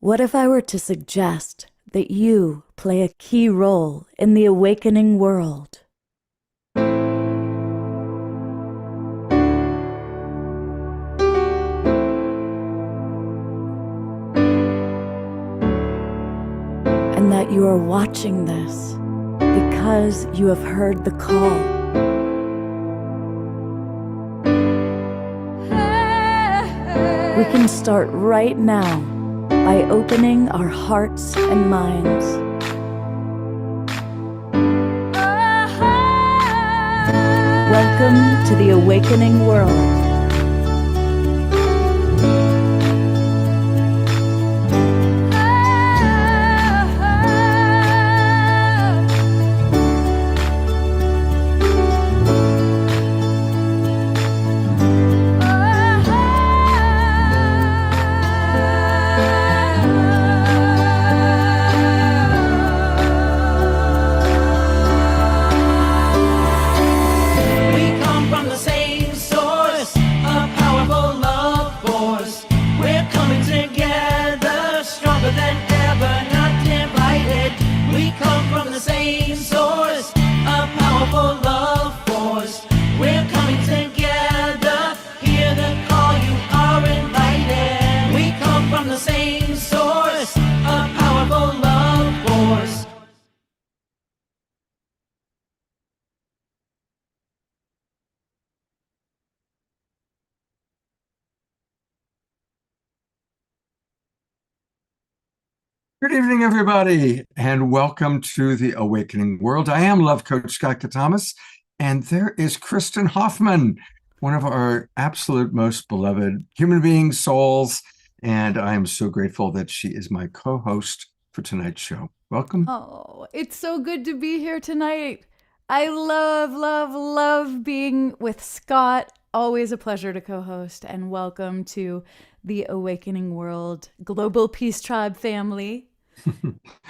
What if I were to suggest that you play a key role in the awakening world? And that you are watching this because you have heard the call. We can start right now by opening our hearts and minds. Welcome to the awakening world. Good evening, everybody, and welcome to the Awakening World. I am Love Coach Scott Thomas, and there is Kristin Hoffman, one of our absolute most beloved human beings, souls, and I am so grateful that she is my co-host for tonight's show. Welcome. Oh, it's so good to be here tonight. I love being with Scott. Always a pleasure to co-host, and welcome to the Awakening World Global Peace Tribe family.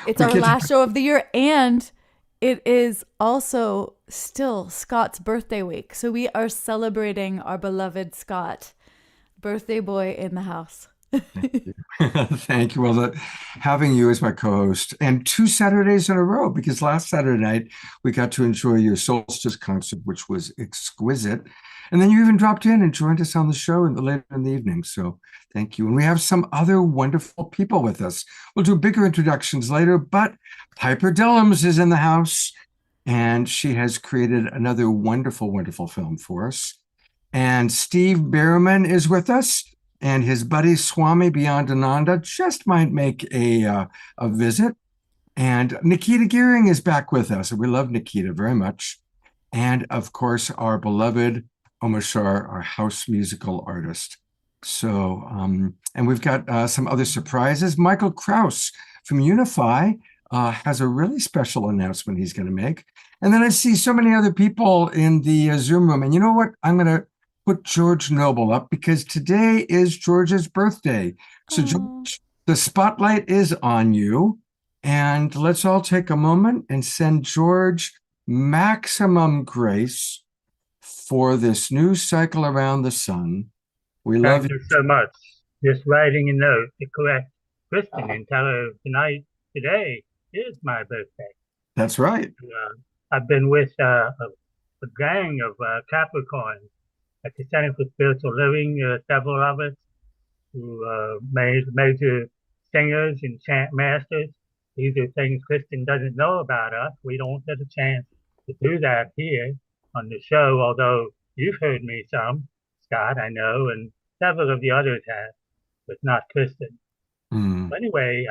It's our last show of the year, and it is also still Scott's birthday week. So we are celebrating our beloved Scott, birthday boy in the house. Thank you. Thank you. Well, having you as my co-host, and 2 Saturdays in a row, because last Saturday night we got to enjoy your solstice concert, which was exquisite. And then you even dropped in and joined us on the show later in the evening. So thank you. And we have some other wonderful people with us. We'll do bigger introductions later, but Piper Dillums is in the house, and she has created another wonderful film for us. And Steve Berriman is with us, and his buddy Swami, Beyonda, Nanda just might make a visit. And Nikita Gearing is back with us. And we love Nikita very much. And of course, our beloved Omashar, our house musical artist. So, and we've got some other surprises. Michael Kraus from Unify has a really special announcement he's going to make. And then I see so many other people in the Zoom room. And you know what? I'm going to put George Noble up because today is George's birthday. So, George, the spotlight is on you. And let's all take a moment and send George maximum grace for this new cycle around the sun. We love you so much. Just writing a note to correct Kristin and tell her today is my birthday. That's right. I've been with a gang of Capricorns at the Center for Spiritual Living, several of us who major singers and chant masters. These are things Kristin doesn't know about us. We don't get a chance to do that here on the show, although you've heard me some, Scott, I know, and several of the others have, but not Kristin. Anyway,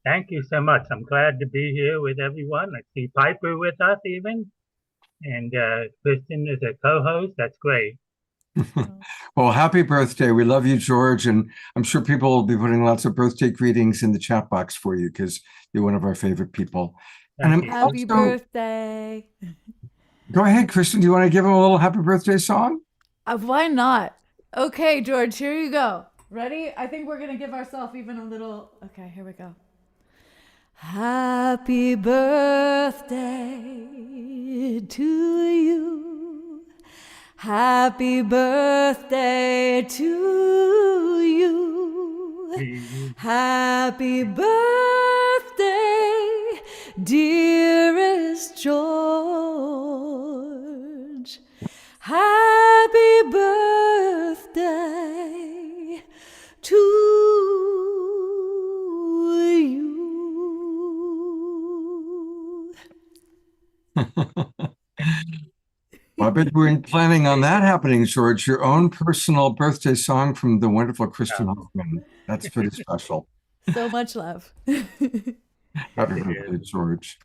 thank you so much. I'm glad to be here with everyone. I see Piper with us even, and Kristin is a co-host. That's great. Well, happy birthday. We love you, George, and I'm sure people will be putting lots of birthday greetings in the chat box for you because you're one of our favorite people. Happy birthday. Go ahead, Kristin. Do you want to give him a little happy birthday song? Why not? Okay, George, here you go. Ready? I think we're going to give ourselves even a little... Okay, here we go. Happy birthday to you. Happy birthday to you. you. Happy birthday, dearest George. Happy birthday to you. I bet you weren't planning on that happening, George. Your own personal birthday song from the wonderful Kristin Hoffman. That's pretty special. So much love. Happy birthday, George.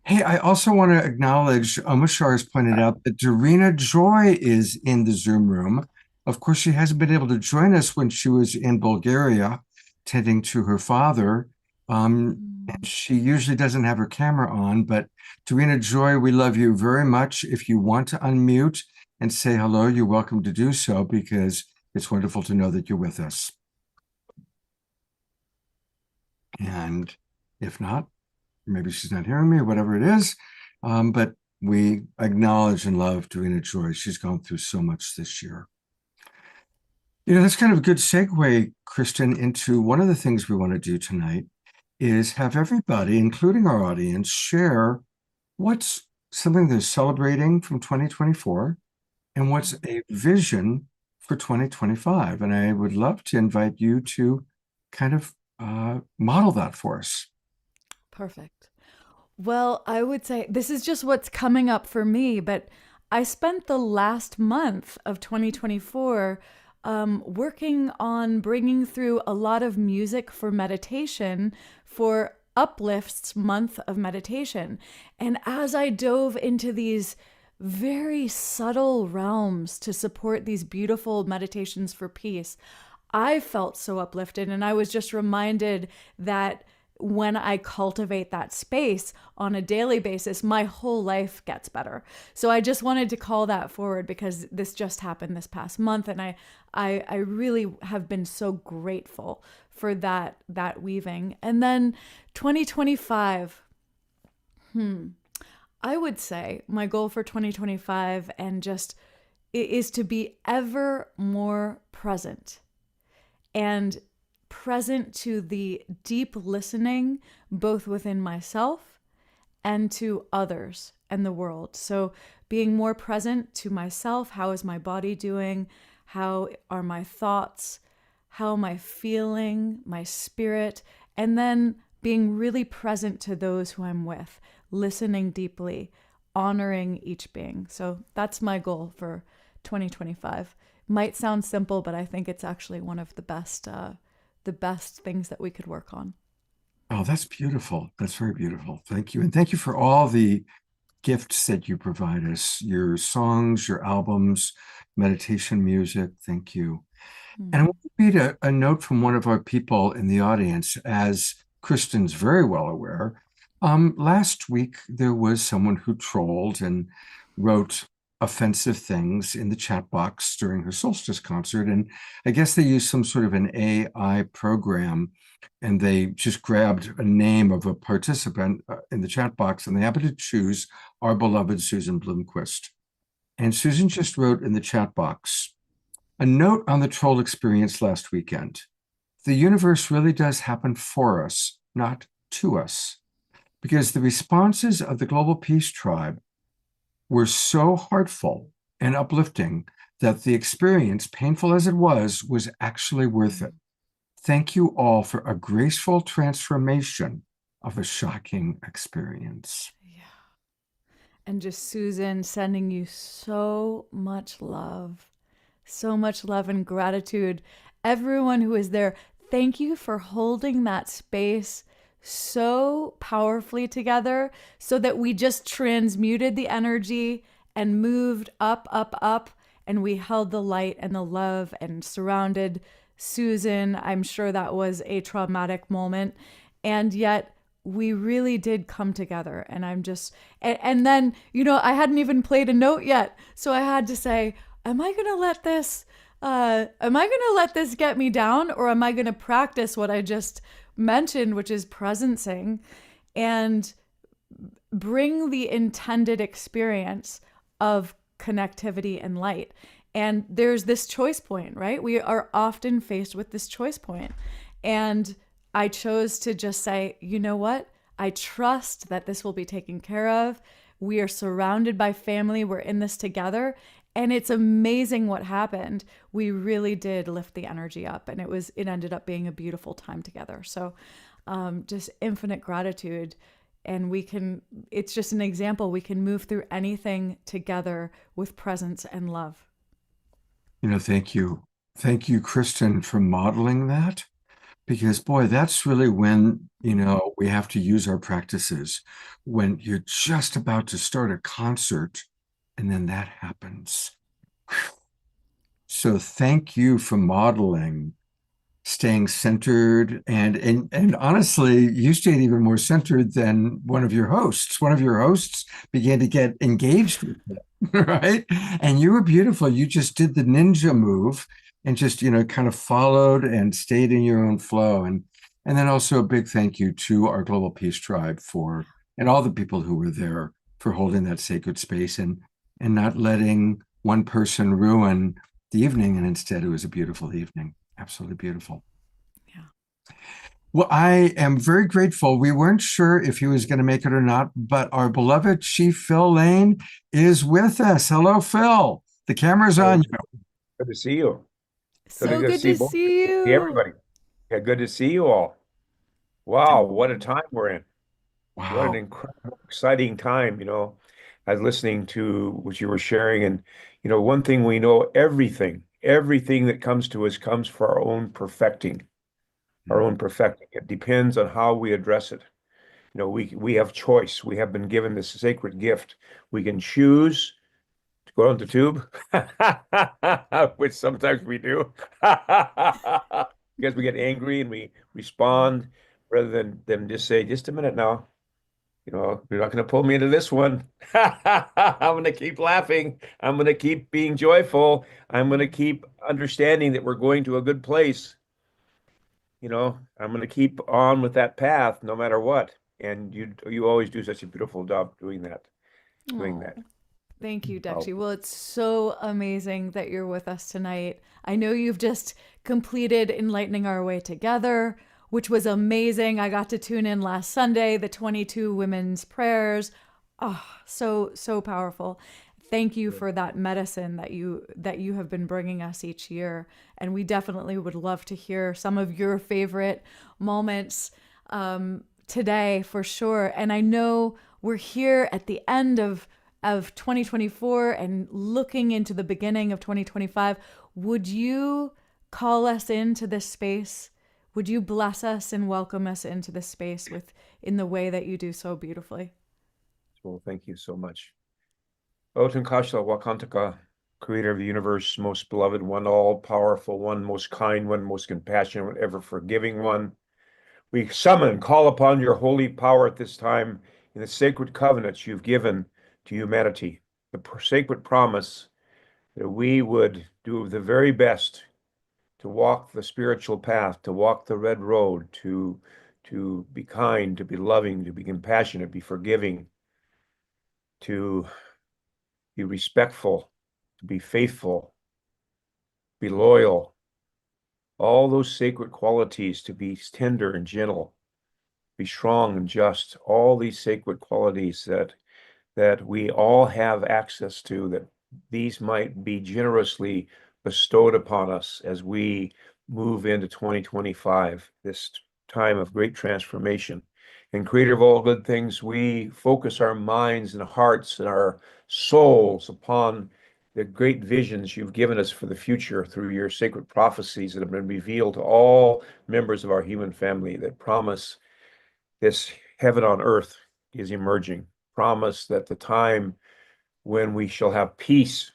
Hey, I also want to acknowledge, Mushar has pointed out that Dorina Joy is in the Zoom room. Of course, she hasn't been able to join us when she was in Bulgaria tending to her father. And she usually doesn't have her camera on, but Dorina Joy, we love you very much. If you want to unmute and say hello, you're welcome to do so, because it's wonderful to know that you're with us. And if not, maybe she's not hearing me or whatever it is, but we acknowledge and love Dorina Joy. She's gone through so much this year. You know, that's kind of a good segue, Kristin, into one of the things we want to do tonight is have everybody, including our audience, share what's something they're celebrating from 2024 and what's a vision for 2025. And I would love to invite you to kind of model that for us. Perfect. Well, I would say this is just what's coming up for me, but I spent the last month of 2024 working on bringing through a lot of music for meditation for Uplift's month of meditation. And as I dove into these very subtle realms to support these beautiful meditations for peace, I felt so uplifted. And I was just reminded that when I cultivate that space on a daily basis, my whole life gets better. So I just wanted to call that forward because this just happened this past month. And I really have been so grateful for that weaving. And then 2025, I would say my goal for 2025 and just is to be ever more present and present to the deep listening, both within myself and to others and the world. So being more present to myself, how is my body doing? How are my thoughts? How am I feeling? My spirit? And then being really present to those who I'm with, listening deeply, honoring each being. So that's my goal for 2025. Might sound simple, but I think it's actually one of the best things that we could work on. Oh, that's beautiful. That's very beautiful. Thank you. And thank you for all the gifts that you provide us, your songs, your albums, meditation music. Thank you. And I want to read a note from one of our people in the audience. As Kristin's very well aware, last week there was someone who trolled and wrote offensive things in the chat box during her solstice concert. And I guess they used some sort of an AI program, and they just grabbed a name of a participant in the chat box, and they happened to choose our beloved Susan Bloomquist. And Susan just wrote in the chat box, a note on the troll experience last weekend. The universe really does happen for us, not to us, because the responses of the Global Peace Tribe were so heartful and uplifting that the experience, painful as it was actually worth it. Thank you all for a graceful transformation of a shocking experience. Yeah. And just Susan sending you so much love and gratitude. Everyone who is there, thank you for holding that space so powerfully together so that we just transmuted the energy and moved up, and we held the light and the love and surrounded Susan. I'm sure that was a traumatic moment, and yet we really did come together. And I'm just, and then, you know, I hadn't even played a note yet, so I had to say, am I gonna let this get me down, or am I gonna practice what I just mentioned, which is presencing, and bring the intended experience of connectivity and light? And there's this choice point, right? We are often faced with this choice point. And I chose to just say, you know what? I trust that this will be taken care of. We are surrounded by family. We're in this together. And it's amazing what happened. We really did lift the energy up, and it ended up being a beautiful time together. So just infinite gratitude. And it's just an example. We can move through anything together with presence and love. Thank you. Thank you, Kristin, for modeling that. Because, boy, that's really when, we have to use our practices. When you're just about to start a concert and then that happens. So thank you for modeling staying centered, and honestly, you stayed even more centered than one of your hosts. One of your hosts began to get engaged with it, right? And you were beautiful. You just did the ninja move and just, kind of followed and stayed in your own flow. And then also a big thank you to our Global Peace Tribe and all the people who were there for holding that sacred space and not letting one person ruin the evening. And instead, it was a beautiful evening. Absolutely beautiful. Yeah. Well, I am very grateful. We weren't sure if he was going to make it or not, but our beloved Chief Phil Lane is with us. Hello, Phil. The camera's on you. Good to see you. So good to see you. See everybody. Yeah, good to see you all. Wow, what a time we're in. Wow. What an incredible, exciting time, I was listening to what you were sharing, and one thing we know, everything that comes to us comes for our own perfecting. It depends on how we address it. We have choice. We have been given this sacred gift. We can choose to go on the tube, which sometimes we do, because we get angry and we respond rather than just say, just a minute now. You're not going to pull me into this one. I'm going to keep laughing. I'm going to keep being joyful. I'm going to keep understanding that we're going to a good place. I'm going to keep on with that path no matter what. And you always do such a beautiful job doing that. Thank you, Dexy. Well, it's so amazing that you're with us tonight. I know you've just completed Enlightening Our Way Together, which was amazing. I got to tune in last Sunday, the 22 women's prayers. Oh, so powerful. Thank you for that medicine that you have been bringing us each year. And we definitely would love to hear some of your favorite moments today for sure. And I know we're here at the end of 2024 and looking into the beginning of 2025. Would you call us into this space? Would you bless us and welcome us into this space in the way that you do so beautifully? Well, thank you so much. Oten Kashla Wakantaka, creator of the universe, most beloved one, all-powerful one, most kind one, most compassionate one, ever forgiving one. We call upon your holy power at this time in the sacred covenants you've given to humanity, the sacred promise that we would do the very best to walk the spiritual path, to walk the red road, to be kind, to be loving, to be compassionate, be forgiving, to be respectful, to be faithful, be loyal, all those sacred qualities, to be tender and gentle, be strong and just, all these sacred qualities that we all have access to, that these might be generously bestowed upon us as we move into 2025, this time of great transformation. And creator of all good things, we focus our minds and hearts and our souls upon the great visions you've given us for the future through your sacred prophecies that have been revealed to all members of our human family, that promise this heaven on earth is emerging, promise that the time when we shall have peace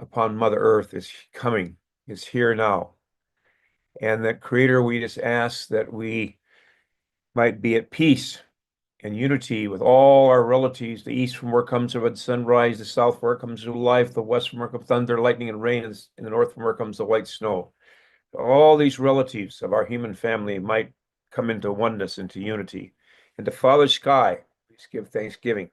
upon Mother Earth is coming, is here now. And that creator, we just ask that we might be at peace and unity with all our relatives, the east from where comes the red sunrise, the south where comes the life, the west from where comes thunder, lightning, and rain, and the north from where comes the white snow. All these relatives of our human family might come into oneness, into unity. And to Father Sky, please give thanksgiving.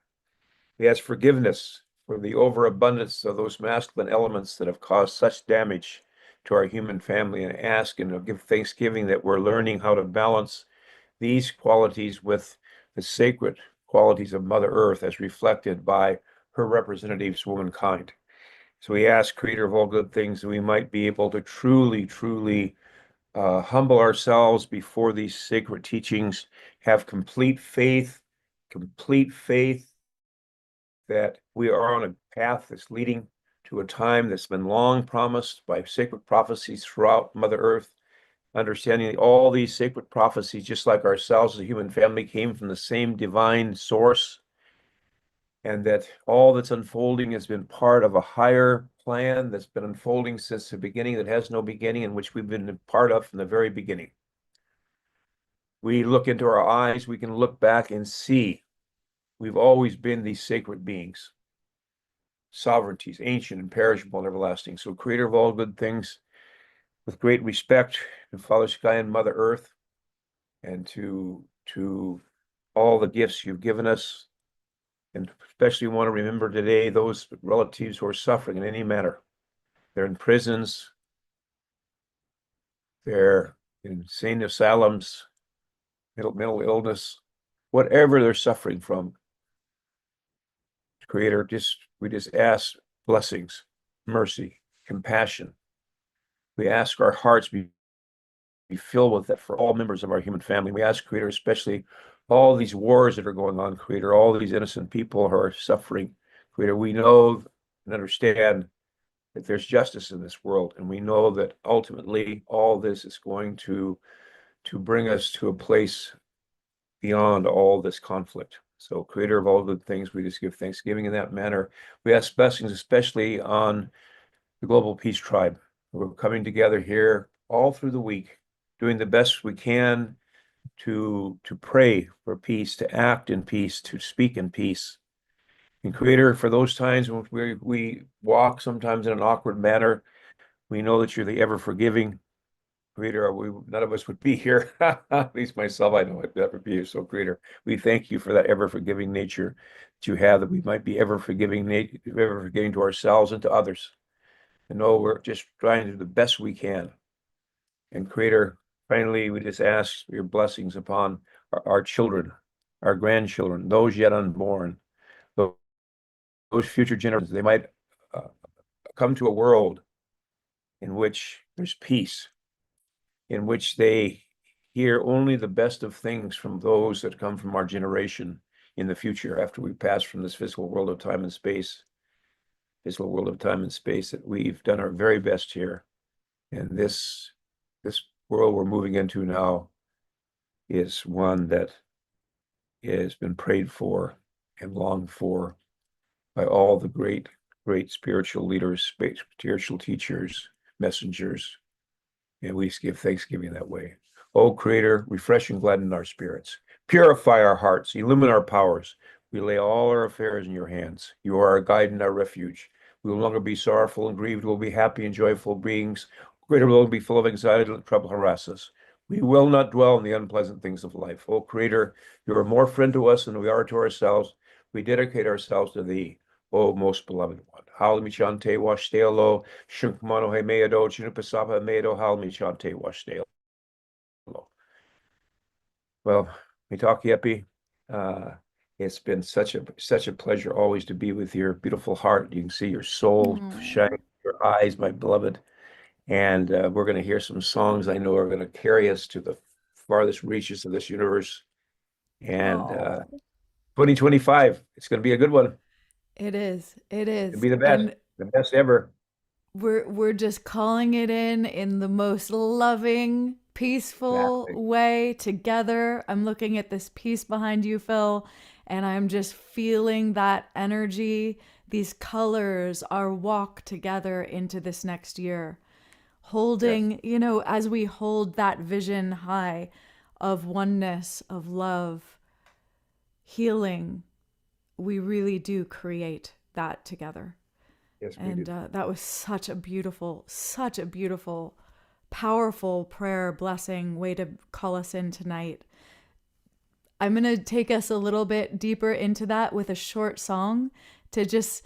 We ask forgiveness for the overabundance of those masculine elements that have caused such damage to our human family and ask and give thanksgiving that we're learning how to balance these qualities with the sacred qualities of Mother Earth as reflected by her representatives, womankind. So we ask, Creator of all good things, that we might be able to truly, truly humble ourselves before these sacred teachings, have complete faith that we are on a path that's leading to a time that's been long promised by sacred prophecies throughout Mother Earth, understanding all these sacred prophecies, just like ourselves as a human family, came from the same divine source, and that all that's unfolding has been part of a higher plan that's been unfolding since the beginning, that has no beginning, in which we've been a part of from the very beginning. We look into our eyes, we can look back and see we've always been these sacred beings, sovereignties, ancient, imperishable, and everlasting. So, Creator of all good things, with great respect to Father Sky and Mother Earth, and to all the gifts you've given us, and especially want to remember today those relatives who are suffering in any manner. They're in prisons, they're in insane asylums, mental illness, whatever they're suffering from. Creator, we just ask blessings, mercy, compassion. We ask our hearts be filled with that for all members of our human family. We ask, Creator, especially all these wars that are going on, Creator, all these innocent people who are suffering. Creator, we know and understand that there's justice in this world, and we know that ultimately all this is going to bring us to a place beyond all this conflict. So, Creator of all good things, we just give thanksgiving in that manner. We ask blessings, especially on the Global Peace Tribe. We're coming together here all through the week, doing the best we can to pray for peace, to act in peace, to speak in peace. And Creator, for those times when we walk sometimes in an awkward manner, we know that you're the ever-forgiving Creator. None of us would be here, at least myself, I know I'd never be here. So, Creator, we thank you for that ever-forgiving nature that you have, that we might be ever-forgiving to ourselves and to others. And know we're just trying to do the best we can. And Creator, finally, we just ask your blessings upon our children, our grandchildren, those yet unborn, those future generations. They might come to a world in which there's peace, in which they hear only the best of things from those that come from our generation in the future, after we pass from this physical world of time and space, that we've done our very best here. And this world we're moving into now is one that has been prayed for and longed for by all the great spiritual leaders, spiritual teachers, messengers, and we give thanksgiving that way. Oh, Creator, refresh and gladden our spirits, purify our hearts, illumine our powers. We lay all our affairs in your hands. You are our guide and our refuge. We will no longer be sorrowful and grieved. We'll be happy and joyful beings. Creator, will be full of anxiety and trouble harass us. We will not dwell in the unpleasant things of life. Oh, Creator, you are more friend to us than we are to ourselves. We dedicate ourselves to thee, O most beloved one. Halmi chante washtelo, shunkmano he meado, chinupasapa meado, halmi chante washtelo. Well, Mitaki Epi, it's been such a pleasure always to be with your beautiful heart. You can see your soul shine in your eyes, my beloved. And we're going to hear some songs I know are going to carry us to the farthest reaches of this universe. And 2025, it's going to be a good one. It is. It is. It'll be the best ever. We're just calling it in the most loving, peaceful way together. I'm looking at this piece behind you, Phil, and I'm just feeling that energy. These colors, our walk together into this next year. Holding, as we hold that vision high of oneness, of love, healing, we really do create that together. Yes, we and do. That was such a beautiful, powerful prayer, blessing, way to call us in tonight. I'm going to take us a little bit deeper into that with a short song to just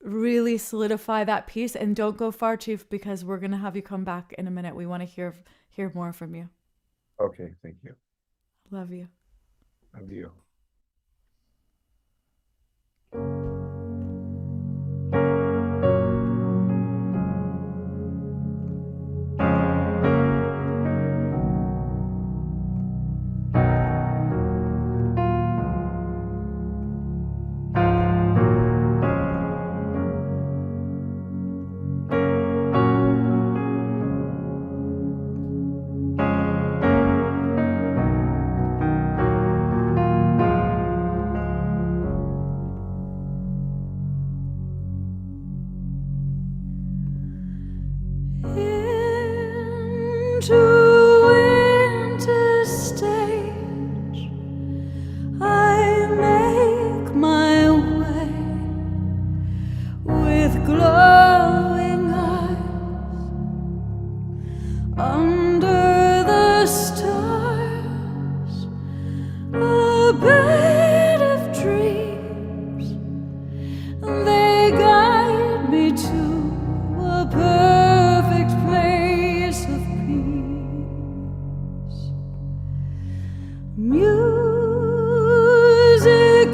really solidify that piece. And don't go far, Chief, because we're going to have you come back in a minute. We want to hear more from you. Okay, thank you. Love you. Love you. Into interstate, I make my way with glowing eyes under the stars, a bed of dreams. They guide me to a perfect place of peace. Music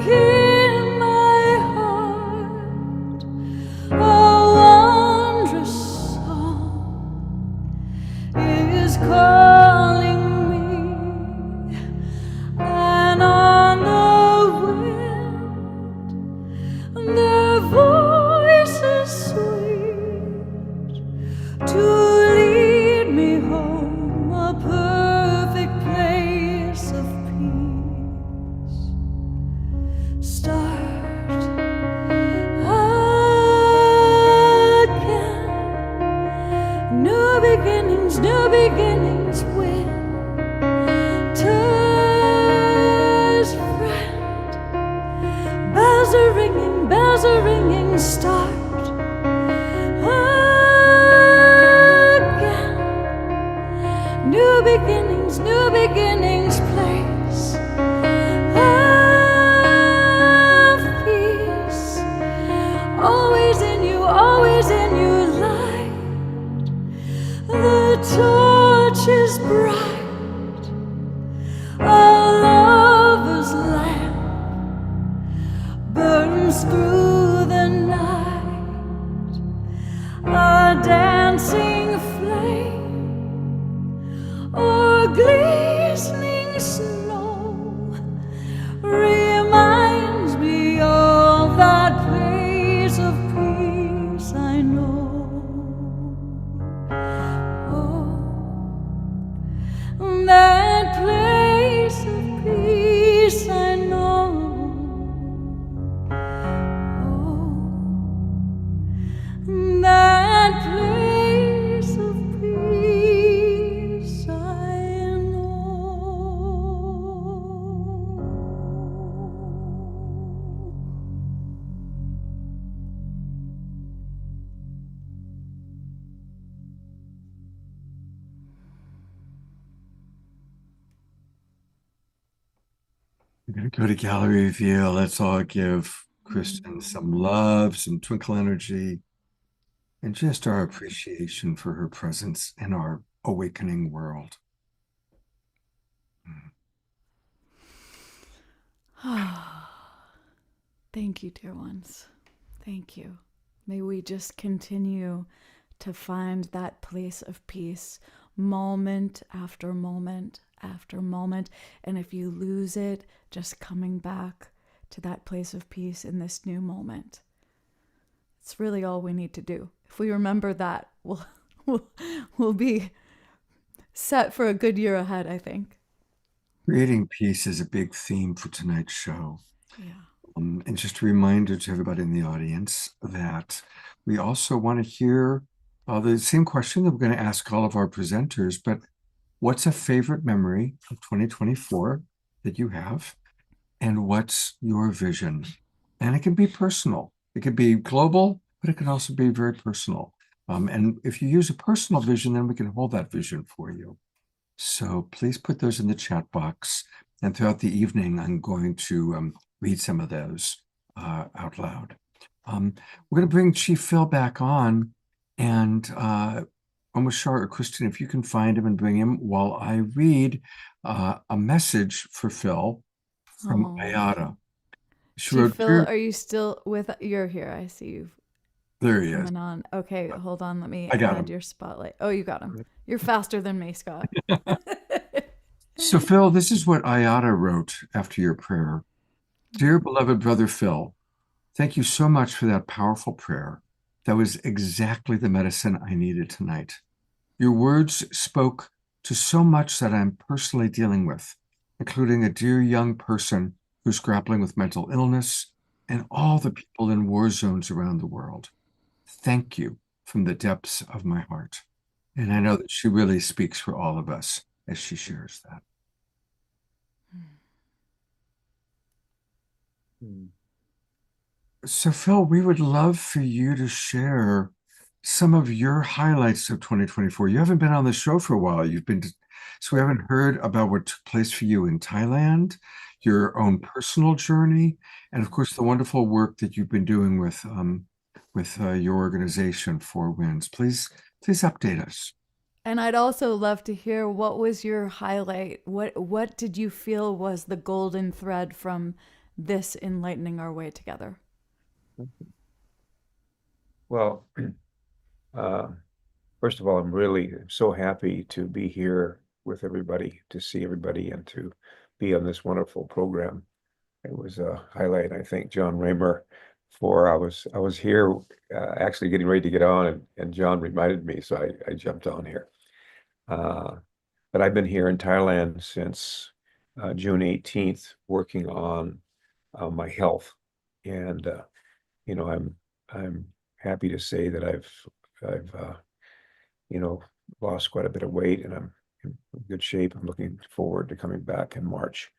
in my heart, a wondrous song is calling me, and on the wind their voices sweet to lead me home, a perfect place of peace. Start again, new beginnings, winter's friend. Bells are ringing, start again. New beginnings, place of peace. Always in you, light. The torch is bright, a lover's lamp burns through the night, a dancing flame or glistening snow reminds me of that place of peace I know. Oh, that place of peace I know. That place of peace I We're going to go to gallery view. Let's all give Kristin some love, some twinkle energy, and just our appreciation for her presence in our awakening world. Thank you, dear ones. Thank you. May we just continue to find that place of peace moment after moment after moment. And if you lose it, just coming back to that place of peace in this new moment. It's really all we need to do. If we remember that, we'll be set for a good year ahead, I think. Creating peace is a big theme for tonight's show. Yeah. And just a reminder to everybody in the audience that we also want to hear the same question that we're going to ask all of our presenters, but what's a favorite memory of 2024 that you have? And what's your vision? And it can be personal. It could be global, but it can also be very personal. And if you use a personal vision, then we can hold that vision for you. So please put those in the chat box. And throughout the evening, I'm going to read some of those out loud. We're going to bring Chief Phil back on, and almost sure, Kristin, if you can find him and bring him while I read a message for Phil from Oh. Ayada. She Chief wrote, Phil, are you still with? You're here. I see you there he is. coming on. Okay, hold on. Let me I got add him. your spotlight. Oh, you got him. You're faster than me, Scott. So, Phil, this is what Ayada wrote after your prayer. Dear beloved brother Phil, thank you so much for that powerful prayer. That was exactly the medicine I needed tonight. Your words spoke to so much that I'm personally dealing with, including a dear young person who's grappling with mental illness and all the people in war zones around the world. Thank you from the depths of my heart. And I know that she really speaks for all of us as she shares that. So, Phil, we would love for you to share some of your highlights of 2024. You haven't been on the show for a while. So we haven't heard about what took place for you in Thailand, your own personal journey, and of course the wonderful work that you've been doing with your organization, Four Winds. Please update us. And I'd also love to hear, what was your highlight? What did you feel was the golden thread from this enlightening our way together? Well, first of all, I'm really so happy to be here with everybody, to see everybody, and to be on this wonderful program. It was a highlight. I thank John Raymer for, I was here actually getting ready to get on, and John reminded me, so I jumped on here. But I've been here in Thailand since June 18th, working on my health, and I'm happy to say that I've lost quite a bit of weight, and I'm in good shape. I'm looking forward to coming back in March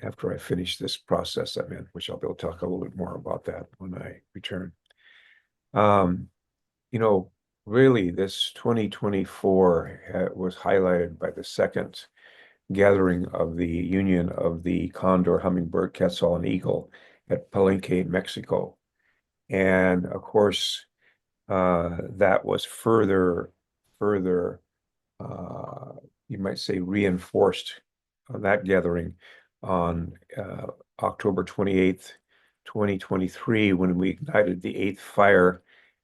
after I finish this process I'm in, which I'll be able to talk a little bit more about that when I return. Really, this 2024 was highlighted by the second gathering of the Union of the Condor, Hummingbird, Quetzal, and Eagle at Palenque, Mexico. And of course, that was further, you might say, reinforced on that gathering on October 28th, 2023, when we ignited the eighth fire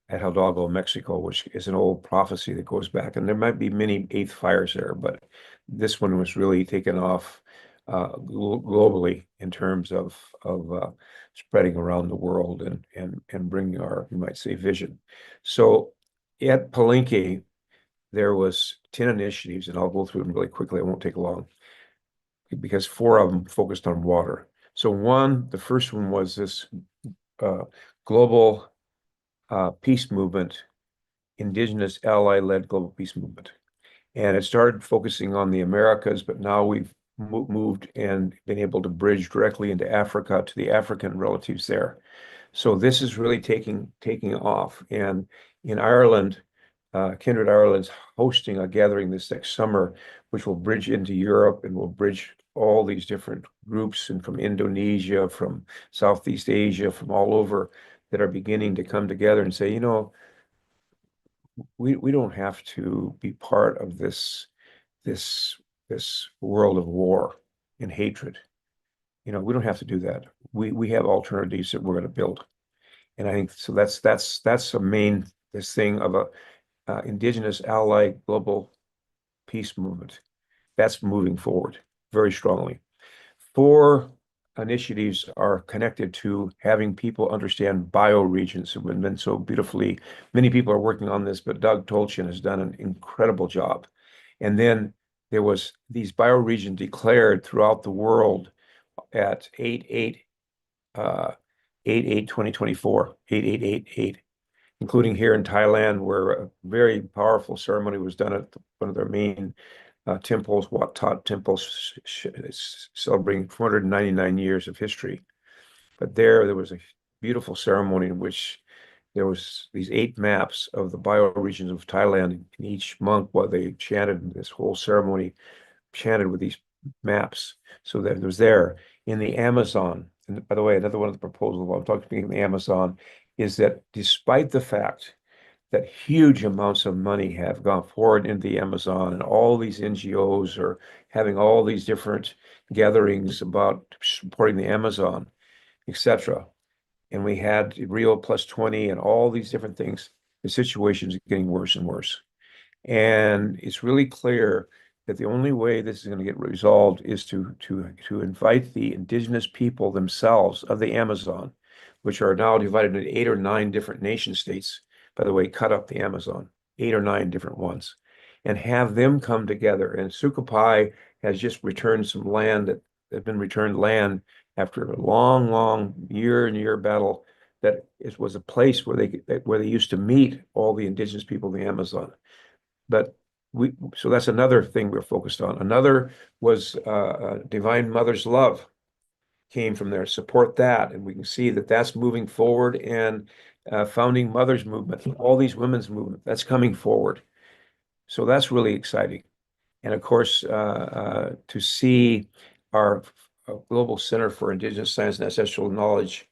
at Hidalgo, Mexico, which is an old prophecy that goes back. And there might be many eighth fires there, but this one was really taken off globally in terms of spreading around the world and bringing our, you might say, vision. So at Palenque, there was 10 initiatives, and I'll go through them really quickly. It won't take long, because 4 of them focused on water. So the first one was this global peace movement, indigenous ally-led global peace movement. And it started focusing on the Americas, but now we've moved and been able to bridge directly into Africa to the African relatives there. So this is really taking off. And in Ireland, Kindred Ireland's hosting a gathering this next summer, which will bridge into Europe and will bridge all these different groups, and from Indonesia, from Southeast Asia, from all over, that are beginning to come together and say, we don't have to be part of this world of war and hatred. We don't have to do that. We have alternatives that we're going to build. And I think so that's this thing of a indigenous ally global peace movement. That's moving forward very strongly. 4 initiatives are connected to having people understand bioregions. Have been so beautifully, many people are working on this, but Doug Tolchin has done an incredible job. And then there was these bioregions declared throughout the world at 8/8/2024, 8/8/8/8, including here in Thailand, where a very powerful ceremony was done at one of their main temples, Wat Thot temples, celebrating 499 years of history. But there was a beautiful ceremony in which there was these 8 maps of the bioregions of Thailand, and each monk, while they chanted this whole ceremony, chanted with these maps. So that it was there in the Amazon, and by the way, another one of the proposals while I'm talking about the Amazon is that despite the fact that huge amounts of money have gone forward into the Amazon, and all these NGOs are having all these different gatherings about supporting the Amazon, etc. And we had Rio Plus 20 and all these different things. The situation is getting worse and worse. And it's really clear that the only way this is going to get resolved is to invite the indigenous people themselves of the Amazon, which are now divided into 8 or 9 different nation states. By the way, cut up the Amazon, 8 or 9 different ones, and have them come together. And Sukapai has just returned some land that had been returned land after a long, long year and year battle. That was a place where they used to meet all the indigenous people of the Amazon. But so that's another thing we're focused on. Another was Divine Mother's Love came from there. Support that, and we can see that that's moving forward. And Founding Mothers Movement, all these women's movement, that's coming forward. So that's really exciting. And of course, to see our Global Center for Indigenous Science and Ancestral Knowledge,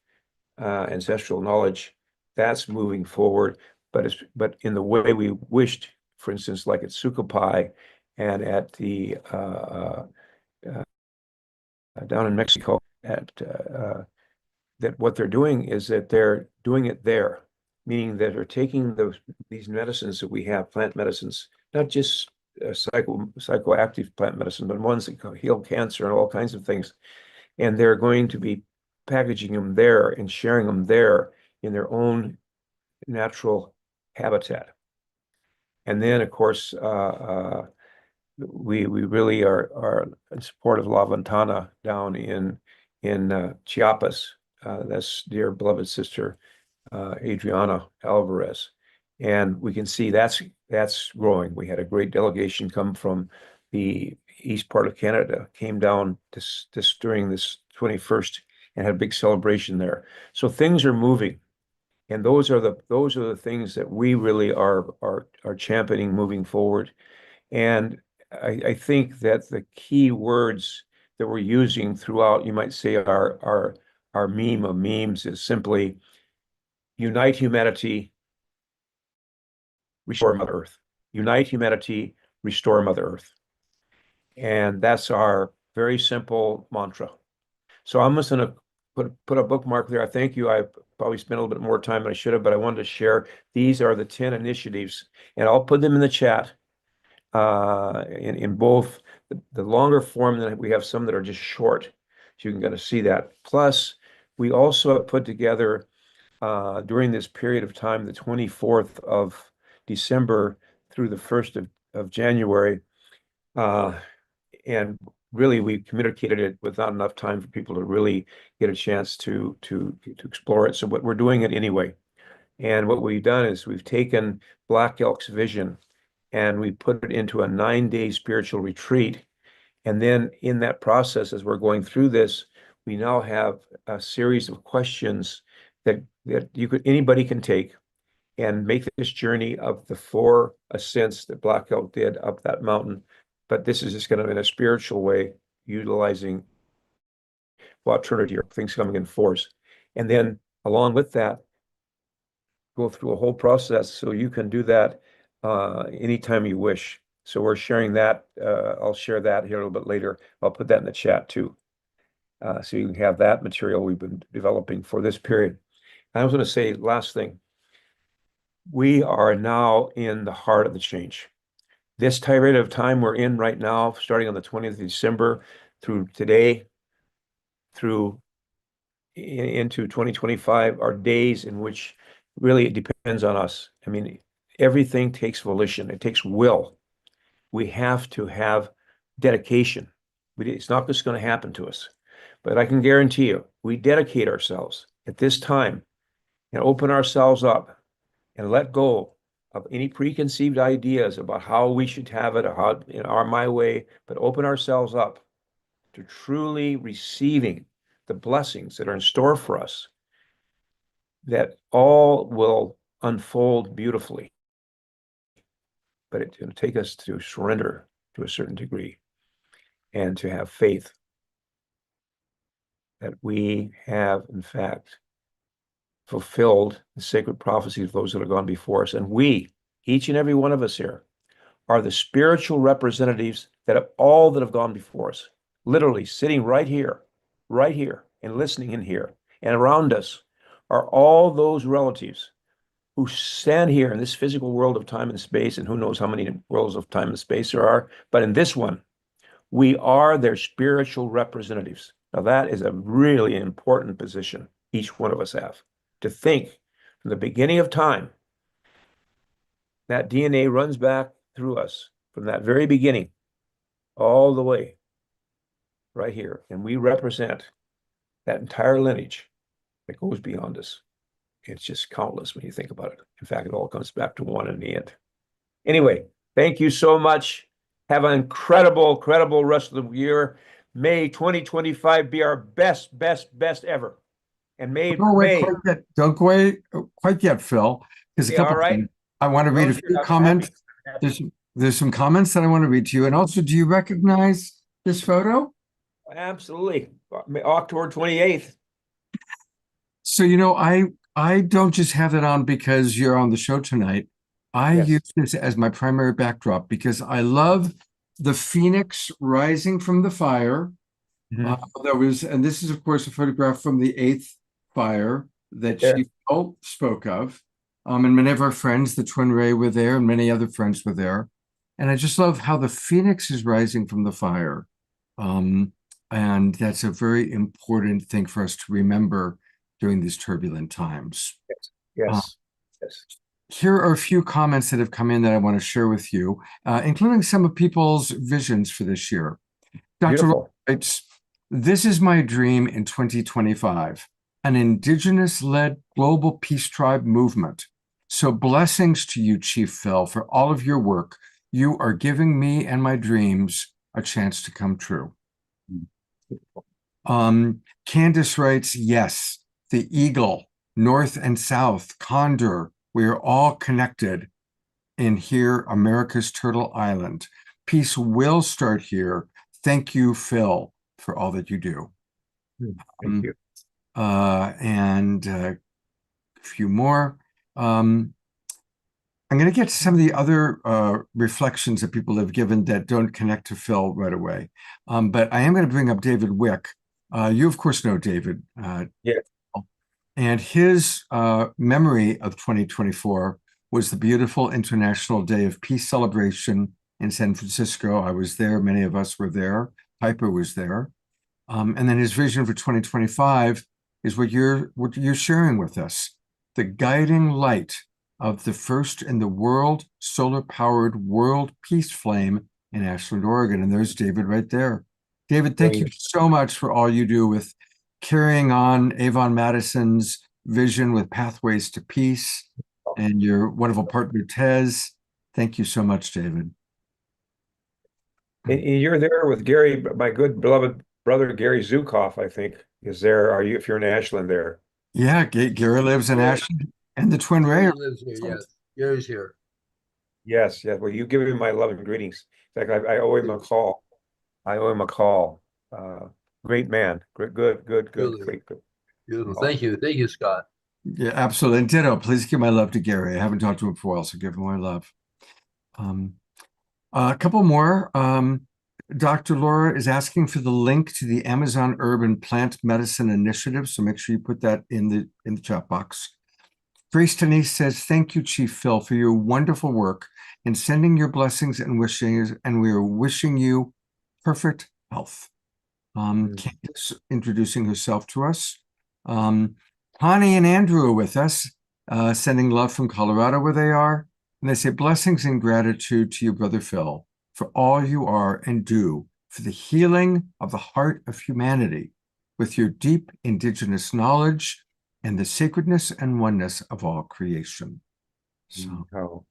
that's moving forward. But in the way we wished, for instance, like at Sukapai and at the down in Mexico, at that what they're doing is that they're doing it there, meaning that they're taking these medicines that we have, plant medicines, not just psychoactive plant medicine, but ones that heal cancer and all kinds of things. And they're going to be packaging them there and sharing them there in their own natural habitat. And then, of course, we really are in support of La Ventana down in Chiapas. That's dear beloved sister Adriana Alvarez, and we can see that's growing. We had a great delegation come from the east part of Canada, came down this during this 21st and had a big celebration there. So things are moving. And those are the things that we really are championing moving forward. And I think that the key words that we're using throughout, you might say, our meme of memes is simply unite humanity, restore Mother Earth. Unite humanity, restore Mother Earth. And that's our very simple mantra. So I'm just going to put a bookmark there. I thank you. I probably spent a little bit more time than I should have, but I wanted to share. These are the 10 initiatives, and I'll put them in the chat in both the longer form. That we have some that are just short, so you can kind of see that. Plus, we also have put together during this period of time, the 24th of December through the 1st of January, and really we communicated it without enough time for people to really get a chance to explore it. So what we're doing it anyway. And what we've done is we've taken Black Elk's vision and we put it into a 9-day spiritual retreat. And then in that process, as we're going through this, we now have a series of questions that anybody can take and make this journey of the 4 ascents that Black Elk did up that mountain. But this is just going to, in a spiritual way, utilizing Trinity or things coming in force. And then along with that, go through a whole process so you can do that anytime you wish. So we're sharing that. I'll share that here a little bit later. I'll put that in the chat too. So you can have that material we've been developing for this period. I was going to say, last thing, we are now in the heart of the change. This period of time we're in right now, starting on the 20th of December through today, through into 2025, are days in which really it depends on us. I mean, everything takes volition. It takes will. We have to have dedication. It's not just going to happen to us. But I can guarantee you, we dedicate ourselves at this time and open ourselves up and let go of any preconceived ideas about how we should have it or how in my way, but open ourselves up to truly receiving the blessings that are in store for us, that all will unfold beautifully. But it's going to take us to surrender to a certain degree and to have faith that we have, in fact, fulfilled the sacred prophecies of those that have gone before us. And we, each and every one of us here, are the spiritual representatives that of all that have gone before us, literally sitting right here, and listening in here. And around us are all those relatives who stand here in this physical world of time and space, and who knows how many worlds of time and space there are. But in this one, we are their spiritual representatives. Now, that is a really important position each one of us have, to think from the beginning of time, that DNA runs back through us from that very beginning all the way right here. And we represent that entire lineage that goes beyond us. It's just countless when you think about it. In fact, it all comes back to one in the end. Anyway, thank you so much. Have an incredible rest of the year. May 2025 be our best ever. And may, Don't go away quite yet, Phil. There's a couple things. I want to read a few comments. There's some comments that I want to read to you. And also, do you recognize this photo? Absolutely. October 28th. So, I don't just have it on because you're on the show tonight. I use this as my primary backdrop because I love the phoenix rising from the fire. And this is, of course, a photograph from the 8th fire that Chief Phil spoke of. And many of our friends, the Twin Ray, were there, and many other friends were there. And I just love how the phoenix is rising from the fire. And that's a very important thing for us to remember during these turbulent times. Yes. Here are a few comments that have come in that I want to share with you, including some of people's visions for this year. Dr. writes, "This is my dream in 2025, an indigenous-led global peace tribe movement. So blessings to you, Chief Phil, for all of your work. You are giving me and my dreams a chance to come true." Candace writes, "Yes, the eagle, north and south, condor, we are all connected in here, America's Turtle Island. Peace will start here. Thank you, Phil, for all that you do." Thank you. And a few more. I'm going to get to some of the other reflections that people have given that don't connect to Phil right away. But I am going to bring up David Wick. You, of course, know David. And his memory of 2024 was the beautiful International Day of Peace celebration in San Francisco. I was there. Many of us were there. Piper was there. And then his vision for 2025 is what you're sharing with us. The guiding light of the first in the world solar-powered world peace flame in Ashland, Oregon. And there's David right there. David, thank you so much for all you do with carrying on Avon Madison's vision with Pathways to Peace and your wonderful partner, Tez. Thank you so much, David. And you're there with Gary, my good beloved brother, Gary Zukoff, I think, is there. Are you, if you're in Ashland there? Yeah, Gary lives in Ashland, and the Twin Ray lives here, yes. Gary's here. Yes. Well, you give him my love and greetings. In fact, I owe him a call. Great man. Good. Great. Beautiful. Thank you, Scott. Yeah, absolutely. And ditto, please give my love to Gary. I haven't talked to him for a while, so give him my love. A couple more. Dr. Laura is asking for the link to the Amazon Urban Plant Medicine Initiative, so make sure you put that in the chat box. Grace Denise says, "Thank you, Chief Phil, for your wonderful work in sending your blessings and wishes, and we are wishing you perfect health." Candace introducing herself to us. Connie and Andrew are with us, sending love from Colorado where they are. And they say, "Blessings and gratitude to you, Brother Phil, for all you are and do for the healing of the heart of humanity with your deep indigenous knowledge and the sacredness and oneness of all creation." So,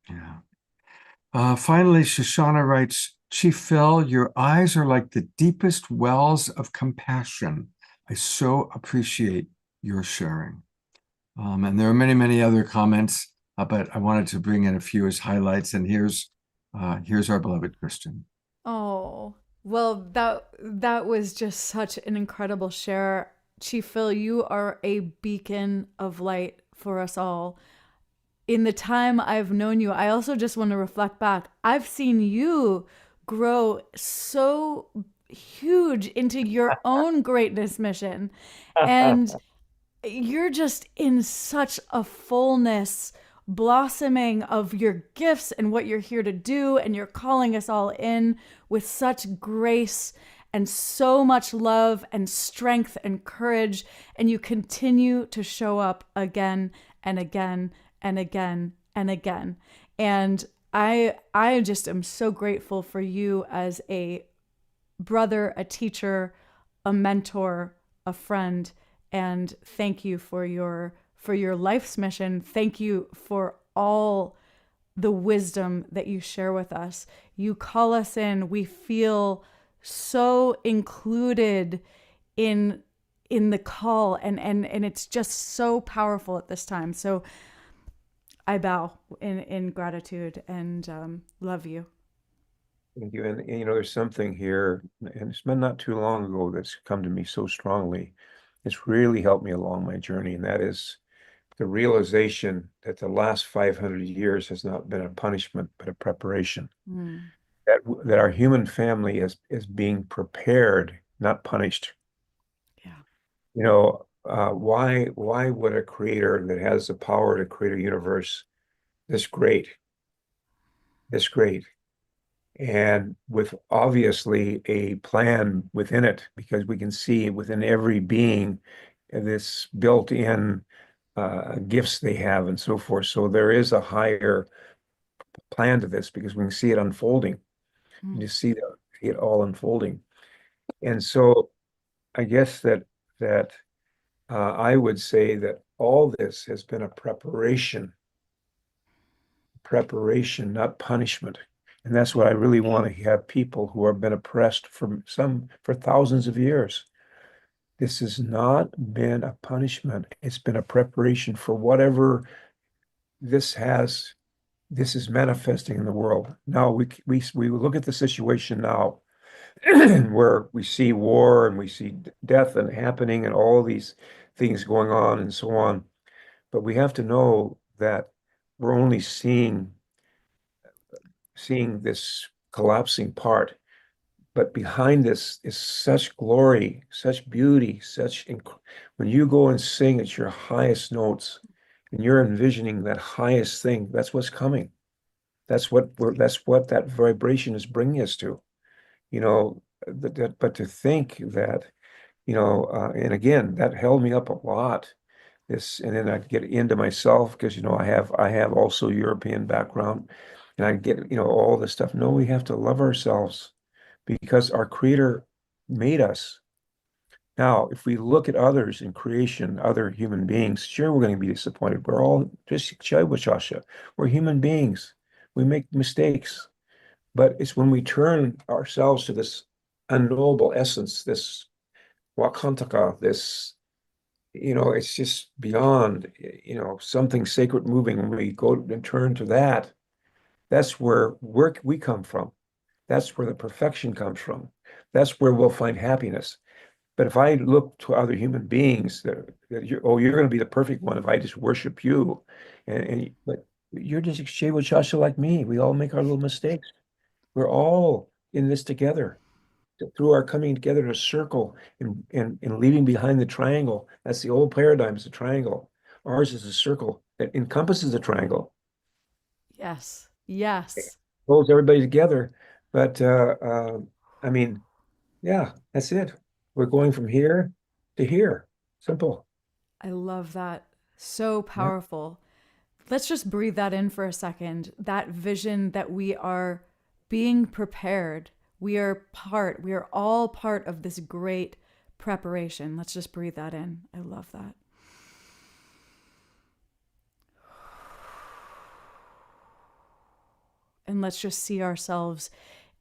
yeah. Finally, Shoshana writes, "Chief Phil, your eyes are like the deepest wells of compassion. I so appreciate your sharing." And there are many other comments, but I wanted to bring in a few as highlights. And here's our beloved Kristin. Oh, Well, that was just such an incredible share. Chief Phil, you are a beacon of light for us all. In the time I've known you, I also just want to reflect back. I've seen you grow so huge into your own greatness mission. And you're just in such a fullness, blossoming of your gifts and what you're here to do. And you're calling us all in with such grace and so much love and strength and courage. And you continue to show up again and again and again and again. And I just am so grateful for you as a brother, a teacher, a mentor, a friend, and thank you for your life's mission. Thank you for all the wisdom that you share with us. You call us in. We feel so included in the call, and it's just so powerful at this time. So I bow in gratitude and love you. Thank you. And, you know, there's something here, and it's been not too long ago that's come to me so strongly. It's really helped me along my journey, and that is the realization that the last 500 years has not been a punishment, but a preparation. Mm. That our human family is being prepared, not punished. Yeah. You know, why would a creator that has the power to create a universe this great, and with obviously a plan within it, because we can see within every being this built-in gifts they have and so forth. So there is a higher plan to this because we can see it unfolding. You see it all unfolding. And so I guess that I would say that all this has been a preparation, not punishment. And that's what I really want to have people who have been oppressed for thousands of years. This has not been a punishment. It's been a preparation for whatever this is manifesting in the world. Now we look at the situation now where we see war and we see death and happening and all these things going on and so on. But we have to know that we're only seeing this collapsing part. But behind this is such glory, such beauty, when you go and sing at your highest notes and you're envisioning that highest thing, that's what's coming. That's what that vibration is bringing us to, you know. But to think that, you know, and again, that held me up a lot. And then I'd get into myself because, you know, I have also European background, and I get, you know, all this stuff. No, we have to love ourselves because our Creator made us. Now, if we look at others in creation, other human beings, sure, we're going to be disappointed. We're all just Shasha. We're human beings. We make mistakes. But it's when we turn ourselves to this unknowable essence, this Wakantaka, this, you know, it's just beyond, you know, something sacred moving. When we go and turn to that, that's where we come from. That's where the perfection comes from. That's where we'll find happiness. But if I look to other human beings that you're going to be the perfect one if I just worship you, but you're just Shewa Shasha like me. We all make our little mistakes. We're all in this together. Through our coming together in a circle and leaving behind the triangle. That's the old paradigm, is a triangle. Ours is a circle that encompasses the triangle. Yes. Yes. Holds everybody together. But I mean, yeah, that's it. We're going from here to here. Simple. I love that. So powerful. Let's just breathe that in for a second. That vision that we are being prepared. We are all part of this great preparation. Let's just breathe that in. I love that. And let's just see ourselves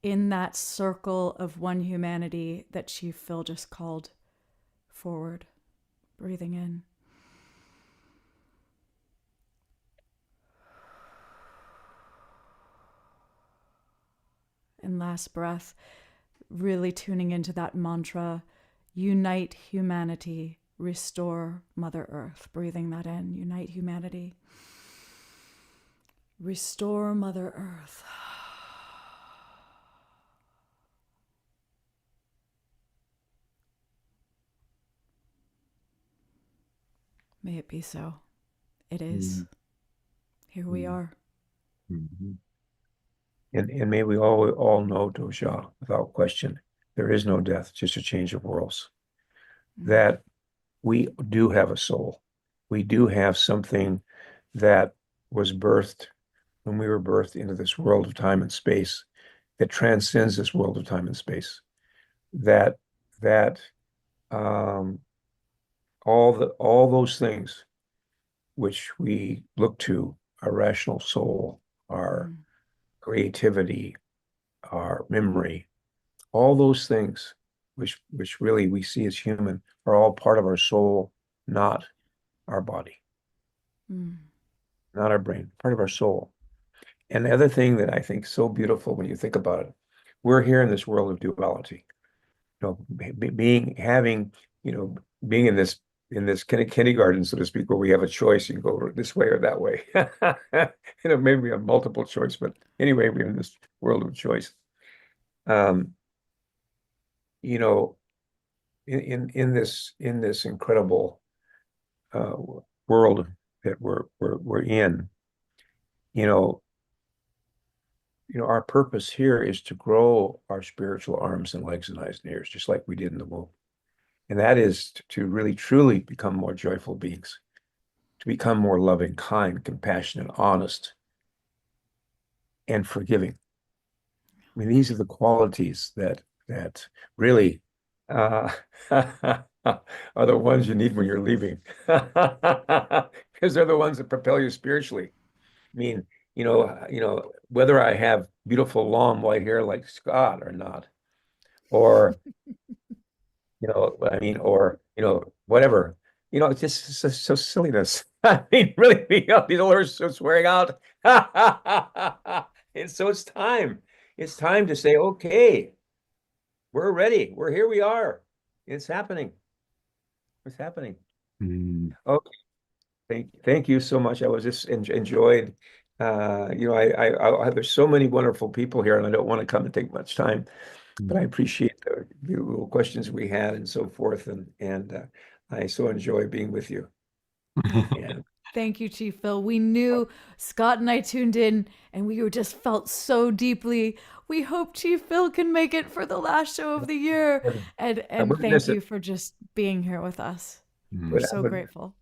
in that circle of one humanity that Chief Phil just called forward. Breathing in. And last breath, really tuning into that mantra, unite humanity, restore Mother Earth. Breathing that in, unite humanity, restore Mother Earth. May it be so. It is. Here we are. Mhm. And may we all know, Dosha, without question, there is no death, just a change of worlds. That we do have a soul. We do have something that was birthed when we were birthed into this world of time and space that transcends this world of time and space. That all those things which we look to, our rational soul, our creativity, our memory, all those things which really we see as human are all part of our soul, not our body, not our brain, part of our soul. And the other thing that I think is so beautiful when you think about it, we're here in this world of duality. Being in this kind of kindergarten, so to speak, where we have a choice, you can go this way or that way. Maybe we have multiple choice, but anyway, we're in this world of choice. In this incredible world that we're in, our purpose here is to grow our spiritual arms and legs and eyes and ears, just like we did in the womb. And that is to really, truly become more joyful beings, to become more loving, kind, compassionate, honest, and forgiving. I mean, these are the qualities that really are the ones you need when you're leaving, because they're the ones that propel you spiritually. I mean, whether I have beautiful long white hair like Scott or not, or whatever. It's just so silliness. I mean, really, people are so swearing out. And so it's time. It's time to say, okay, we're ready. We're here. We are. It's happening. It's happening. Okay. Thank you so much. I was just enjoyed. There's so many wonderful people here, and I don't want to come and take much time, but I appreciate the little questions we had and so forth, and I so enjoy being with you. And Thank you, Chief Phil. We knew Scott and I tuned in, and we just felt so deeply. We hope Chief Phil can make it for the last show of the year, and thank you for just being here with us. We're so grateful.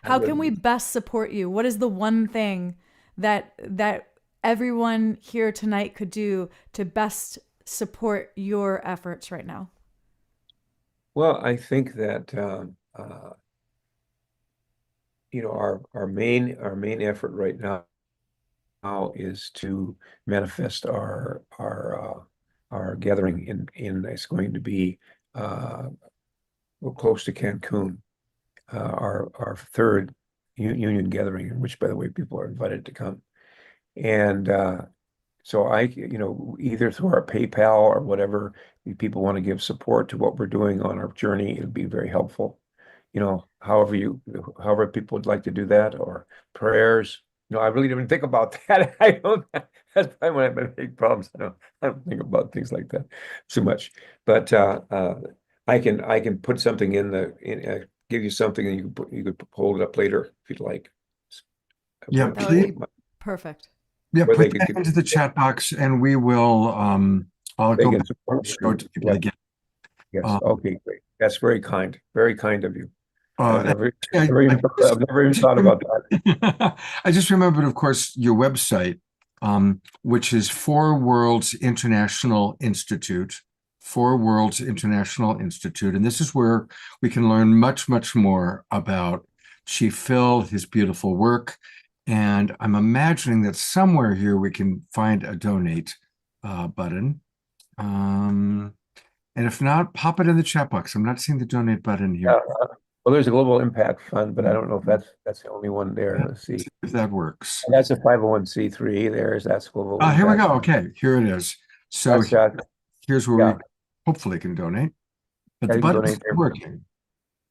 How can we best support you? What is the one thing that everyone here tonight could do to best support your efforts right now? Well, I think that our main effort right now is to manifest our gathering in it's going to be close to Cancun, our third union gathering, in which, by the way, people are invited to come. And so either through our PayPal or whatever, if people want to give support to what we're doing on our journey, it'd be very helpful. However people would like to do that, or prayers. I really didn't think about that. That's probably one of my big problems. I don't think about things like that too much. But I can put something give you something, and you could hold it up later if you'd like. Yeah, that would be perfect. Yeah, put that into the chat box, and we will. I'll go back and show it to people again. Yes. Okay, great. That's very kind of you. I've never even thought about that. I just remembered, of course, your website, which is Four Worlds International Institute. Four Worlds International Institute, and this is where we can learn much, much more about Chief Phil, his beautiful work. And I'm imagining that somewhere here we can find a donate button. And if not, pop it in the chat box. I'm not seeing the donate button here. Well, there's a Global Impact Fund, but I don't know if that's the only one there. Let's see if that works. And that's a 501c3. That's Global Impact here we go. Fund. Okay, here it is. So here's where hopefully can donate. But Yeah, the you can button's donate there. working.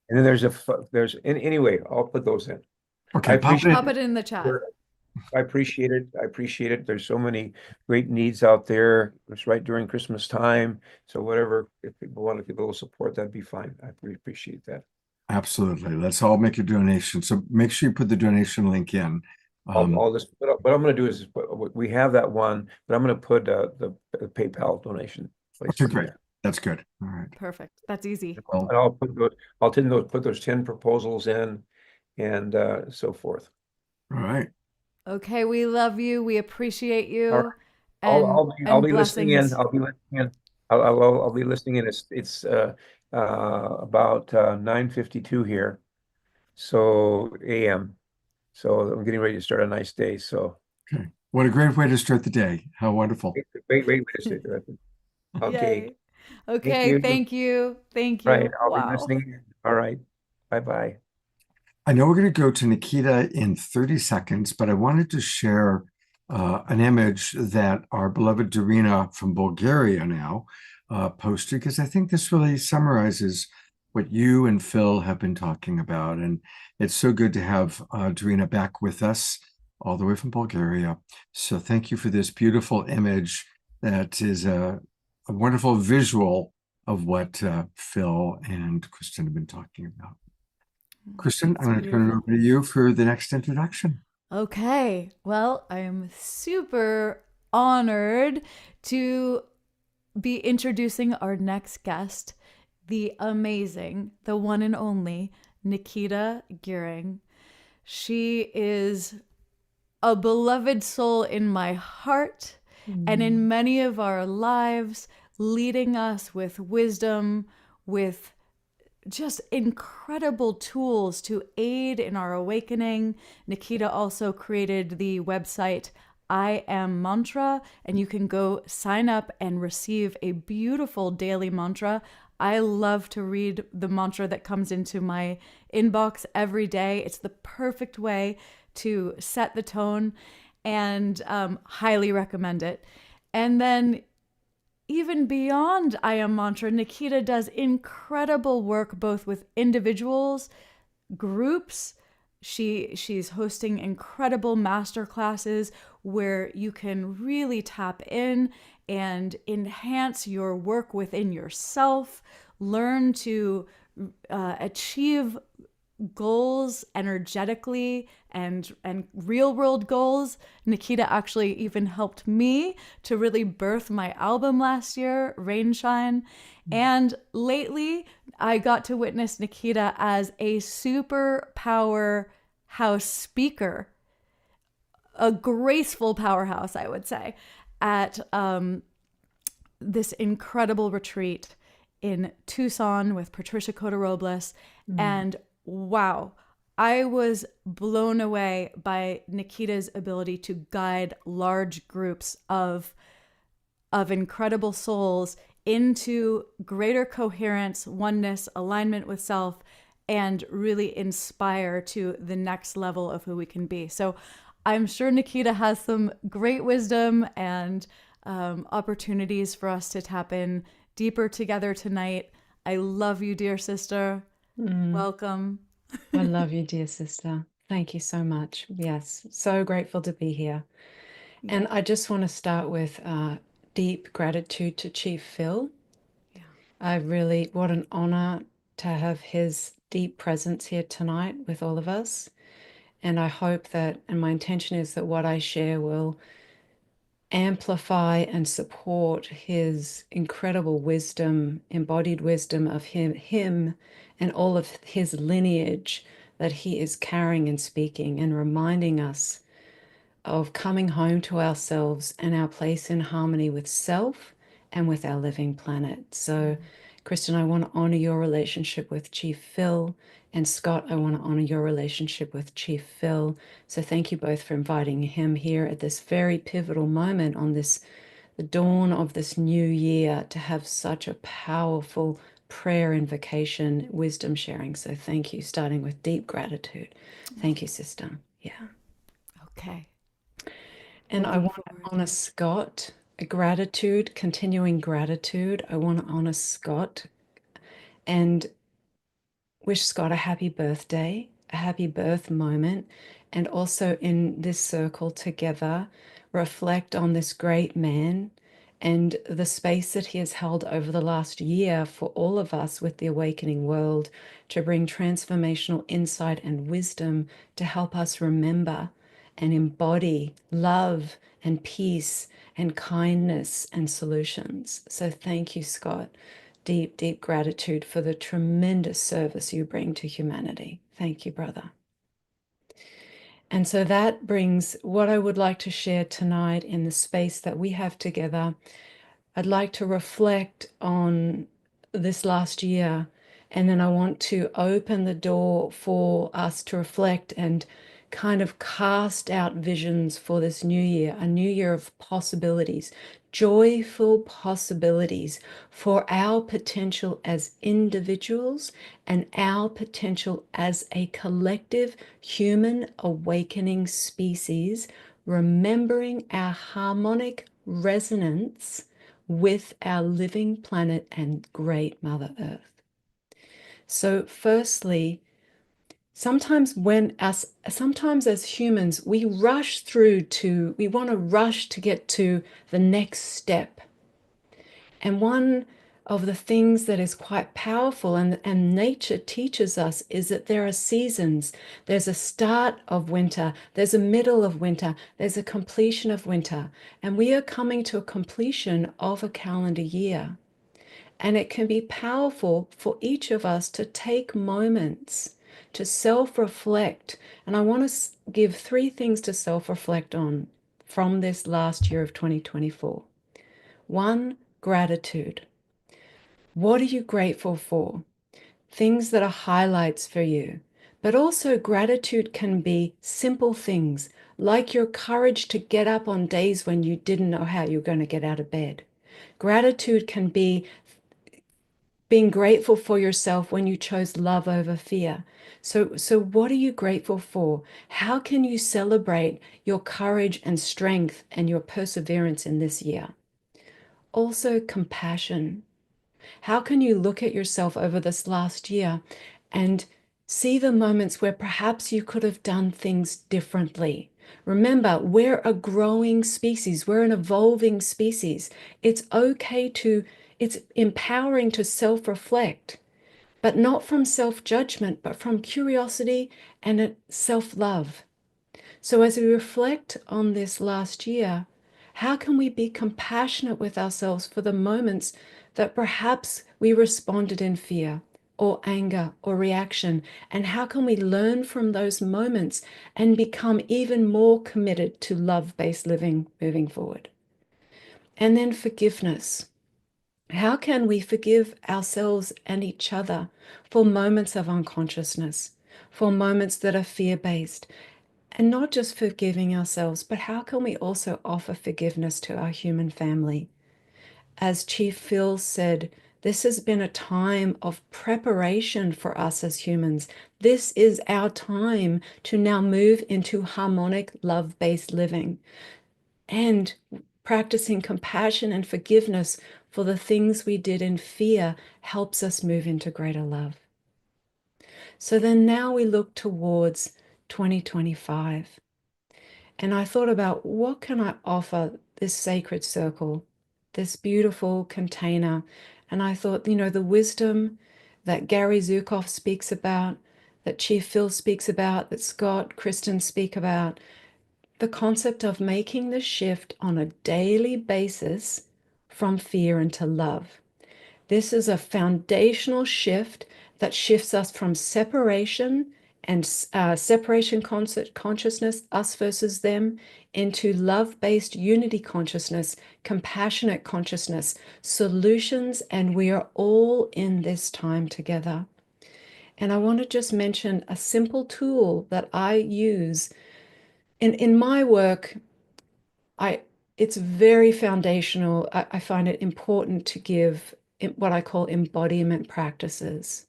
And then anyway, I'll put those in. Okay, I pop appreciate Pop it in the chat. I appreciate it. I appreciate it. There's so many great needs out there. It's right during Christmas time. So whatever, if people want to give a little support, that'd be fine. I really appreciate that. Absolutely. Let's all make a donation. So make sure you put the donation link in. I'll just what I'm going to do is we have that one, but I'm going to put the PayPal donation place. Okay, great. That's good. All right. Perfect. That's easy. Well, And put those 10 proposals in and so forth. all right. Okay, we love you. We appreciate you. All right. And, I'll and be listening in. blessings. I'll be listening in. I'll be listening in. It's about 9:52 here, so AM. So I'm getting ready to start a nice day. So Okay. What a great way to start the day. How wonderful. wait a second. Okay. Yay. Okay, thank you. Thank you. Right. I'll be Wow. listening in. All right. Bye-bye. I know we're going to go to Nikita in 30 seconds, but I wanted to share an image that our beloved Darina from Bulgaria now posted, because I think this really summarizes what you and Phil have been talking about. And it's so good to have Darina back with us all the way from Bulgaria. So thank you for this beautiful image that is a wonderful visual of what Phil and Kristin have been talking about. Kristin, I'm going to turn it over to you for the next introduction. Okay. Well, I am super honored to be introducing our next guest, the amazing, the one and only Nikita Gearing. She is a beloved soul in my heart and in many of our lives, leading us with wisdom, with just incredible tools to aid in our awakening. Nikita also created the website I Am Mantra, and you can go sign up and receive a beautiful daily mantra. I love to read the mantra that comes into my inbox every day. It's the perfect way to set the tone, and highly recommend it. And then even beyond I Am Mantra, Nikita does incredible work both with individuals, groups. She's hosting incredible master classes where you can really tap in and enhance your work within yourself, learn to achieve goals energetically and real world goals. Nikita actually even helped me to really birth my album last year, Rainshine. And lately I got to witness Nikita as a super powerhouse speaker, a graceful powerhouse, I would say, at this incredible retreat in Tucson with Patricia Cota-Robles. And wow, I was blown away by Nikita's ability to guide large groups of incredible souls into greater coherence, oneness, alignment with self, and really inspire to the next level of who we can be. So I'm sure Nikita has some great wisdom and opportunities for us to tap in deeper together tonight. I love you, dear sister. Welcome. I love you, dear sister. Thank you so much. Yes, so grateful to be here. And I just want to start with deep gratitude to Chief Phil. What an honor to have his deep presence here tonight with all of us. And I hope that, and my intention is that what I share will amplify and support his incredible wisdom, embodied wisdom of him and all of his lineage that he is carrying and speaking, and reminding us of coming home to ourselves and our place in harmony with self and with our living planet. So, Kristin, I want to honor your relationship with Chief Phil, and Scott, I want to honor your relationship with Chief Phil. So thank you both for inviting him here at this very pivotal moment on the dawn of this new year, to have such a powerful prayer invocation, wisdom sharing. So thank you, starting with deep gratitude. Thank you, sister. Yeah. Okay. And I want to honor Scott, gratitude, continuing gratitude. I want to honor Scott and wish Scott a happy birthday, a happy birth moment, and also in this circle together, reflect on this great man and the space that he has held over the last year for all of us with the awakening world to bring transformational insight and wisdom to help us remember and embody love and peace and kindness and solutions. So thank you, Scott. Deep, deep gratitude for the tremendous service you bring to humanity. Thank you, brother. And so that brings what I would like to share tonight in the space that we have together. I'd like to reflect on this last year, and then I want to open the door for us to reflect and kind of cast out visions for this new year, a new year of possibilities, joyful possibilities for our potential as individuals and our potential as a collective human awakening species, remembering our harmonic resonance with our living planet and great Mother Earth. So firstly, sometimes as humans, we want to rush to get to the next step. And one of the things that is quite powerful and nature teaches us is that there are seasons. There's a start of winter, there's a middle of winter, there's a completion of winter. And we are coming to a completion of a calendar year. And it can be powerful for each of us to take moments to self-reflect. And I want to give 3 things to self-reflect on from this last year of 2024. 1, gratitude. What are you grateful for? Things that are highlights for you. But also gratitude can be simple things, like your courage to get up on days when you didn't know how you were going to get out of bed. Gratitude can be being grateful for yourself when you chose love over fear. So what are you grateful for? How can you celebrate your courage and strength and your perseverance in this year? Also, compassion. How can you look at yourself over this last year and see the moments where perhaps you could have done things differently? Remember, we're a growing species. We're an evolving species. It's empowering to self-reflect, but not from self-judgment, but from curiosity and self-love. So as we reflect on this last year, how can we be compassionate with ourselves for the moments that perhaps we responded in fear or anger or reaction? And how can we learn from those moments and become even more committed to love-based living moving forward? And then forgiveness. How can we forgive ourselves and each other for moments of unconsciousness, for moments that are fear-based? And not just forgiving ourselves, but how can we also offer forgiveness to our human family? As Chief Phil said, this has been a time of preparation for us as humans. This is our time to now move into harmonic, love-based living. And practicing compassion and forgiveness for the things we did in fear helps us move into greater love. So then now we look towards 2025. And I thought about, what can I offer this sacred circle, this beautiful container? And I thought, the wisdom that Gary Zukav speaks about, that Chief Phil speaks about, that Scott, Kristin speak about, the concept of making the shift on a daily basis from fear into love. This is a foundational shift that shifts us from separation and separation consciousness, us versus them, into love-based unity consciousness, compassionate consciousness, solutions, and we are all in this time together. And I want to just mention a simple tool that I use in my work. It's very foundational. I find it important to give what I call embodiment practices,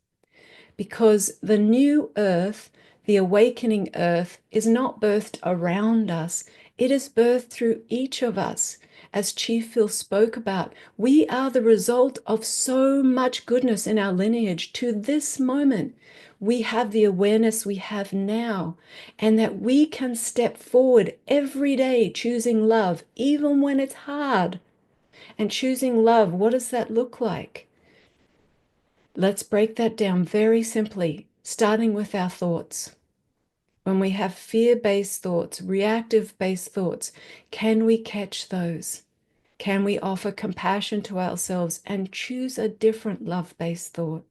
because the new earth, the awakening earth, is not birthed around us. It is birthed through each of us. As Chief Phil spoke about, we are the result of so much goodness in our lineage to this moment. We have the awareness we have now, and that we can step forward every day choosing love, even when it's hard. And choosing love, what does that look like? Let's break that down very simply, starting with our thoughts. When we have fear-based thoughts, reactive-based thoughts, can we catch those? Can we offer compassion to ourselves and choose a different love-based thought?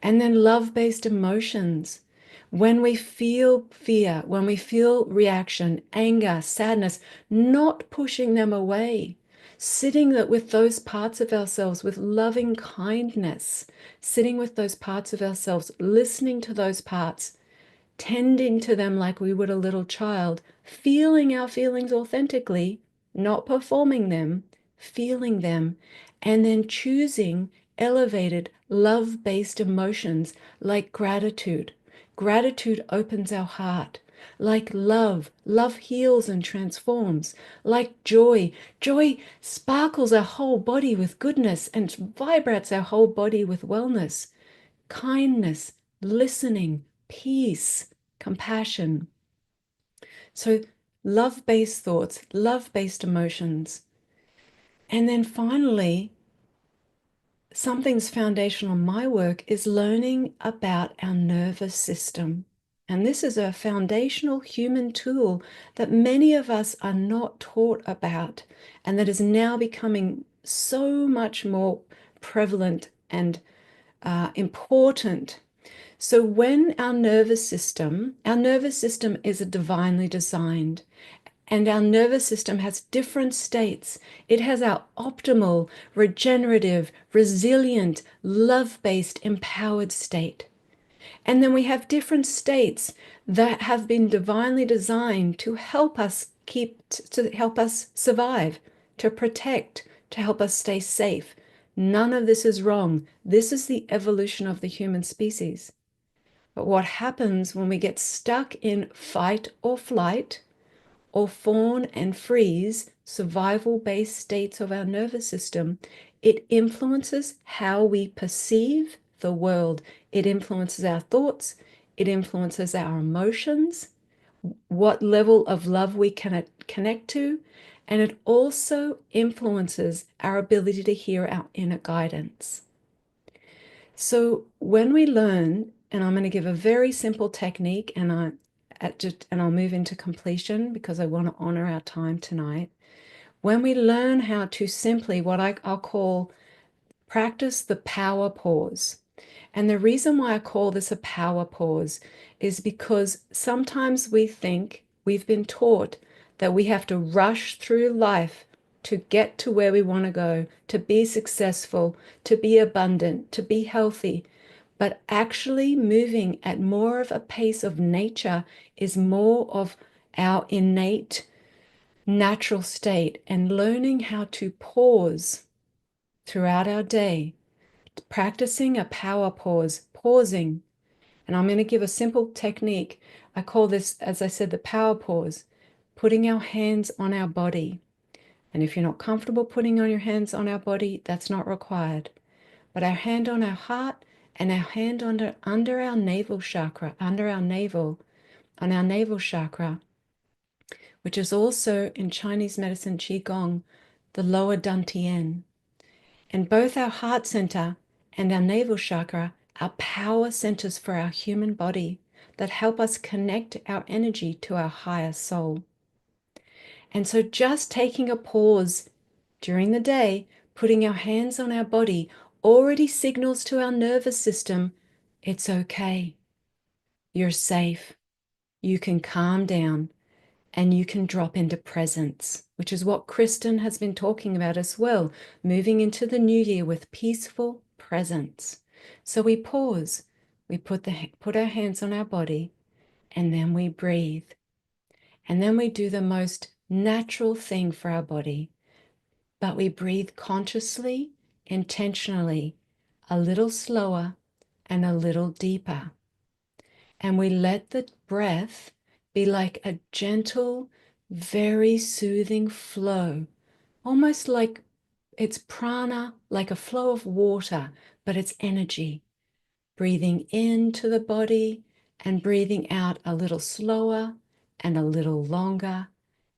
And then love-based emotions. When we feel fear, when we feel reaction, anger, sadness, not pushing them away, sitting with those parts of ourselves with loving kindness, sitting with those parts of ourselves, listening to those parts, tending to them like we would a little child, feeling our feelings authentically, not performing them, feeling them, and then choosing elevated, love-based emotions like gratitude. Gratitude opens our heart. Like love, love heals and transforms. Like joy, joy sparkles our whole body with goodness and vibrates our whole body with wellness. Kindness, listening, peace, compassion. So love-based thoughts, love-based emotions. And then finally, something's foundational in my work is learning about our nervous system. And this is a foundational human tool that many of us are not taught about, and that is now becoming so much more prevalent and important. So when our nervous system is a divinely designed, and our nervous system has different states. It has our optimal, regenerative, resilient, love-based, empowered state. And then we have different states that have been divinely designed to help us to help us survive, to protect, to help us stay safe. None of this is wrong. This is the evolution of the human species. But what happens when we get stuck in fight or flight, or fawn and freeze, survival-based states of our nervous system, it influences how we perceive the world. It influences our thoughts. It influences our emotions, what level of love we can connect to, and it also influences our ability to hear our inner guidance. So when we learn, and I'm going to give a very simple technique, and I'll move into completion because I want to honor our time tonight. When we learn how to simply, what I'll call, practice the power pause. And the reason why I call this a power pause is because sometimes we think we've been taught that we have to rush through life to get to where we want to go, to be successful, to be abundant, to be healthy. But actually moving at more of a pace of nature is more of our innate natural state, and learning how to pause throughout our day, practicing a power pause, pausing. And I'm going to give a simple technique. I call this, as I said, the power pause, putting our hands on our body. And if you're not comfortable putting on your hands on our body, that's not required. But our hand on our heart and our hand under our navel chakra, under our navel, on our navel chakra, which is also in Chinese medicine Qigong, the lower dantian. And both our heart center and our navel chakra are power centers for our human body that help us connect our energy to our higher soul. And so just taking a pause during the day, putting our hands on our body, already signals to our nervous system, it's okay, you're safe, you can calm down, and you can drop into presence, which is what Kristin has been talking about as well, moving into the new year with peaceful presence. So we pause, we put our hands on our body, and then we breathe. And then we do the most natural thing for our body, but we breathe consciously, intentionally, a little slower and a little deeper. And we let the breath be like a gentle very soothing flow, almost like it's prana, like a flow of water, but it's energy. Breathing into the body and breathing out a little slower and a little longer.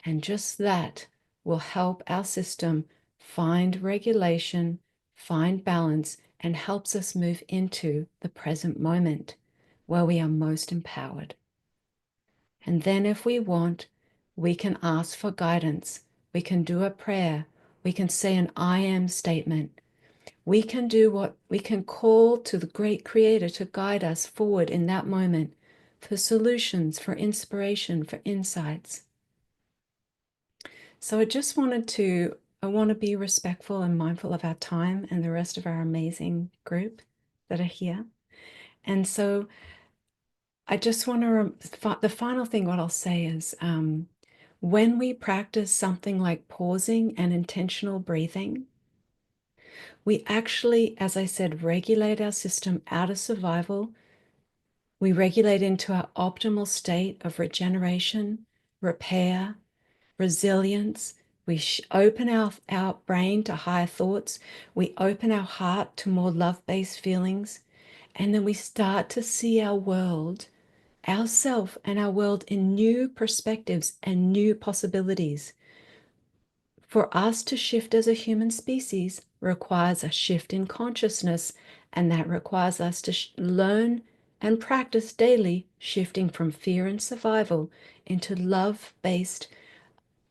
And just that will help our system find regulation, find balance, and helps us move into the present moment where we are most empowered. And then if we want, we can ask for guidance. We can do a prayer. We can say an I am statement. We can do what we can call to the great creator to guide us forward in that moment for solutions, for inspiration, for insights. So I want to be respectful and mindful of our time and the rest of our amazing group that are here. And so I just want to, the final thing what I'll say is when we practice something like pausing and intentional breathing, we actually, as I said, regulate our system out of survival. We regulate into our optimal state of regeneration, repair, resilience. We open our brain to higher thoughts. We open our heart to more love-based feelings. And then we start to see our world, ourself and our world in new perspectives and new possibilities. For us to shift as a human species requires a shift in consciousness, and that requires us to learn and practice daily shifting from fear and survival into love-based,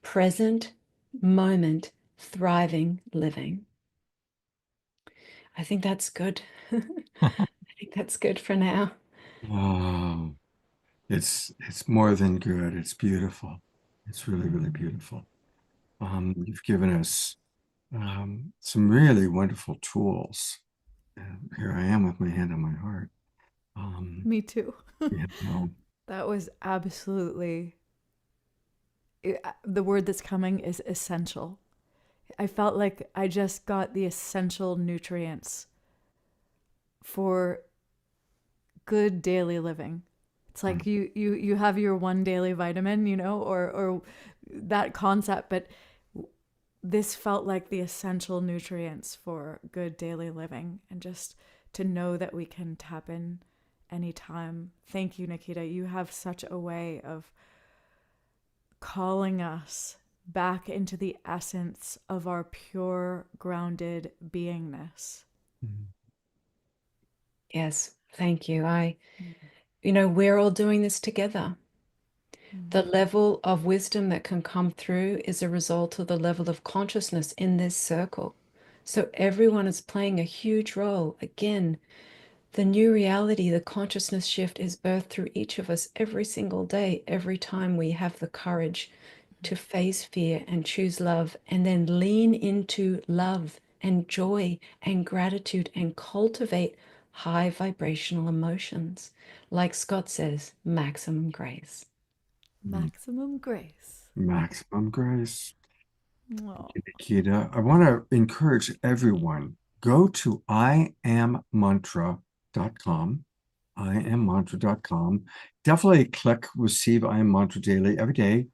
present moment, thriving living. I think that's good. I think that's good for now. Oh, it's more than good. It's beautiful. It's really, really beautiful. You've given us some really wonderful tools. And here I am with my hand on my heart. Me too. You know, That was absolutely the word that's coming is essential. I felt like I just got the essential nutrients for good daily living. It's like you have your one daily vitamin, you know, or that concept, but this felt like the essential nutrients for good daily living, and just to know that we can tap in anytime. Thank you, Nikita. You have such a way of calling us back into the essence of our pure, grounded beingness. Yes, thank you. We're all doing this together. The level of wisdom that can come through is a result of the level of consciousness in this circle. So everyone is playing a huge role. Again, the new reality, the consciousness shift is birthed through each of us every single day, every time we have the courage to face fear and choose love, and then lean into love and joy and gratitude and cultivate high vibrational emotions. Like Scott says, maximum grace. Maximum grace. maximum grace. Oh. Nikita, I want to encourage everyone, go to iammantra.com, iammantra.com. Definitely click receive I Am Mantra daily every day.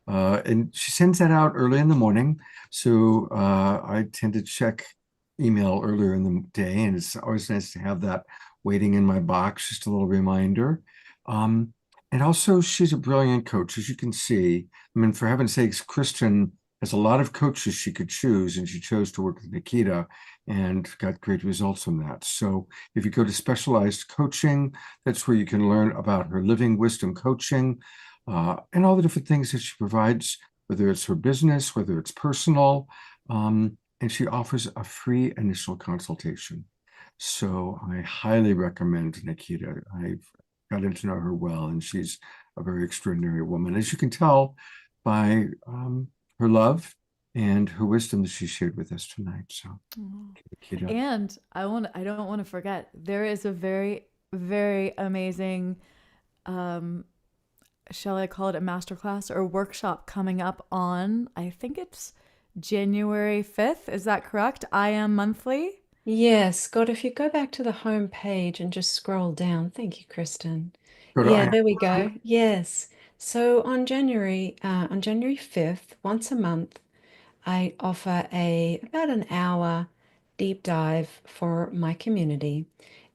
And she sends that out early in the morning. So I tend to check email earlier in the day, and it's always nice to have that waiting in my box, just a little reminder. And also, she's a brilliant coach, as you can see. I mean, for heaven's sakes, Kristin has a lot of coaches she could choose, and she chose to work with Nikita and got great results from that. So if you go to specialized coaching, that's where you can learn about her living wisdom coaching and all the different things that she provides, whether it's her business, whether it's personal. And she offers a free initial consultation. So I highly recommend Nikita. I've gotten to know her well, and she's a very extraordinary woman, as you can tell by her love and her wisdom that she shared with us tonight. So, Nikita. And I don't want to forget, there is a very, very amazing, shall I call it a masterclass or workshop coming up on, I think it's January 5th. Is that correct? I Am Monthly. Yes, Scott, if you go back to the home page and just scroll down. Thank you, Kristin. Go to Yeah, there we go. Yes. So on January 5th, once a month, I offer about an hour deep dive for my community.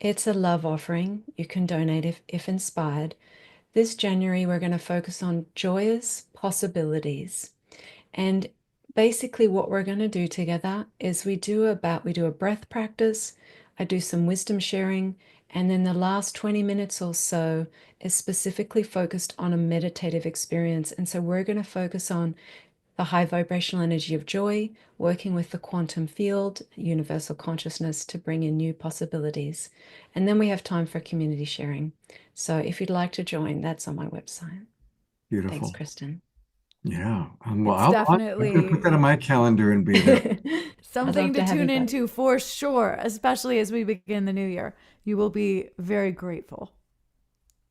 It's a love offering. You can donate if inspired. This January, we're going to focus on joyous possibilities. And basically what we're going to do together is we do a breath practice. I do some wisdom sharing. And then the last 20 minutes or so is specifically focused on a meditative experience. And so we're going to focus on the high vibrational energy of joy, working with the quantum field, universal consciousness to bring in new possibilities. And then we have time for community sharing. So if you'd like to join, that's on my website. Beautiful. Thanks, Kristin. Yeah. Well, It's I'm going to definitely put that on my calendar and be there. something love to to have tune you back. into for sure, especially as we begin the new year. You will be very grateful.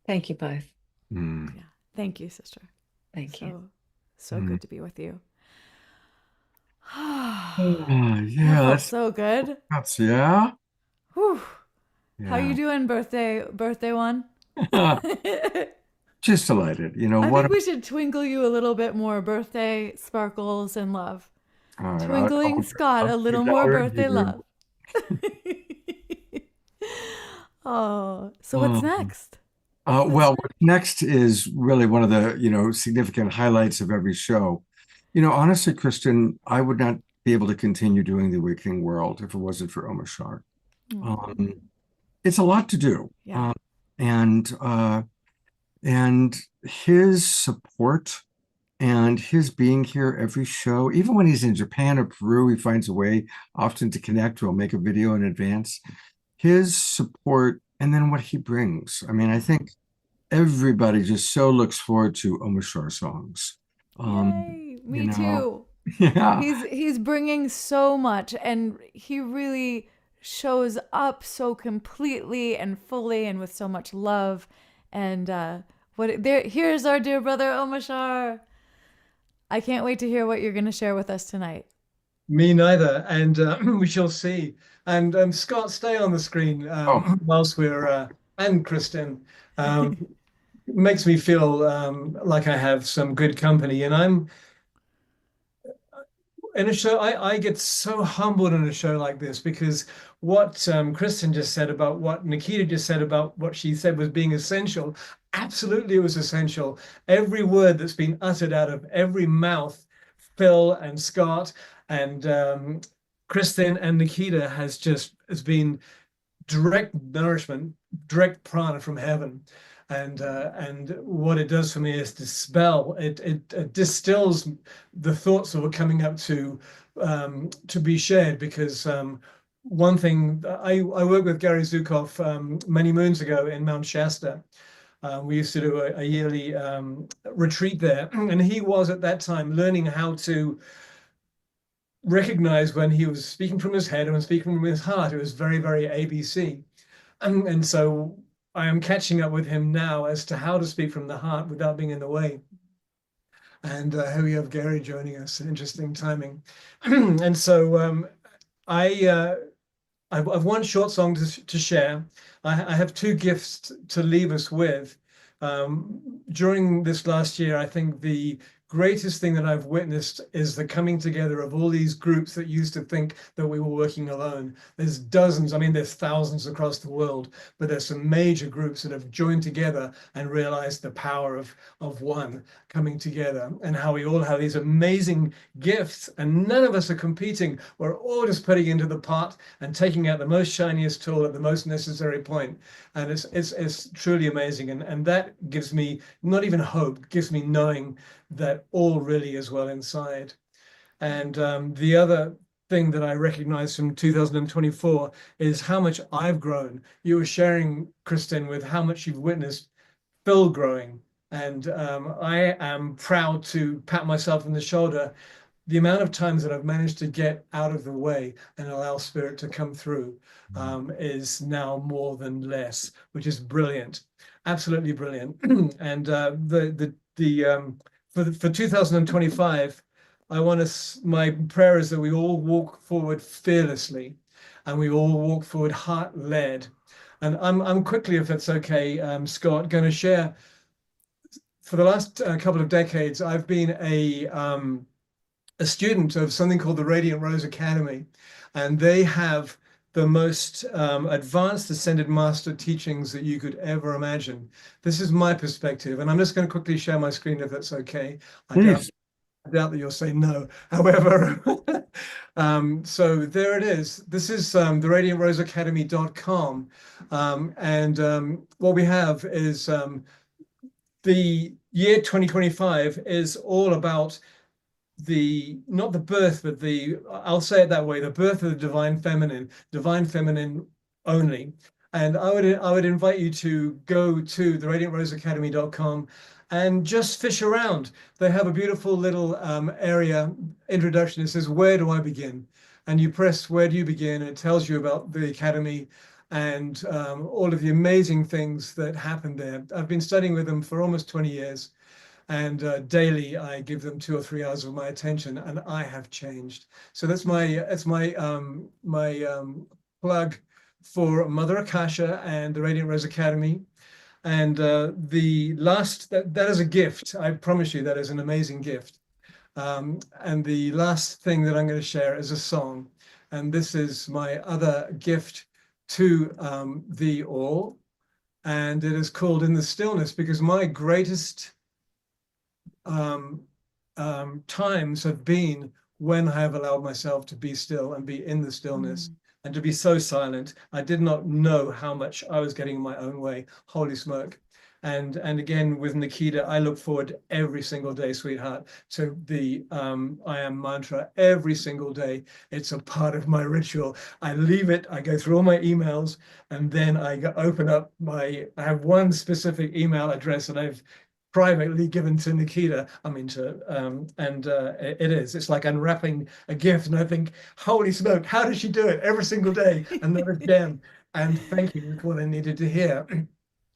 Thank you both. Mm. Yeah. Thank you, sister. Thank you. So good to be with you. Yeah, That felt that's so good. yeah. Whew. How Yeah. you doing, birthday one? Just delighted. You know I what? think we should twinkle you a little bit more. Birthday sparkles and love. All right, Twinkling Scott, I'll a little take more $1 birthday Hebrew. love. Oh, so what's Oh. next? Well, what next is really one of the, significant highlights of every show. Honestly, Kristin, I would not be able to continue doing The Awakening World if it wasn't for Omar Shah. It's a lot to do. Yeah. And his support and his being here every show, even when he's in Japan or Peru, he finds a way often to connect. We'll make a video in advance. His support and then what he brings. I mean, I think everybody just so looks forward to Omar Shah songs. Yay, me too. Yeah. He's bringing so much, and he really shows up so completely and fully and with so much love. And here's our dear brother Omar Shah. I can't wait to hear what you're going to share with us tonight. Me neither, and we shall see. And Scott, stay on the screen whilst we're and Kristin. Makes me feel like I have some good company, and I'm in a show. I get so humbled in a show like this because what Kristin just said about what Nikita just said about what she said was being essential. Absolutely, it was essential. Every word that's been uttered out of every mouth, Phil and Scott and Kristin and Nikita has been direct nourishment, direct prana from heaven. And what it does for me is dispel. It distills the thoughts that were coming up to be shared. Because one thing I worked with Gary Zukov many moons ago in Mount Shasta. We used to do a yearly retreat there, and he was at that time learning how to recognize when he was speaking from his head and when speaking from his heart. It was very, very ABC. And so I am catching up with him now as to how to speak from the heart without being in the way. And here we have Gary joining us. Interesting timing. And so I've one short song to share. I have two gifts to leave us with. During this last year, I think the greatest thing that I've witnessed is the coming together of all these groups that used to think that we were working alone. There's dozens, I mean, there's thousands across the world, but there's some major groups that have joined together and realized the power of one coming together, and how we all have these amazing gifts and none of us are competing. We're all just putting into the pot and taking out the most shiniest tool at the most necessary point. And it's truly amazing. And that gives me not even hope, gives me knowing that all really is well inside. And the other thing that I recognize from 2024 is how much I've grown. You were sharing, Kristin, with how much you've witnessed Phil growing. And I am proud to pat myself on the shoulder. The amount of times that I've managed to get out of the way and allow spirit to come through is now more than less, which is brilliant, absolutely brilliant. And for 2025, my prayer is that we all walk forward fearlessly, and we all walk forward heart-led. And I'm quickly, if it's okay, Scott, going to share for the last couple of decades, I've been a student of something called the Radiant Rose Academy, and they have the most advanced ascended master teachings that you could ever imagine. This is my perspective, and I'm just going to quickly share my screen if that's okay. I doubt that you'll say no. However, so there it is. This is the radiantroseacademy.com. And what we have is the year 2025 is all about not the birth, but I'll say it that way, the birth of the divine feminine only. And I would invite you to go to the radiantroseacademy.com and just fish around. They have a beautiful little area introduction. It says, where do I begin? And you press, where do you begin? It tells you about the Academy and all of the amazing things that happen there. I've been studying with them for almost 20 years. And daily I give them 2 or 3 hours of my attention, and I have changed. So that's my plug for Mother Akasha and the Radiant Rose Academy. And the last, that is a gift. I promise you that is an amazing gift. And the last thing that I'm going to share is a song. And this is my other gift to thee all. And it is called In the Stillness, because my greatest times have been when I have allowed myself to be still and be in the stillness. And to be so silent. I did not know how much I was getting in my own way. Holy smoke. And again, with Nikita, I look forward every single day, sweetheart, to the I am mantra every single day. It's a part of my ritual. I leave it, I go through all my emails, and then I open up I have one specific email address that I've privately given to Nikita, it's like unwrapping a gift, and I think, holy smoke, how does she do it every single day? Another gem, and thank you for what I needed to hear.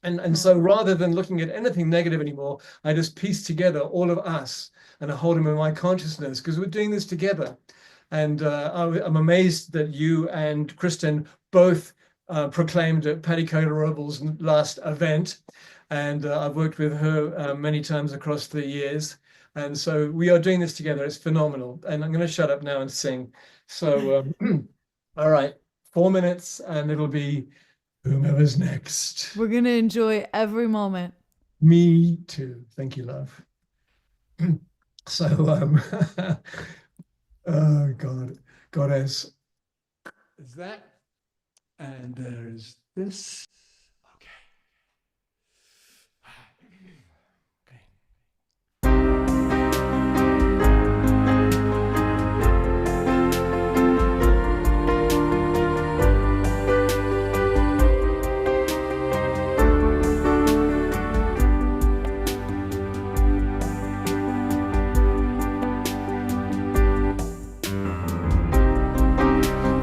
And so rather than looking at anything negative anymore, I just piece together all of us, and I hold them in my consciousness, because we're doing this together. And I'm amazed that you and Kristin both proclaimed at Paddy Coder-Robles' last event. And I've worked with her many times across the years. And so we are doing this together. It's phenomenal. And I'm going to shut up now and sing. So, all right, 4 minutes, and it'll be whomever's next. We're going to enjoy every moment. Me too. Thank you, love. So, oh, God, goddess. Is that? And there's this.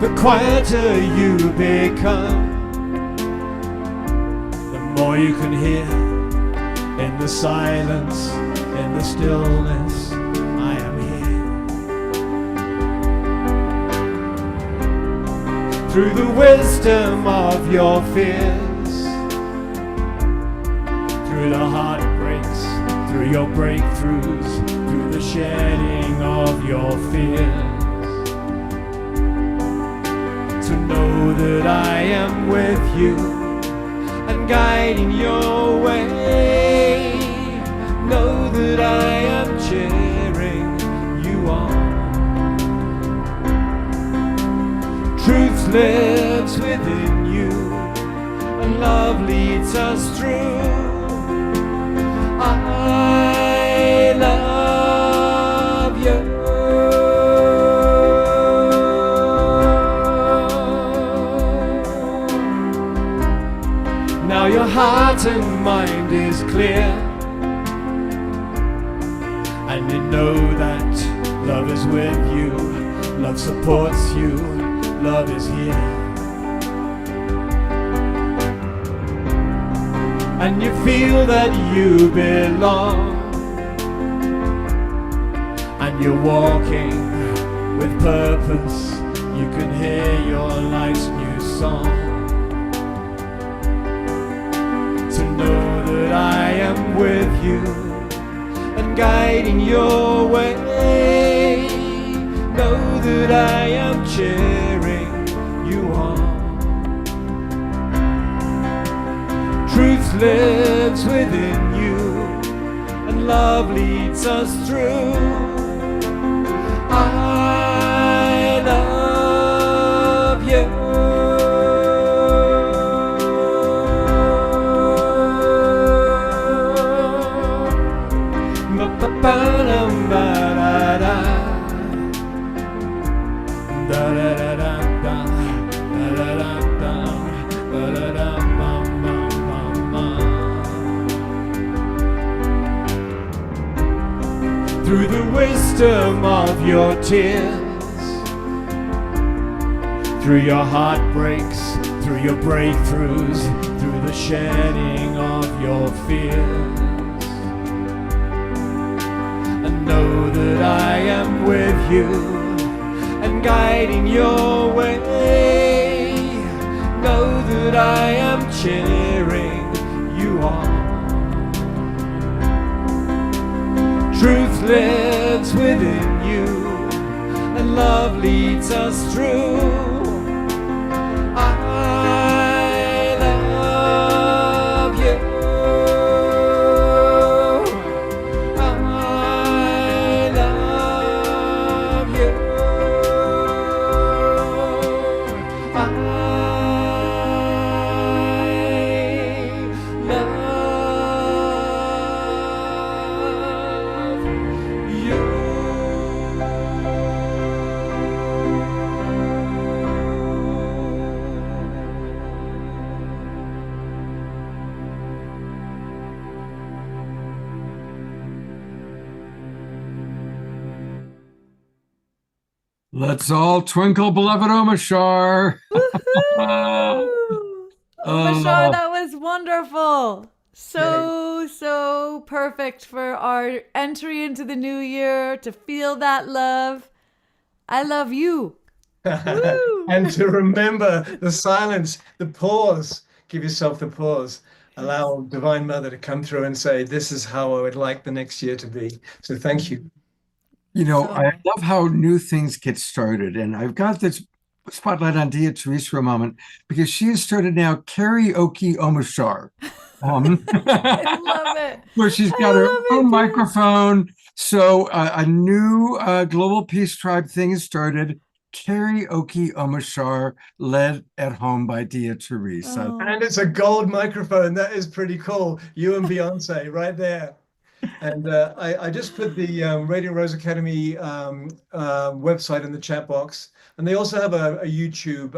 The quieter you become, the more you can hear in the silence, in the stillness. I am here. Through the wisdom of your fears, through the heartbreaks, through your breakthroughs, through the shedding of your fears. To know that I am with you and guiding your way. Know that I am cheering you on. Truth lives within you and love leads us through. I love you. Now your heart and mind is clear, and you know that love is with you, love supports you, love is here. And you feel that you belong, and you're walking with purpose. You can hear your life's new song. To know that I am with you and guiding your way. Know that I am cheering you on. Truth lives within you, and love leads us through. I love you. Ba-ba-dum-ba-da-da. Da-da-da-da-da. Da-da-da-da. Ba-da-da-bum-bum-bum-bum. Through the wisdom of your tears, through your heartbreaks, through your breakthroughs, through the shedding of your fears, and know that I am with you and guiding your way. Know that I am cheering you on. Truth lives within you, and love leads us through. I love you. I love you. I Let's all twinkle, beloved Omashar. Woohoo! Oh, Bashar, Oh. that was wonderful. So perfect for our entry into the new year, to feel that love. I love you. Woo! And to remember the silence, the pause. Give yourself the pause. Allow Divine Mother to come through and say, this is how I would like the next year to be. So thank you. You know, So I nice. love how new things get started. And I've got this spotlight on Dia Therese for a moment because she has started now karaoke Omashar. I love it. Where she's I got her love it own too. microphone. So a new Global Peace Tribe thing is started. Karaoke Omashar, led at home by Dia Therese. Oh. And it's a gold microphone. That is pretty cool. You and Beyonce right there. And I just put the Radio Rose Academy website in the chat box. And they also have a YouTube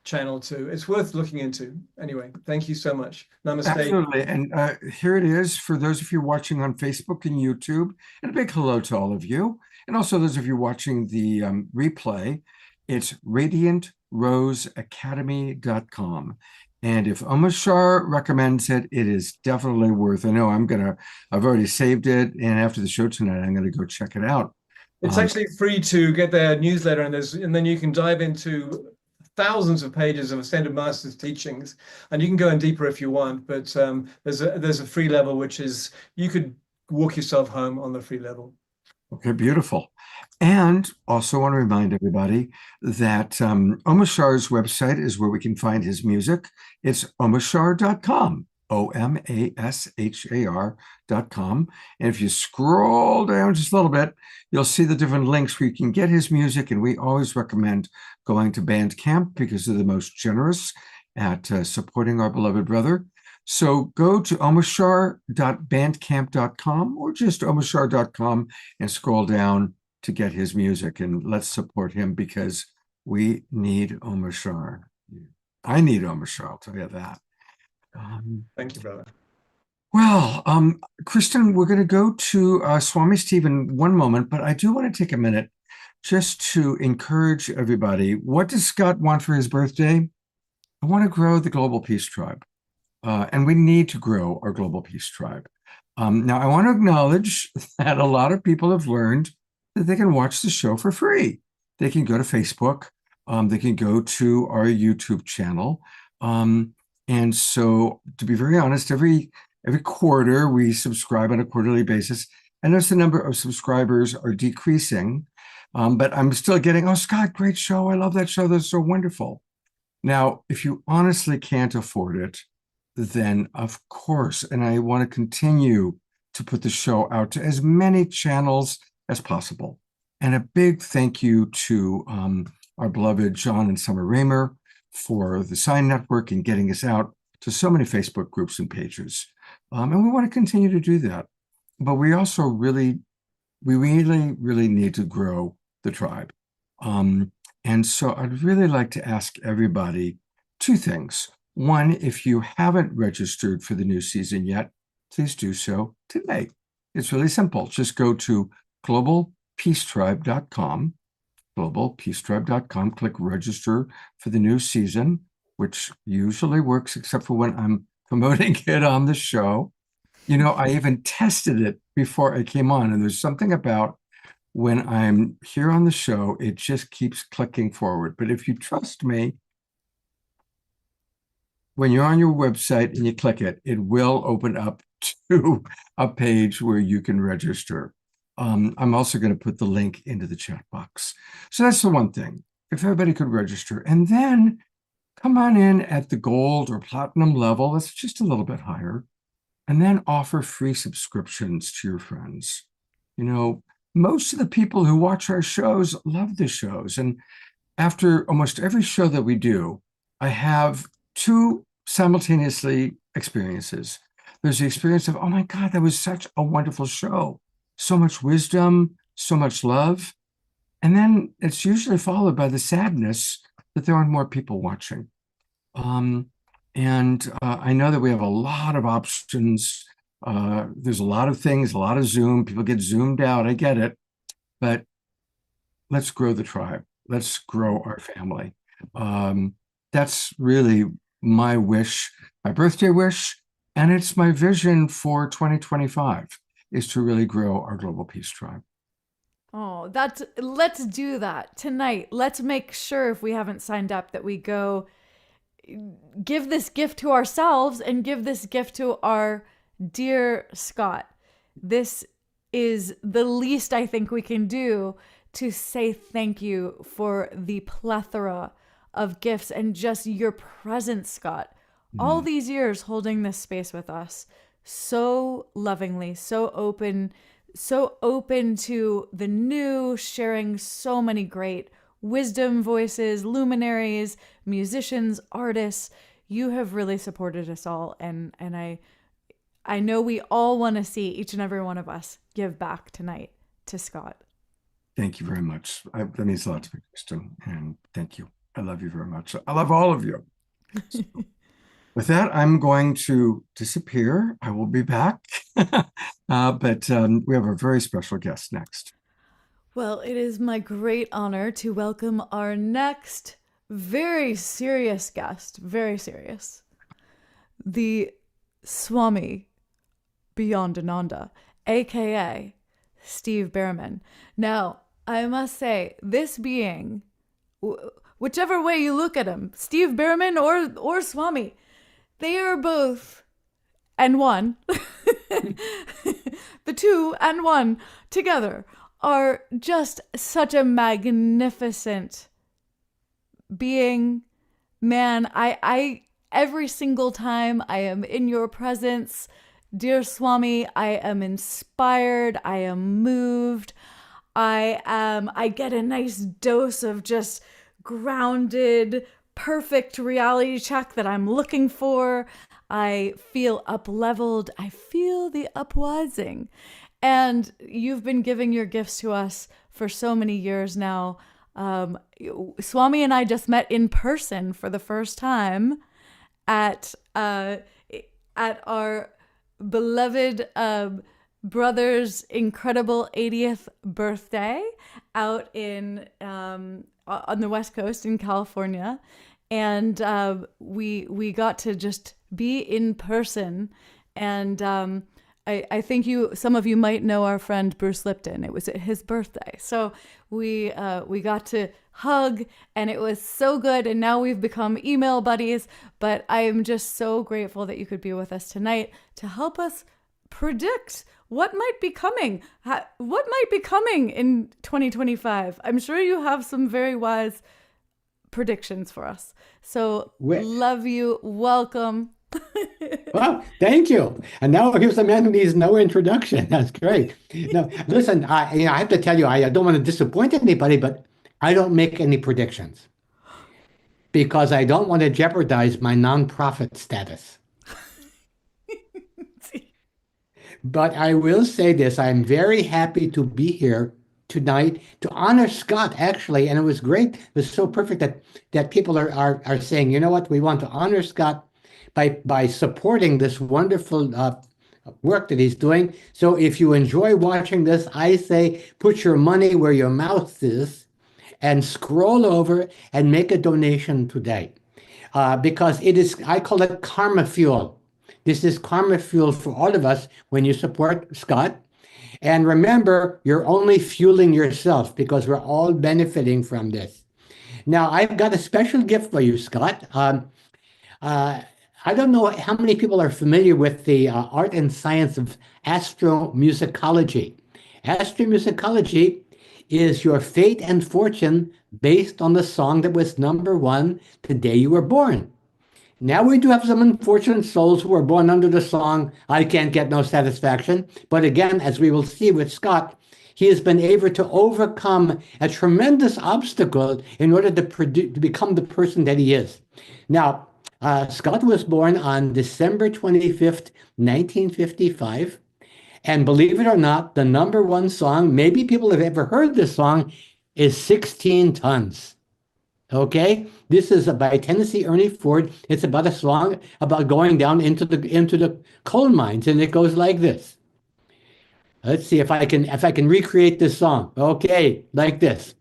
channel too. It's worth looking into. Anyway, thank you so much. Namaste. Absolutely. And here it is for those of you watching on Facebook and YouTube. And a big hello to all of you. And also those of you watching the replay. It's radiantroseacademy.com. And if Omashar recommends it, it is definitely worth. I know I've already saved it. And after the show tonight, I'm going to go check it out. It's actually free to get their newsletter, and then you can dive into thousands of pages of Ascended Masters teachings, and you can go in deeper if you want. But there's a free level, which is you could walk yourself home on the free level. Okay, beautiful. And also want to remind everybody that Omashar's website is where we can find his music. It's omashar.com, OMASHAR.com. And if you scroll down just a little bit, you'll see the different links where you can get his music. And we always recommend going to Bandcamp because they're the most generous at supporting our beloved brother. So go to omashar.bandcamp.com or just omashar.com and scroll down to get his music. And let's support him because we need Omashar. I need Omashar, I'll tell you that. Thank you, brother. Well, Kristin, we're going to go to Swami Steve in one moment, but I do want to take a minute just to encourage everybody. What does Scott want for his birthday? I want to grow the Global Peace Tribe. And we need to grow our Global Peace Tribe. Now, I want to acknowledge that a lot of people have learned that they can watch the show for free. They can go to Facebook. They can go to our YouTube channel. And so, to be very honest, every every quarter we subscribe on a quarterly basis. And as the number of subscribers are decreasing, but I'm still getting, oh, Scott, great show. I love that show. That's so wonderful. Now, if you honestly can't afford it, then of course, and I want to continue to put the show out to as many channels as possible. And a big thank you to our beloved John and Summer Raymer for the Sign Network and getting us out to so many Facebook groups and pages. And we want to continue to do that. But we also really need to grow the tribe. And so I'd really like to ask everybody two things. One, if you haven't registered for the new season yet, please do so today. It's really simple. Just go to globalpeacetribe.com, globalpeacetribe.com, click register for the new season, which usually works except for when I'm promoting it on the show. You know, I even tested it before I came on, and there's something about when I'm here on the show, it just keeps clicking forward. But if you trust me, when you're on your website and you click it, it will open up to a page where you can register. I'm also going to put the link into the chat box. So that's the one thing. If everybody could register, and then come on in at the gold or platinum level, that's just a little bit higher, and then offer free subscriptions to your friends. You know, most of the people who watch our shows love the shows. And after almost every show that we do, I have two simultaneously experiences. There's the experience of, oh my God, that was such a wonderful show. So much wisdom, so much love. And then it's usually followed by the sadness that there aren't more people watching. I know that we have a lot of options. There's a lot of things, a lot of Zoom. People get zoomed out. I get it. But let's grow the tribe. Let's grow our family. That's really my wish, my birthday wish. And it's my vision for 2025 is to really grow our global peace tribe. Oh, let's do that tonight. Let's make sure, if we haven't signed up, that we go give this gift to ourselves and give this gift to our dear Scott. This is the least I think we can do to say thank you for the plethora of gifts and just your presence, Scott. All these years holding this space with us so lovingly, so open to the new, sharing so many great wisdom voices, luminaries, musicians, artists. You have really supported us all, and I know we all want to see each and every one of us give back tonight to Scott. Thank you very much. That means a lot to me, Kristin, and thank you. I love you very much. I love all of you. So, with that, I'm going to disappear. I will be back, but we have a very special guest next. Well, it is my great honor to welcome our next very serious guest, very serious, the Swami Beyonda Nanda, aka Steve Behrman. Now, I must say, this being, whichever way you look at him, Steve Behrman or Swami, they are both and one. The two and one together are just such a magnificent being. Man, I every single time I am in your presence, dear Swami, I am inspired, I am moved. I get a nice dose of just grounded, perfect reality check that I'm looking for. I feel up-leveled. I feel the uprising. And you've been giving your gifts to us for so many years now. Swami and I just met in person for the first time at our beloved brother's incredible 80th birthday out in on the West Coast in California. And we got to just be in person. And I think some of you might know our friend Bruce Lipton. It was his birthday. So we got to hug, and it was so good. And now we've become email buddies. But I am just so grateful that you could be with us tonight to help us predict what might be coming. What might be coming in 2025? I'm sure you have some very wise predictions for us. So love you. Welcome. Well, thank you. And now here's a man who needs no introduction. That's great. No, listen, I have to tell you, I don't want to disappoint anybody, but I don't make any predictions because I don't want to jeopardize my nonprofit status. But I will say this, I'm very happy to be here tonight to honor Scott, actually. And it was great. It was so perfect that people are saying, you know what, we want to honor Scott by supporting this wonderful work that he's doing. So if you enjoy watching this, I say put your money where your mouth is and scroll over and make a donation today. Because it is, I call it karma fuel. This is karma fuel for all of us when you support Scott. And remember, you're only fueling yourself because we're all benefiting from this. Now, I've got a special gift for you, Scott. I don't know how many people are familiar with the art and science of astromusicology. Astromusicology is your fate and fortune based on the song that was #1 the day you were born. Now we do have some unfortunate souls who are born under the song, I Can't Get No Satisfaction. But again, as we will see with Scott, he has been able to overcome a tremendous obstacle in order to become the person that he is. Now, Scott was born on December 25th, 1955. And believe it or not, the #1 song, maybe people have ever heard this song, is 16 Tons. Okay? This is by Tennessee Ernie Ford. It's about a song about going down into the coal mines, and it goes like this. Let's see if I can recreate this song. Okay, like this.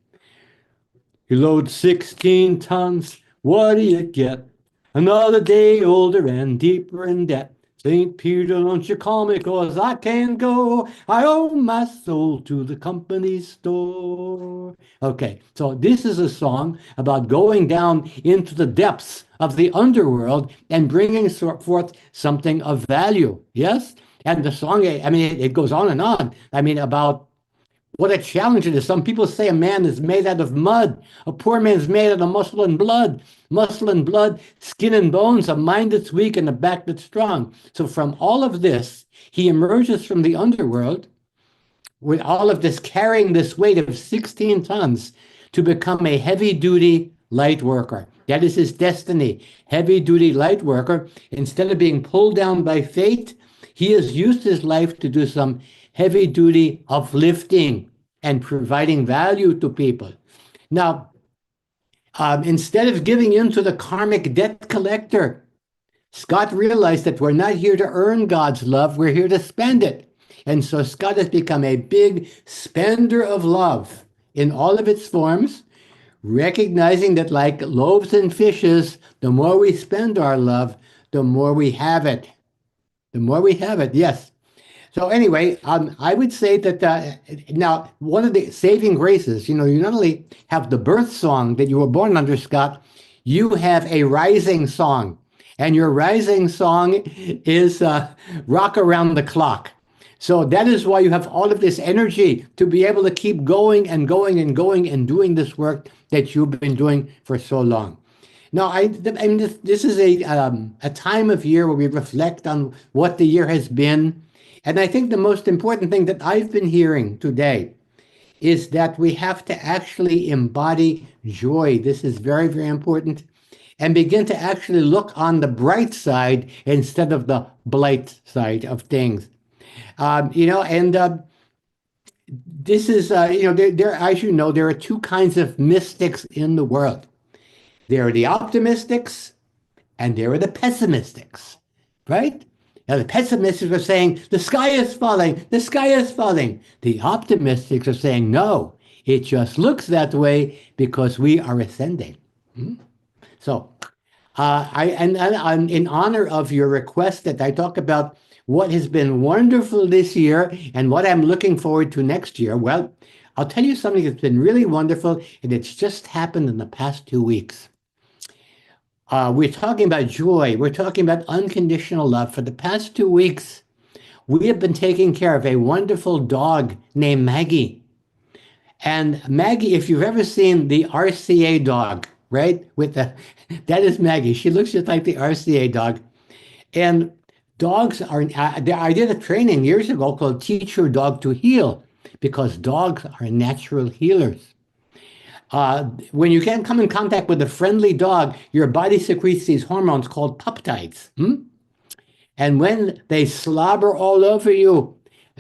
You load 16 tons, what do you get? Another day older and deeper in debt. St. Peter, don't you call me, 'cause I can't go. I owe my soul to the company store. Okay, so this is a song about going down into the depths of the underworld and bringing forth something of value. Yes? And the song, I mean, it goes on and on. I mean, about what a challenge it is. Some people say a man is made out of mud. A poor man is made out of muscle and blood. Muscle and blood, skin and bones, a mind that's weak and a back that's strong. So from all of this, he emerges from the underworld with all of this, carrying this weight of 16 tons to become a heavy-duty light worker. That is his destiny, heavy-duty light worker. Instead of being pulled down by fate, he has used his life to do some heavy-duty uplifting and providing value to people. Now, instead of giving in to the karmic debt collector, Scott realized that we're not here to earn God's love, we're here to spend it. And so Scott has become a big spender of love in all of its forms, recognizing that like loaves and fishes, the more we spend our love, the more we have it. The more we have it, yes. So anyway, I would say that now one of the saving graces, you not only have the birth song that you were born under, Scott, you have a rising song. And your rising song is Rock Around the Clock. So that is why you have all of this energy to be able to keep going and going and going and doing this work that you've been doing for so long. Now, this is a time of year where we reflect on what the year has been. And I think the most important thing that I've been hearing today is that we have to actually embody joy. This is very, very important. And begin to actually look on the bright side instead of the blight side of things. This is, there, as you know, there are two kinds of mystics in the world. There are the optimistics and there are the pessimistics, right? Now, the pessimists are saying, the sky is falling, the sky is falling. The optimists are saying, no, it just looks that way because we are ascending. So, in honor of your request that I talk about what has been wonderful this year and what I'm looking forward to next year. Well, I'll tell you something that's been really wonderful, and it's just happened in the past 2 weeks. We're talking about joy. We're talking about unconditional love. For the past 2 weeks, we have been taking care of a wonderful dog named Maggie. And Maggie, if you've ever seen the RCA dog, right? That is Maggie. She looks just like the RCA dog. And dogs are, I did a training years ago called Teach Your Dog to Heal, because dogs are natural healers. When you can come in contact with a friendly dog, your body secretes these hormones called peptides. And when they slobber all over you,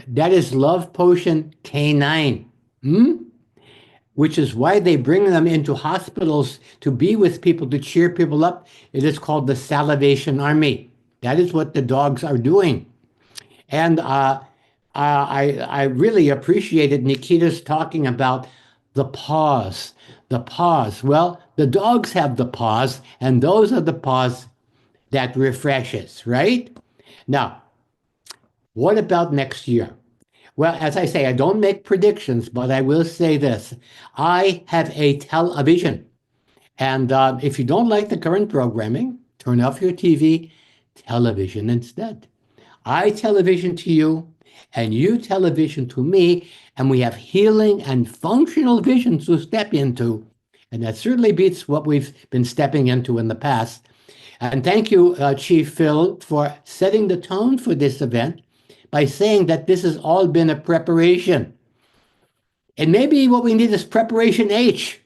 that is love potion K9. Which is why they bring them into hospitals to be with people, to cheer people up. It is called the Salivation Army. That is what the dogs are doing. And I really appreciated Nikita's talking about the pause. The pause. Well, the dogs have the pause, and those are the pause that refreshes, right? Now, what about next year? Well, as I say, I don't make predictions, but I will say this. I have a television. And if you don't like the current programming, turn off your TV, television instead. I television to you, and you television to me, and we have healing and functional vision to step into. And that certainly beats what we've been stepping into in the past. And thank you, Chief Phil, for setting the tone for this event by saying that this has all been a preparation. And maybe what we need is preparation H.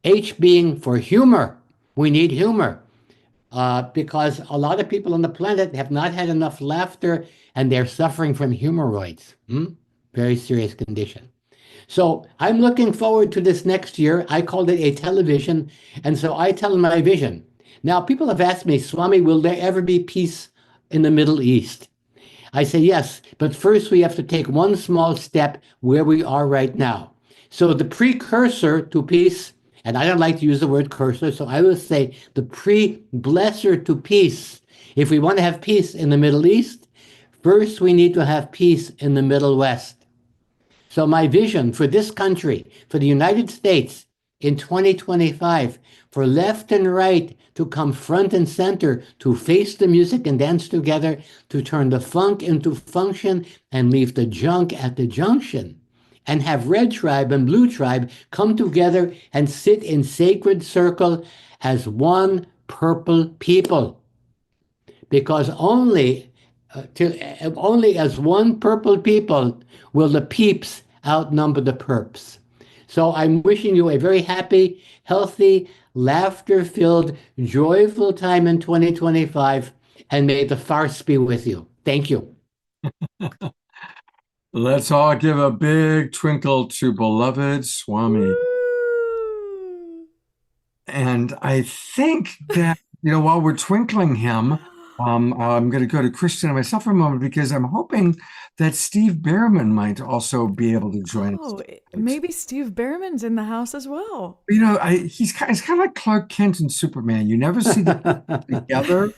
H being for humor. We need humor. Because a lot of people on the planet have not had enough laughter, and they're suffering from hemorrhoids. Very serious condition. So I'm looking forward to this next year. I called it a television, and so I tell my vision. Now, people have asked me, Swami, will there ever be peace in the Middle East? I say yes, but first we have to take one small step where we are right now. So the precursor to peace, and I don't like to use the word cursor, so I will say the pre-blesser to peace. If we want to have peace in the Middle East, first we need to have peace in the Middle West. So my vision for this country, for the United States in 2025, for left and right to come front and center, to face the music and dance together, to turn the funk into function and leave the junk at the junction, and have red tribe and blue tribe come together and sit in sacred circle as one purple people. Because only as one purple people will the peeps outnumber the perps. So I'm wishing you a very happy, healthy, laughter-filled, joyful time in 2025, and may the farce be with you. Thank you. Let's all give a big twinkle to beloved Swami. And I think that, while we're twinkling him, I'm going to go to Kristin and myself for a moment, because I'm hoping that Steve Behrman might also be able to join us. Maybe Steve Behrman's in the house as well. He's kind of like Clark Kent and Superman. You never see them together,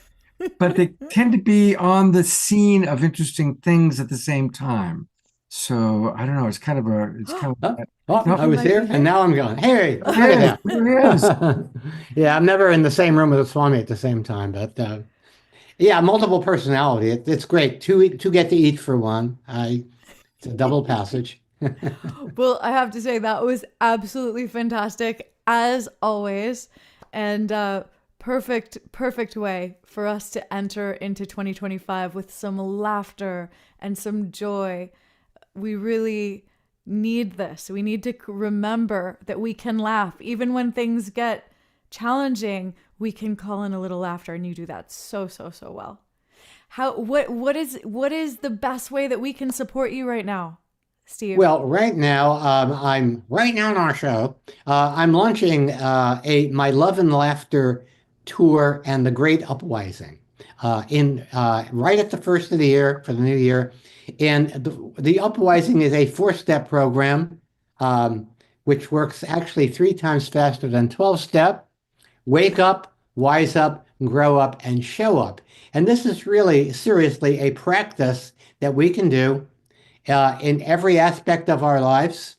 but they tend to be on the scene of interesting things at the same time. So I don't know. It's kind of I was here, and now I'm going. Hey, there he is. Yeah, I'm never in the same room with a Swami at the same time, but yeah, multiple personality. It's great. Two get to eat for one. It's a double passage. Well, I have to say that was absolutely fantastic as always, and perfect way for us to enter into 2025 with some laughter and some joy. We really need this. We need to remember that we can laugh even when things get challenging. We can call in a little laughter, and you do that so well. What is the best way that we can support you right now, Steve? Well, right now, I'm right now on our show. I'm launching my Love and Laughter tour and the Great Uprising right at the first of the year for the new year. And the Uprising is a 4-step program, which works actually 3 times faster than 12-step. Wake up, wise up, grow up, and show up. And this is really seriously a practice that we can do in every aspect of our lives,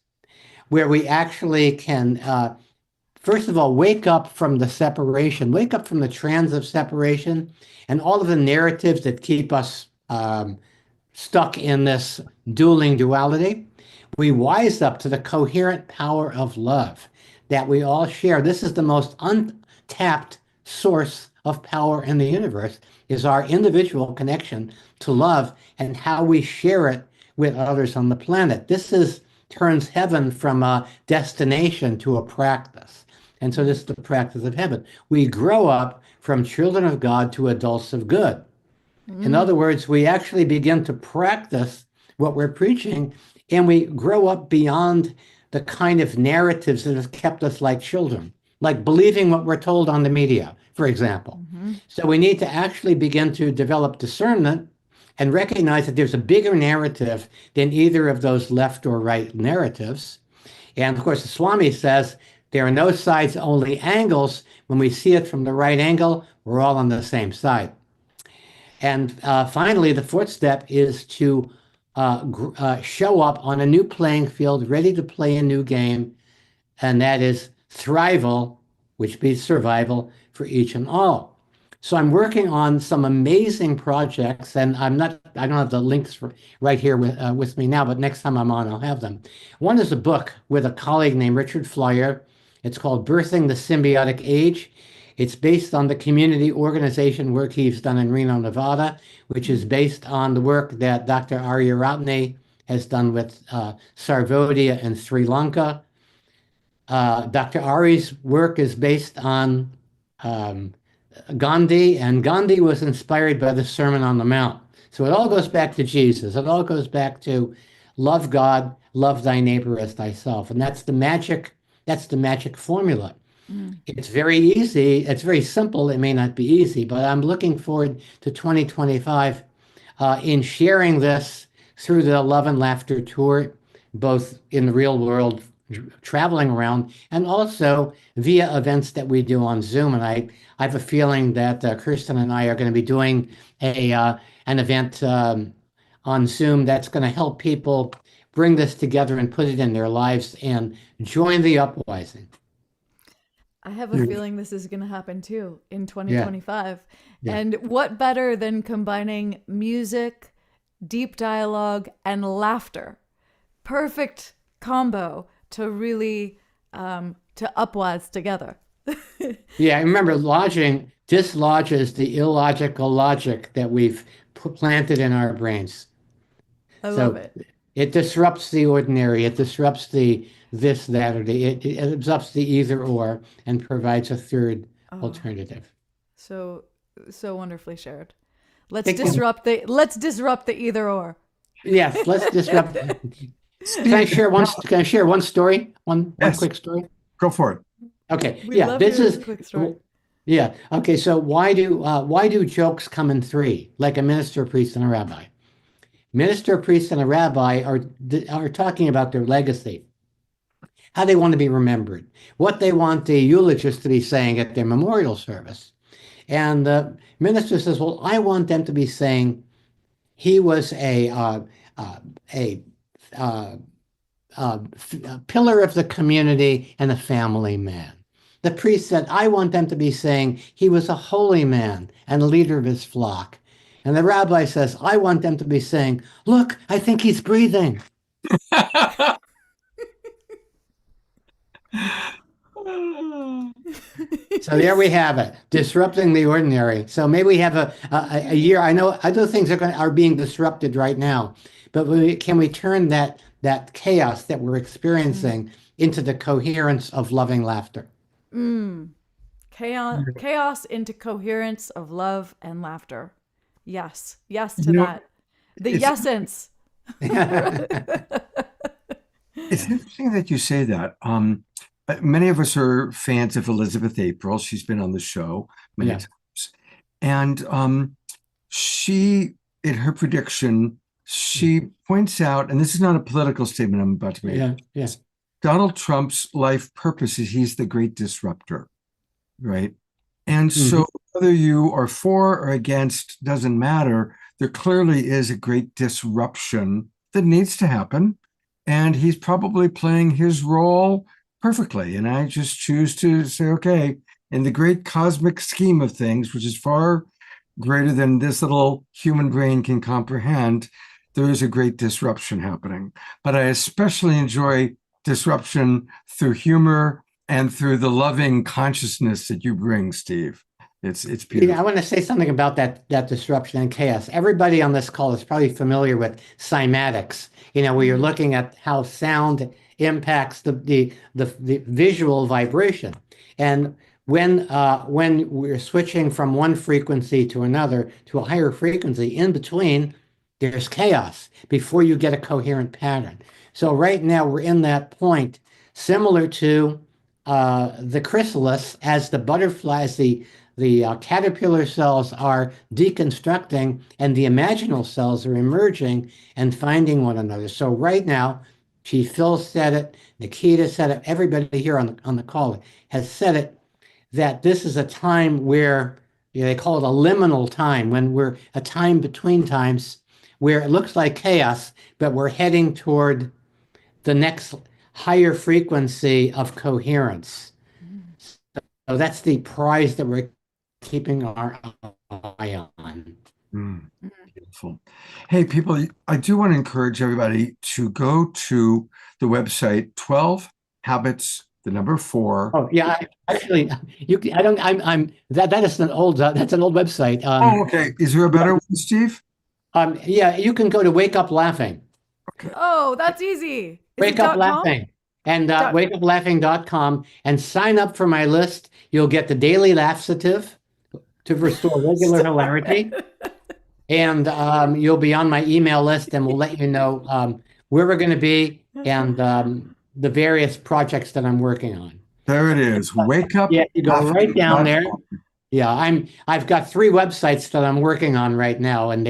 where we actually can, first of all, wake up from the separation, wake up from the trance of separation and all of the narratives that keep us stuck in this duality. We wise up to the coherent power of love that we all share. This is the most untapped source of power in the universe, is our individual connection to love and how we share it with others on the planet. This turns heaven from a destination to a practice. And so this is the practice of heaven. We grow up from children of God to adults of good. In other words, we actually begin to practice what we're preaching, and we grow up beyond the kind of narratives that have kept us like children, like believing what we're told on the media, for example. So we need to actually begin to develop discernment and recognize that there's a bigger narrative than either of those left or right narratives. And of course, the Swami says there are no sides, only angles. When we see it from the right angle, we're all on the same side. And finally, the fourth step is to show up on a new playing field, ready to play a new game, and that is thrival, which beats survival for each and all. So I'm working on some amazing projects, and I don't have the links right here with me now, but next time I'm on, I'll have them. One is a book with a colleague named Richard Flyer. It's called Birthing the Symbiotic Age. It's based on the community organization work he's done in Reno, Nevada, which is based on the work that Dr. Arya Ratne has done with Sarvodaya in Sri Lanka. Dr. Ari's work is based on Gandhi, and Gandhi was inspired by the Sermon on the Mount. So it all goes back to Jesus. It all goes back to love God, love thy neighbor as thyself. And that's the magic formula. It's very easy. It's very simple. It may not be easy, but I'm looking forward to 2025 in sharing this through the Love and Laughter Tour, both in the real world, traveling around, and also via events that we do on Zoom. And I have a feeling that Kristin and I are going to be doing an event on Zoom that's going to help people bring this together and put it in their lives and join the uprising. I have a feeling this is going to happen too in 2025. Yeah. And what better than combining music, deep dialogue, and laughter? Perfect combo to really to upwise together. Yeah, remember, dislodges the illogical logic that we've planted in our brains. I love it. It disrupts the ordinary. It disrupts the this, that, or it disrupts the either or and provides a third alternative. So wonderfully shared. Let's disrupt the either or. Yes, let's disrupt. Can I share one story? One quick story? Go for it. Okay. We love this your is quick story. Yeah. Okay. So why do jokes come in three, like a minister, a priest, and a rabbi? Minister, a priest, and a rabbi are talking about their legacy, how they want to be remembered, what they want the eulogist to be saying at their memorial service. And the minister says, well, I want them to be saying he was a pillar of the community and a family man. The priest said, I want them to be saying he was a holy man and a leader of his flock. And the rabbi says, I want them to be saying, look, I think he's breathing. So there we have it, disrupting the ordinary. So maybe we have a year. I know other things are being disrupted right now, but can we turn that chaos that we're experiencing into the coherence of loving laughter? Chaos into coherence of love and laughter. Yes to that. The essence. It's interesting that you say that. Many of us are fans of Elizabeth April. She's been on the show many times. And she, in her prediction, she points out, and this is not a political statement I'm about to make. Donald Trump's life purpose is he's the great disruptor, right? And so whether you are for or against doesn't matter. There clearly is a great disruption that needs to happen. And he's probably playing his role perfectly. And I just choose to say, okay, in the great cosmic scheme of things, which is far greater than this little human brain can comprehend, there is a great disruption happening. But I especially enjoy disruption through humor and through the loving consciousness that you bring, Steve. It's beautiful. I want to say something about that disruption and chaos. Everybody on this call is probably familiar with cymatics, where you're looking at how sound impacts the visual vibration. And when we're switching from one frequency to another to a higher frequency, in between, there's chaos before you get a coherent pattern. So right now we're in that point, similar to the chrysalis, as the butterflies, the caterpillar cells are deconstructing and the imaginal cells are emerging and finding one another. So right now, Chief Phil said it, Nikita said it, everybody here on the call has said it, that this is a time where they call it a liminal time, when we're a time between times where it looks like chaos, but we're heading toward the next higher frequency of coherence. So that's the prize that we're keeping our eye on. Beautiful. Hey, people, I do want to encourage everybody to go to the website 12 Habits, the number 4. Oh yeah, actually, that is an old that's an old website. Okay. Is there a better one, Steve? Yeah, you can go to Wake Up Laughing. Okay. Oh, that's easy. Is Wake it Up .com? Laughing. And wakeuplaughing.com and sign up for my list. You'll get the daily laxative to restore regular hilarity. And you'll be on my email list, and we'll let you know where we're going to be and the various projects that I'm working on. There it is. Wake Up. Yeah, you go right down there. Yeah, I've got 3 websites that I'm working on right now, and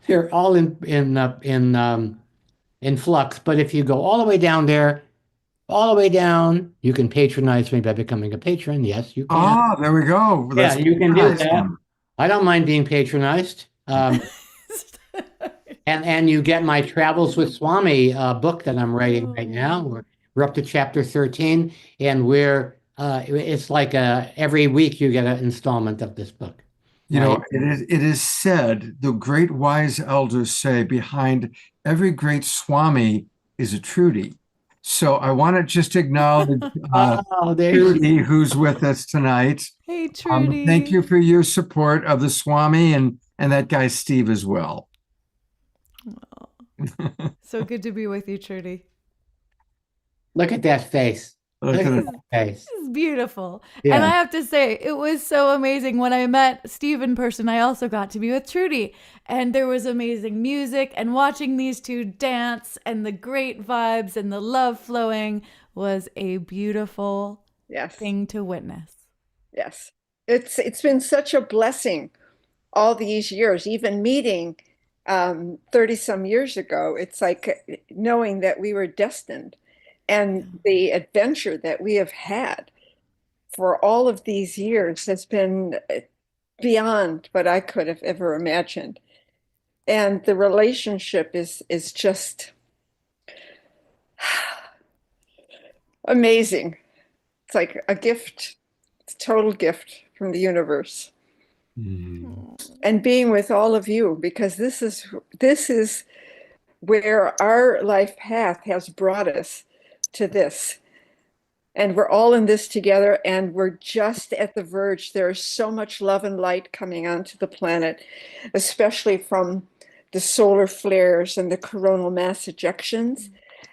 they're all in flux. But if you go all the way down there, all the way down, you can patronize me by becoming a patron. Yes, you can. Ah, there we go. Yeah, you can do that. I don't mind being patronized. And you get my Travels with Swami book that I'm writing right now. We're up to chapter 13, and it's like every week you get an installment of this book. It is said, the great wise elders say, behind every great Swami is a Trudy. So I want to just acknowledge Trudy, who's with us tonight. Hey, Trudy. Thank you for your support of the Swami and that guy Steve as well. So good to be with you, Trudy. Look at that face. Look at that face. This is beautiful. Yeah. And I have to say, it was so amazing. When I met Steve in person, I also got to be with Trudy. And there was amazing music, and watching these two dance and the great vibes and the love flowing was a beautiful thing to witness. Yes. It's been such a blessing all these years, even meeting 30 some years ago. It's like knowing that we were destined, and the adventure that we have had for all of these years has been beyond what I could have ever imagined. And the relationship is just amazing. It's like a gift. It's a total gift from the universe. And being with all of you, because this is where our life path has brought us to this. And we're all in this together, and we're just at the verge. There is so much love and light coming onto the planet, especially from the solar flares and the coronal mass ejections.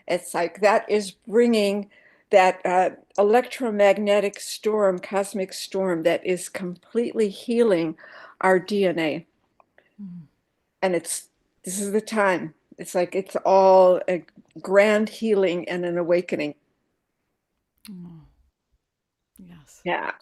It's like that is bringing that electromagnetic storm, cosmic storm, that is completely healing our DNA. And this is the time. It's like it's all a grand healing and an awakening. Yes. Yeah.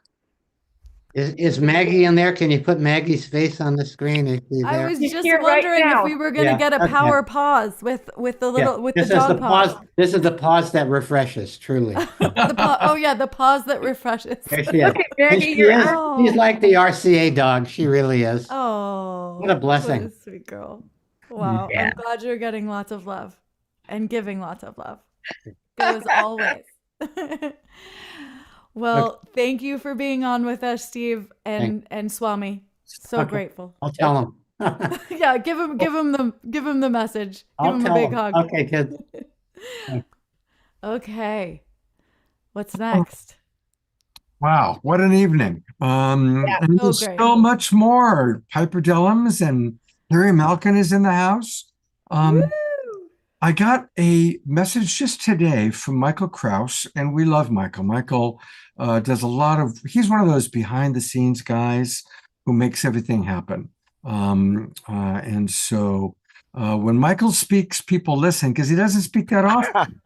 Is Maggie in there? Can you put Maggie's face on the screen? Is she I there? was She's just here right wondering if now. we were gonna Yeah, get a okay. power pause with the little with the This is the dog pause. pause. This is the pause that refreshes, truly. Oh yeah, the pause that refreshes. There she is. Look at And Maggie, she you're is. on. She's like the RCA dog. She really is. Oh, What a blessing. what a sweet girl. Wow. Yeah. I'm glad you're getting lots of love and giving lots of love. Goes always. Well, thank you for being on with us, Steve and Swami. So Okay. grateful. I'll tell him. Yeah, give him the message. Give I'll him a tell big him. hug. Okay, kids. Okay. What's next? Wow, what an evening. And so there's great. so much more. Piper Dellums and Larry Malkin is in the house. Woo! I got a message just today from Michael Kraus, and we love Michael. Michael does a lot of, he's one of those behind the scenes guys who makes everything happen. And so when Michael speaks, people listen because he doesn't speak that often,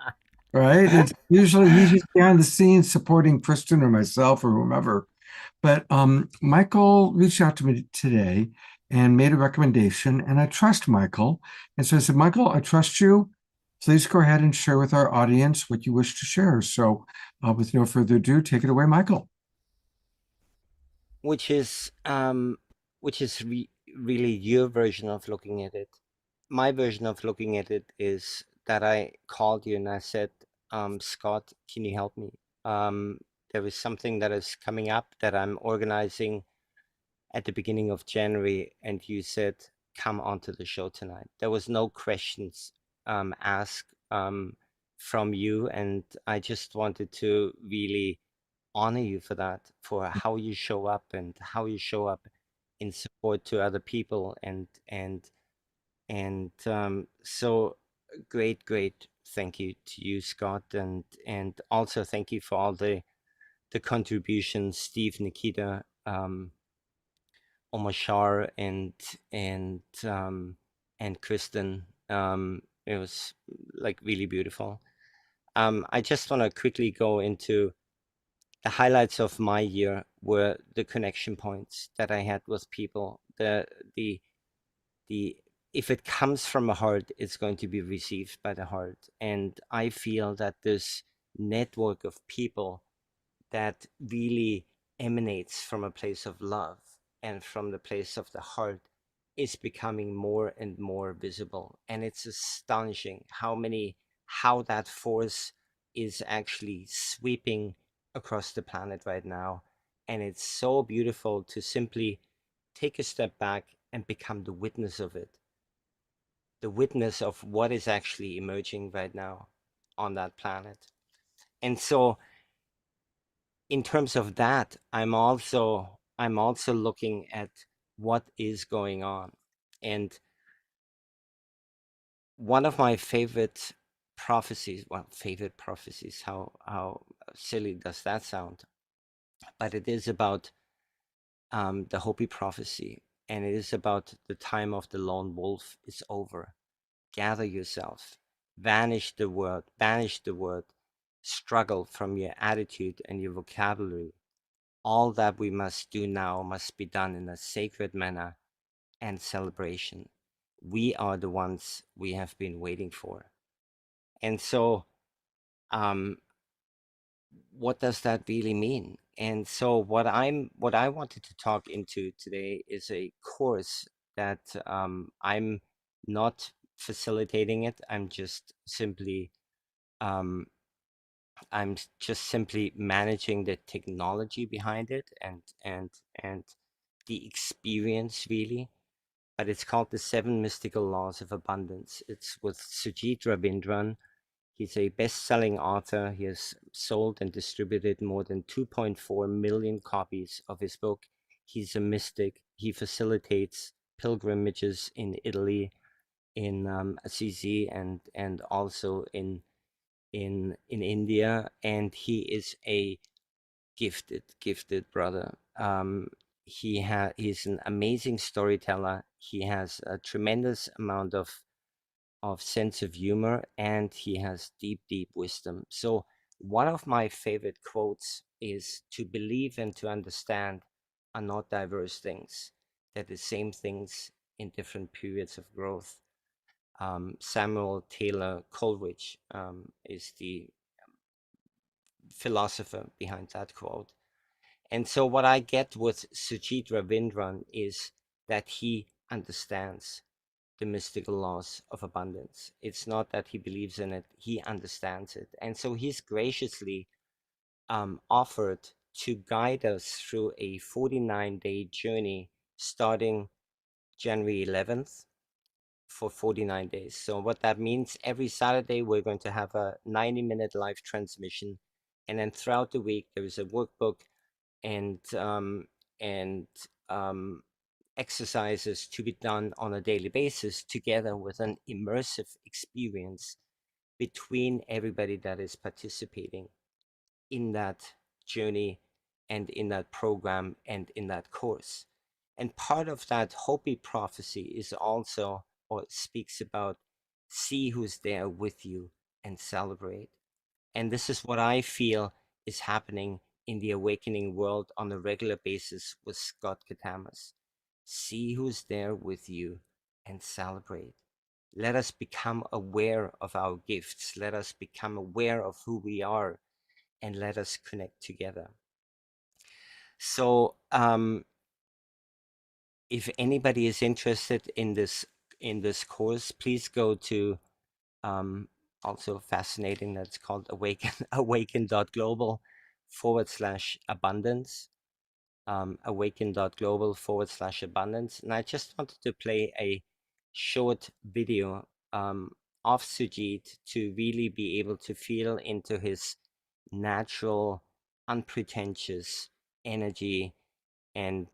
right? It's usually he's just behind the scenes supporting Kristin or myself or whomever. But Michael reached out to me today and made a recommendation, and I trust Michael. And so I said, Michael, I trust you. Please go ahead and share with our audience what you wish to share. So with no further ado, take it away, Michael. Which is really your version of looking at it. My version of looking at it is that I called you and I said, Scott, can you help me? There is something that is coming up that I'm organizing at the beginning of January, and you said, come onto the show tonight. There was no questions asked from you, and I just wanted to really honor you for that, for how you show up and how you show up in support to other people, and so great thank you to you, Scott, and also thank you for all the contributions, Steve, Nikita, Omashar, and Kristin. It was like really beautiful. I just want to quickly go into the highlights of my year were the connection points that I had with people. The if it comes from a heart, it's going to be received by the heart. And I feel that this network of people that really emanates from a place of love and from the place of the heart is becoming more and more visible. And it's astonishing how that force is actually sweeping across the planet right now. And it's so beautiful to simply take a step back and become the witness of it. The witness of what is actually emerging right now on that planet. And so in terms of that, I'm also looking at what is going on. And one of my favorite prophecies, how silly does that sound? But it is about the Hopi prophecy, and it is about the time of the lone wolf is over. Gather yourself, banish the word, struggle from your attitude and your vocabulary. All that we must do now must be done in a sacred manner and celebration. We are the ones we have been waiting for. And so, what does that really mean? And so what I wanted to talk into today is a course that I'm not facilitating it. I'm just simply managing the technology behind it and the experience really. But it's called the 7 Mystical Laws of Abundance. It's with Sujit Ravindran. He's a best-selling author. He has sold and distributed more than 2.4 million copies of his book. He's a mystic. He facilitates pilgrimages in Italy, in Assisi, and also in India. And he is a gifted brother. He's an amazing storyteller. He has a tremendous amount of sense of humor, and he has deep wisdom. So one of my favorite quotes is to believe and to understand are not diverse things. They're the same things in different periods of growth. Samuel Taylor Coleridge is the philosopher behind that quote. And so what I get with Sujit Ravindran is that he understands the mystical laws of abundance. It's not that he believes in it, he understands it. And so he's graciously offered to guide us through a 49-day journey starting January 11th for 49 days. So what that means, every Saturday we're going to have a 90-minute live transmission, and then throughout the week there is a workbook and exercises to be done on a daily basis, together with an immersive experience between everybody that is participating in that journey and in that program and in that course. And part of that Hopi prophecy is also, or speaks about, see who's there with you and celebrate. And this is what I feel is happening in the awakening world on a regular basis with Scott Katamas. See who's there with you and celebrate. Let us become aware of our gifts. Let us become aware of who we are, and let us connect together. So if anybody is interested in this course, please go to also fascinating, that's called awaken.global/abundance, awaken.global/abundance. And I just wanted to play a short video of Sujit to really be able to feel into his natural, unpretentious energy and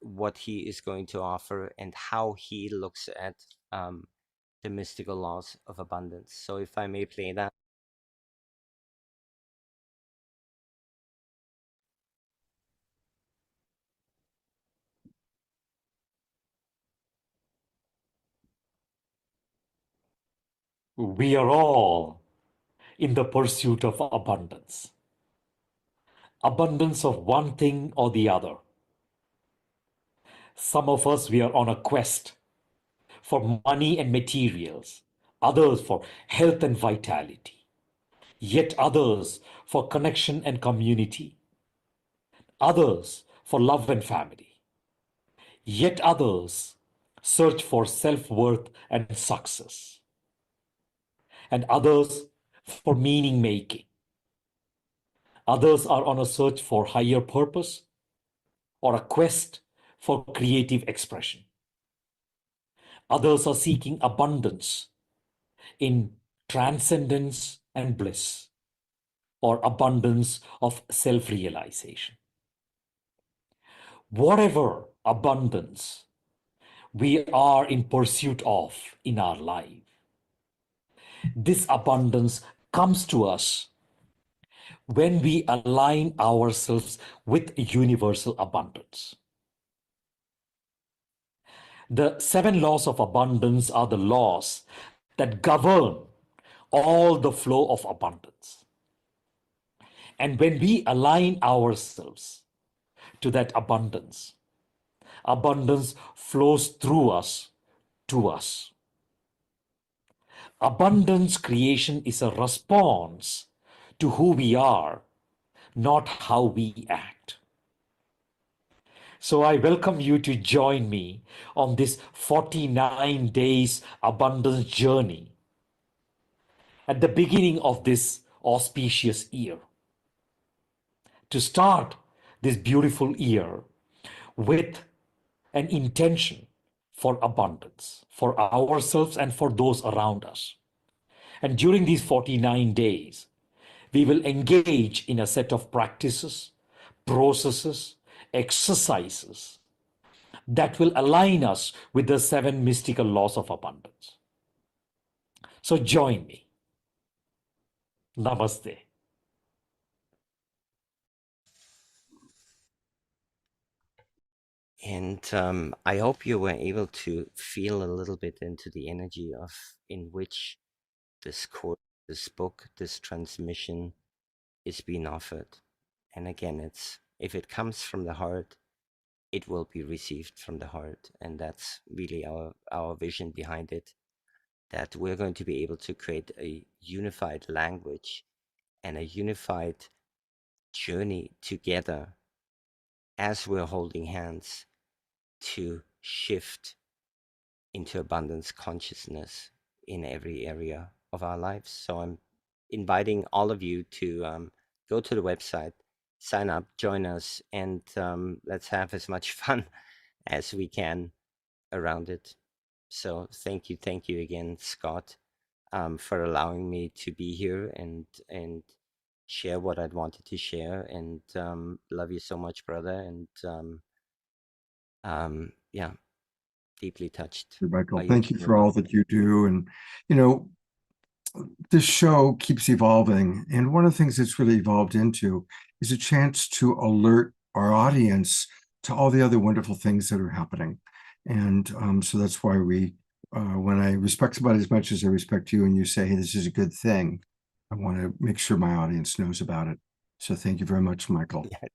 what he is going to offer and how he looks at the mystical laws of abundance. So if I may play that. We are all in the pursuit of abundance. Abundance of one thing or the other. Some of us, we are on a quest for money and materials, others for health and vitality, yet others for connection and community, others for love and family, yet others search for self-worth and success, and others for meaning making. Others are on a search for higher purpose or a quest for creative expression. Others are seeking abundance in transcendence and bliss, or abundance of self-realization. Whatever abundance we are in pursuit of in our life, this abundance comes to us when we align ourselves with universal abundance. The 7 laws of abundance are the laws that govern all the flow of abundance. And when we align ourselves to that abundance, abundance flows through us to us. Abundance creation is a response to who we are, not how we act. So I welcome you to join me on this 49 days abundance journey at the beginning of this auspicious year. To start this beautiful year with an intention for abundance, for ourselves and for those around us. And during these 49 days, we will engage in a set of practices, processes, exercises that will align us with the 7 mystical laws of abundance. So join me. Namaste. And I hope you were able to feel a little bit into the energy of in which this course, this book, this transmission is being offered. And again, it's, if it comes from the heart, it will be received from the heart. And that's really our vision behind it, that we're going to be able to create a unified language and a unified journey together as we're holding hands to shift into abundance consciousness in every area of our lives. So I'm inviting all of you to go to the website, sign up, join us, and let's have as much fun as we can around it. So thank you again, Scott, for allowing me to be here and share what I'd wanted to share. And love you so much, brother. And yeah, deeply touched. Michael, by thank you your for all love. that you do. And, you know, this show keeps evolving. And one of the things it's really evolved into is a chance to alert our audience to all the other wonderful things that are happening. And so that's why when I respect somebody as much as I respect you and you say, hey, this is a good thing, I want to make sure my audience knows about it. So thank you very much, Michael. Yeah.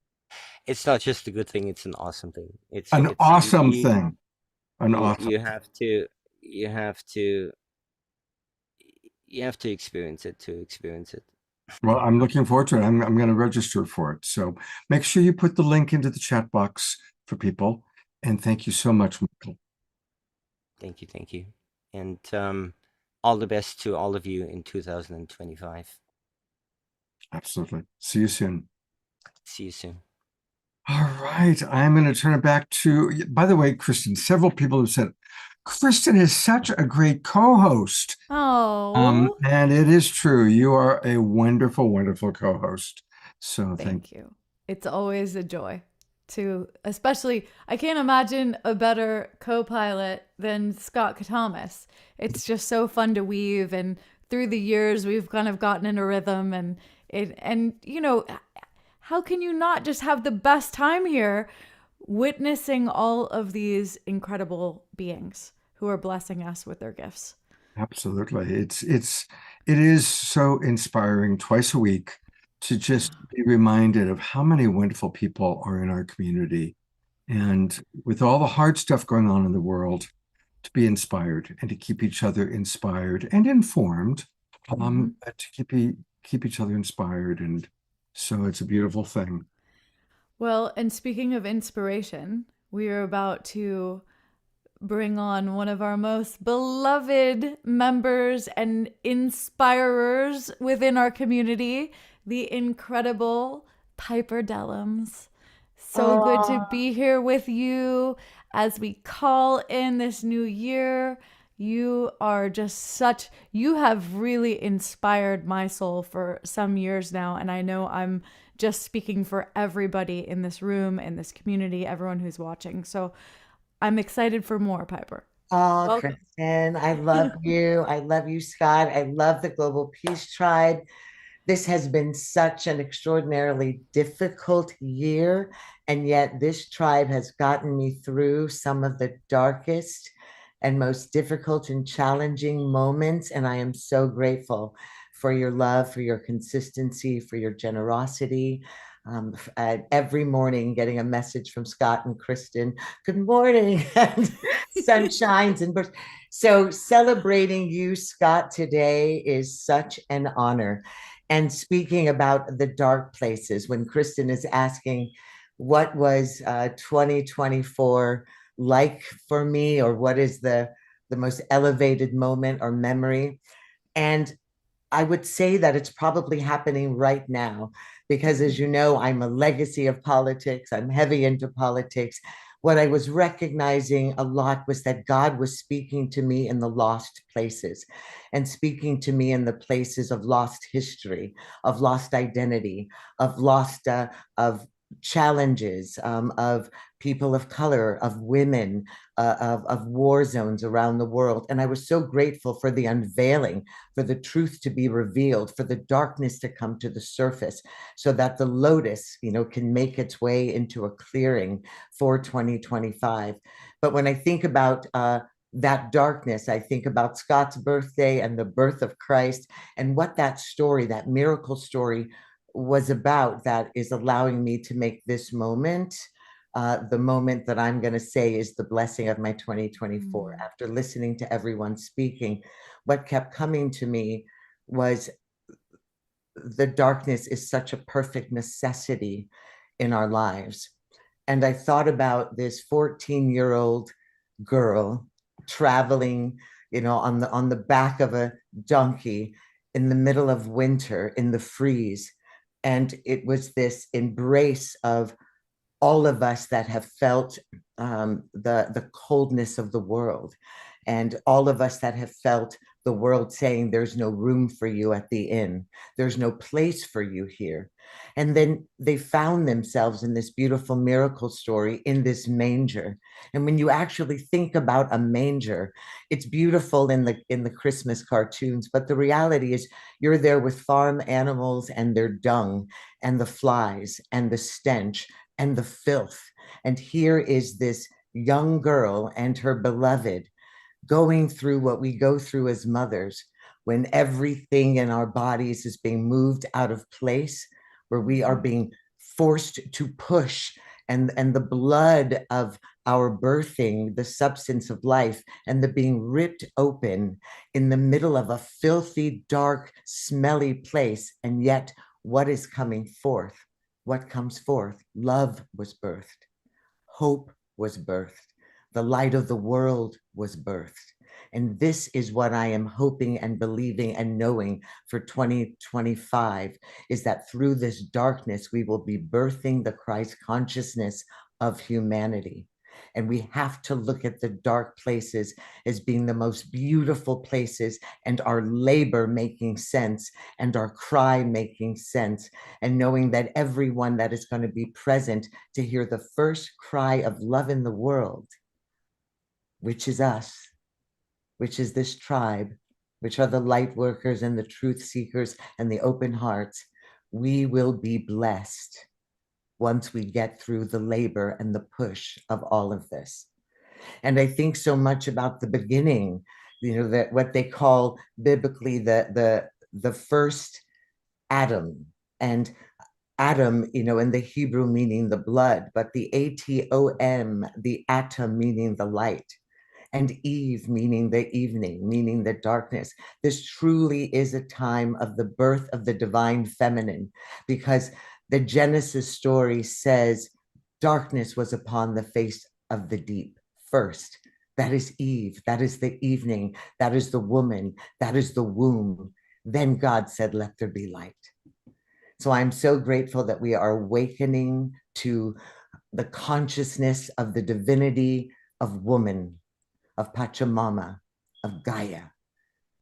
It's not just a good thing, it's an awesome thing. It's An awesome thing. You have to experience it to experience it. Well, I'm looking forward to it. I'm going to register for it. So make sure you put the link into the chat box for people. And thank you so much, Michael. Thank you. And all the best to all of you in 2025. Absolutely. See you soon. See you soon. All right. I'm going to turn it back to, by the way, Kristin, several people have said, Kristin is such a great co-host. Oh. And it is true. You are a wonderful, wonderful co-host. So thank you. It's always a joy to, especially, I can't imagine a better co-pilot than Scott Katamas. It's just so fun to weave, and through the years we've kind of gotten in a rhythm, and you know, how can you not just have the best time here witnessing all of these incredible beings who are blessing us with their gifts? Absolutely. It is so inspiring twice a week to just be reminded of how many wonderful people are in our community. And with all the hard stuff going on in the world, to be inspired and to keep each other inspired and informed, to keep each other inspired. And so it's a beautiful thing. Well, and speaking of inspiration, we are about to bring on one of our most beloved members and inspirers within our community, the incredible Piper Dellums. So good to be here with you as we call in this new year. You are just you have really inspired my soul for some years now. And I know I'm just speaking for everybody in this room, in this community, everyone who's watching. So I'm excited for more, Piper. Oh, Welcome. Kristin, I love you. I love you, Scott. I love the Global Peace Tribe. This has been such an extraordinarily difficult year, and yet this tribe has gotten me through some of the darkest and most difficult and challenging moments, and I am so grateful for your love, for your consistency, for your generosity. Every morning getting a message from Scott and Kristin, good morning, and sun shines and birds. So celebrating you, Scott, today is such an honor. And speaking about the dark places, when Kristin is asking, what was 2024 like for me, or what is the most elevated moment or memory? And I would say that it's probably happening right now, because as you know, I'm a legacy of politics. I'm heavy into politics. What I was recognizing a lot was that God was speaking to me in the lost places, and speaking to me in the places of lost history, of lost identity, of lost, of challenges, of people of color, of women, of war zones around the world. And I was so grateful for the unveiling, for the truth to be revealed, for the darkness to come to the surface, so that the lotus, can make its way into a clearing for 2025. But when I think about that darkness, I think about Scott's birthday and the birth of Christ, and what that story, that miracle story, was about, that is allowing me to make this moment the moment that I'm going to say is the blessing of my 2024. After listening to everyone speaking, what kept coming to me was the darkness is such a perfect necessity in our lives. And I thought about this 14-year-old girl traveling, on the back of a donkey in the middle of winter in the freeze. And it was this embrace of all of us that have felt the coldness of the world, and all of us that have felt the world saying there's no room for you at the inn, there's no place for you here. And then they found themselves in this beautiful miracle story in this manger. And when you actually think about a manger, it's beautiful in the Christmas cartoons, but the reality is you're there with farm animals and their dung and the flies and the stench and the filth. And here is this young girl and her beloved going through what we go through as mothers, when everything in our bodies is being moved out of place, where we are being forced to push, and the blood of our birthing, the substance of life, and the being ripped open in the middle of a filthy, dark, smelly place. And yet, what is coming forth? What comes forth? Love was birthed. Hope was birthed. The light of the world was birthed. And this is what I am hoping and believing and knowing for 2025, is that through this darkness, we will be birthing the Christ consciousness of humanity. And we have to look at the dark places as being the most beautiful places, and our labor making sense, and our cry making sense, and knowing that everyone that is going to be present to hear the first cry of love in the world, which is us, which is this tribe, which are the light workers and the truth seekers and the open hearts, we will be blessed once we get through the labor and the push of all of this. And I think so much about the beginning, that what they call biblically the first Adam. And Adam, in the Hebrew meaning the blood, but the atom, the atom meaning the light, and Eve meaning the evening, meaning the darkness. This truly is a time of the birth of the divine feminine, because the Genesis story says darkness was upon the face of the deep first. That is Eve. That is the evening. That is the woman. That is the womb. Then God said, let there be light. So I'm so grateful that we are awakening to the consciousness of the divinity of woman, of Pachamama, of Gaia.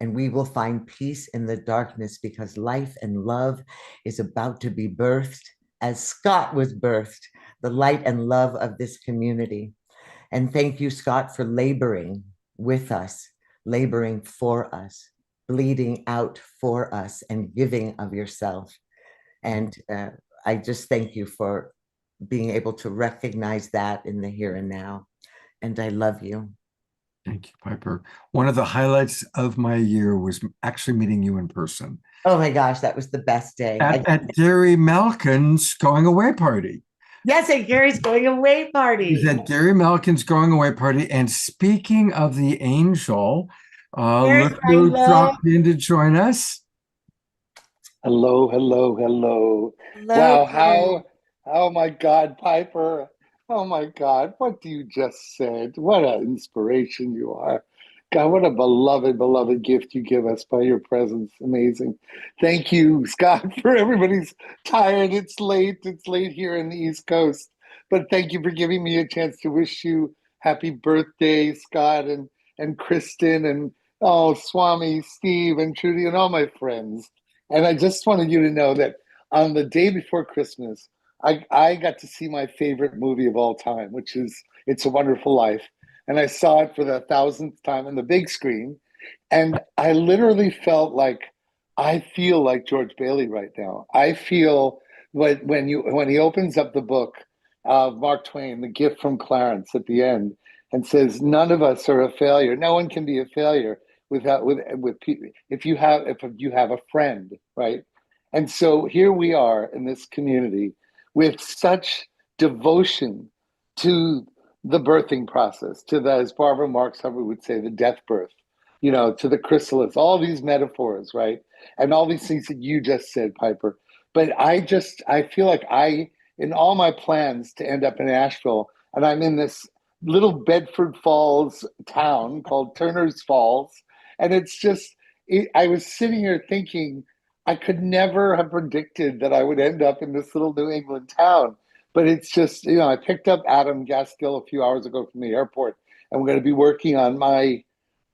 And we will find peace in the darkness, because life and love is about to be birthed, as Scott was birthed, the light and love of this community. And thank you, Scott, for laboring with us, laboring for us, bleeding out for us, and giving of yourself. And I just thank you for being able to recognize that in the here and now. And I love you. Thank you, Piper. One of the highlights of my year was actually meeting you in person. Oh my gosh, that was the best day. At Gary Malkin's going away party. Yes, at Gary's going away party. He's at Gary Malkin's going away party. And speaking of the angel, look who dropped in to join us. Hello, hello, hello. Hello, Wow, oh my God, Piper. Oh my God, what you just said. What an inspiration you are. God, what a beloved, beloved gift you give us by your presence. Amazing. Thank you, Scott, for everybody's tired. It's late here in the East Coast. But thank you for giving me a chance to wish you happy birthday, Scott, and Kristin, and Swami, Steve, and Trudy, and all my friends. And I just wanted you to know that on the day before Christmas, I got to see my favorite movie of all time, which is It's a Wonderful Life. And I saw it for the 1,000th time on the big screen. And I literally felt like I feel like George Bailey right now. I feel when he opens up the book of Mark Twain, The Gift from Clarence at the end, and says, none of us are a failure. No one can be a failure with people if you have a friend, right? And so here we are in this community with such devotion to the birthing process, to the, as Barbara Marx Hubbard would say, the death birth, to the chrysalis, all these metaphors, right? And all these things that you just said, Piper. But I feel like in all my plans to end up in Asheville, and I'm in this little Bedford Falls town called Turner's Falls. And it's just, I was sitting here thinking, I could never have predicted that I would end up in this little New England town. But it's just, I picked up Adam Gaskill a few hours ago from the airport, and we're going to be working on my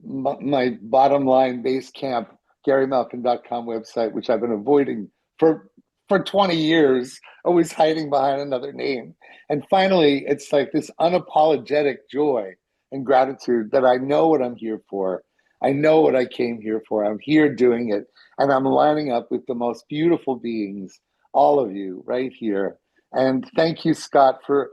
bottom line base camp, GaryMalkin.com website, which I've been avoiding for 20 years, always hiding behind another name. And finally, it's like this unapologetic joy and gratitude that I know what I'm here for. I know what I came here for. I'm here doing it. And I'm lining up with the most beautiful beings, all of you right here. And thank you, Scott, for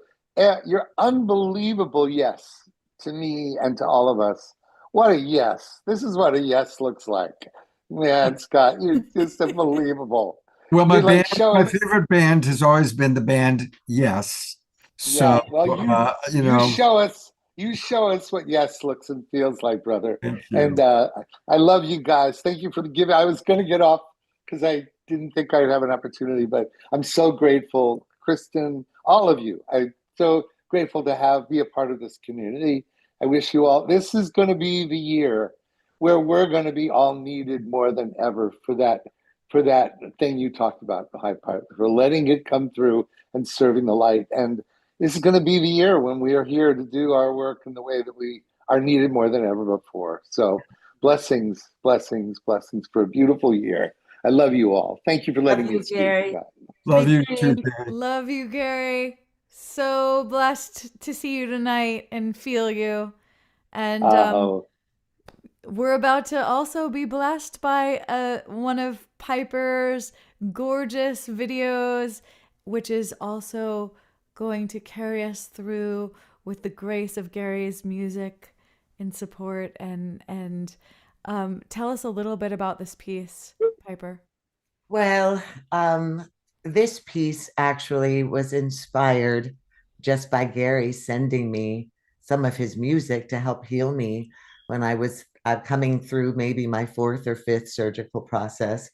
your unbelievable yes to me and to all of us. What a yes. This is what a yes looks like. Man, Scott, you're just unbelievable. Well, my favorite band has always been the band Yes. So, yeah, well, you show us what yes looks and feels like, brother. Thank you. And I love you guys. Thank you for the giving. I was going to get off because I didn't think I'd have an opportunity, but I'm so grateful, Kristin, all of you. I'm so grateful to be a part of this community. I wish you all, this is going to be the year where we're going to be all needed more than ever for that thing you talked about, the high pipe, for letting it come through and serving the light. And this is going to be the year when we are here to do our work in the way that we are needed more than ever before. So blessings, blessings, blessings for a beautiful year. I love you all. Thank you for letting me speak. Gary. Love you too, Gary. Love you, Gary. So blessed to see you tonight and feel you. And we're about to also be blessed by one of Piper's gorgeous videos, which is also going to carry us through with the grace of Gary's music in support. And tell us a little bit about this piece, Piper. Well, this piece actually was inspired just by Gary sending me some of his music to help heal me when I was coming through maybe my 4th or 5th surgical process.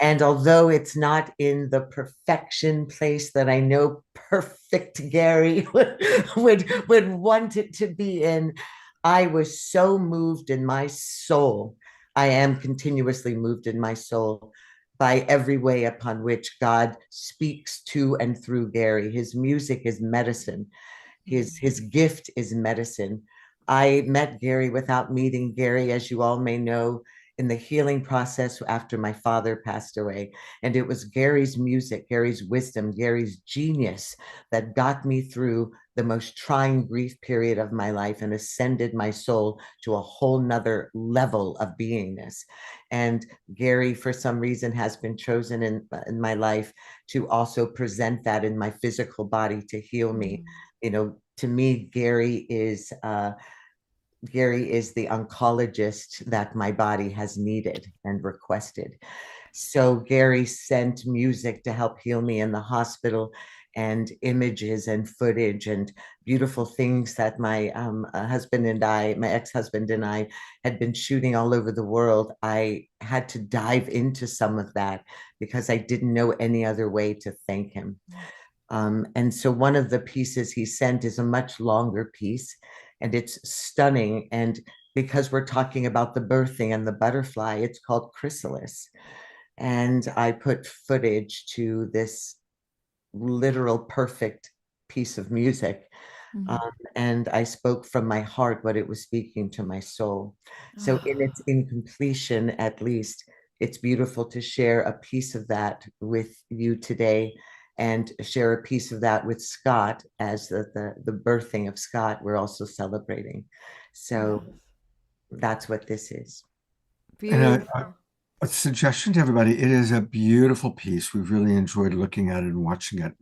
And although it's not in the perfection place that I know perfect Gary would want it to be in, I was so moved in my soul. I am continuously moved in my soul by every way upon which God speaks to and through Gary. His music is medicine. His gift is medicine. I met Gary without meeting Gary, as you all may know, in the healing process after my father passed away. And it was Gary's music, Gary's wisdom, Gary's genius that got me through the most trying grief period of my life and ascended my soul to a whole nother level of beingness. And Gary, for some reason, has been chosen in my life to also present that in my physical body to heal me. To me, Gary is the oncologist that my body has needed and requested. So Gary sent music to help heal me in the hospital, and images and footage and beautiful things that my husband and my ex-husband and I had been shooting all over the world. I had to dive into some of that because I didn't know any other way to thank him. And so one of the pieces he sent is a much longer piece, and it's stunning. And because we're talking about the birthing and the butterfly, it's called Chrysalis. And I put footage to this literal perfect piece of music. And I spoke from my heart what it was speaking to my soul. So in its incompletion, at least, it's beautiful to share a piece of that with you today, and share a piece of that with Scott as the birthing of Scott we're also celebrating. So that's what this is. Beautiful. And a suggestion to everybody, it is a beautiful piece. We've really enjoyed looking at it and watching it.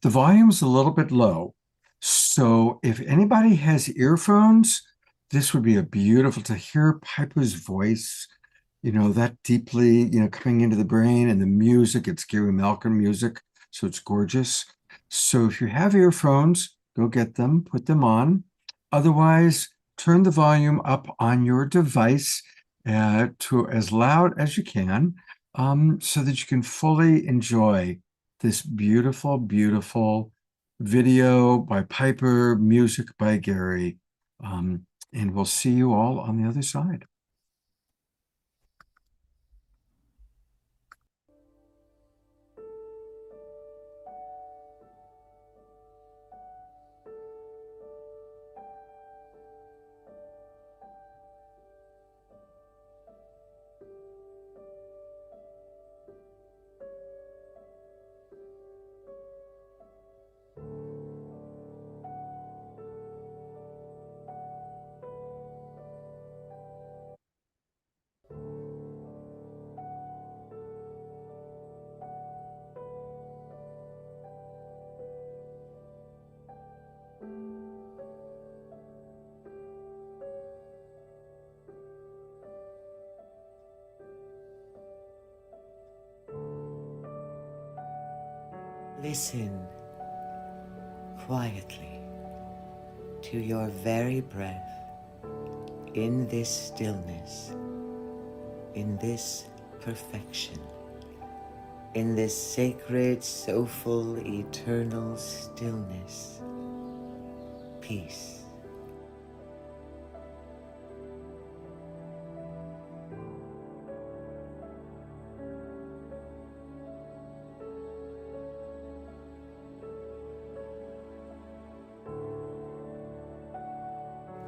The volume's a little bit low, so if anybody has earphones, this would be a beautiful to hear Piper's voice, that deeply, coming into the brain, and the music. It's Gary Malkin music, so it's gorgeous. So if you have earphones, go get them, put them on. Otherwise, turn the volume up on your device to as loud as you can, so that you can fully enjoy this beautiful, beautiful video by Piper, music by Gary. And we'll see you all on the other side. Listen quietly to your very breath in this stillness, in this perfection, in this sacred, soulful, eternal stillness, peace.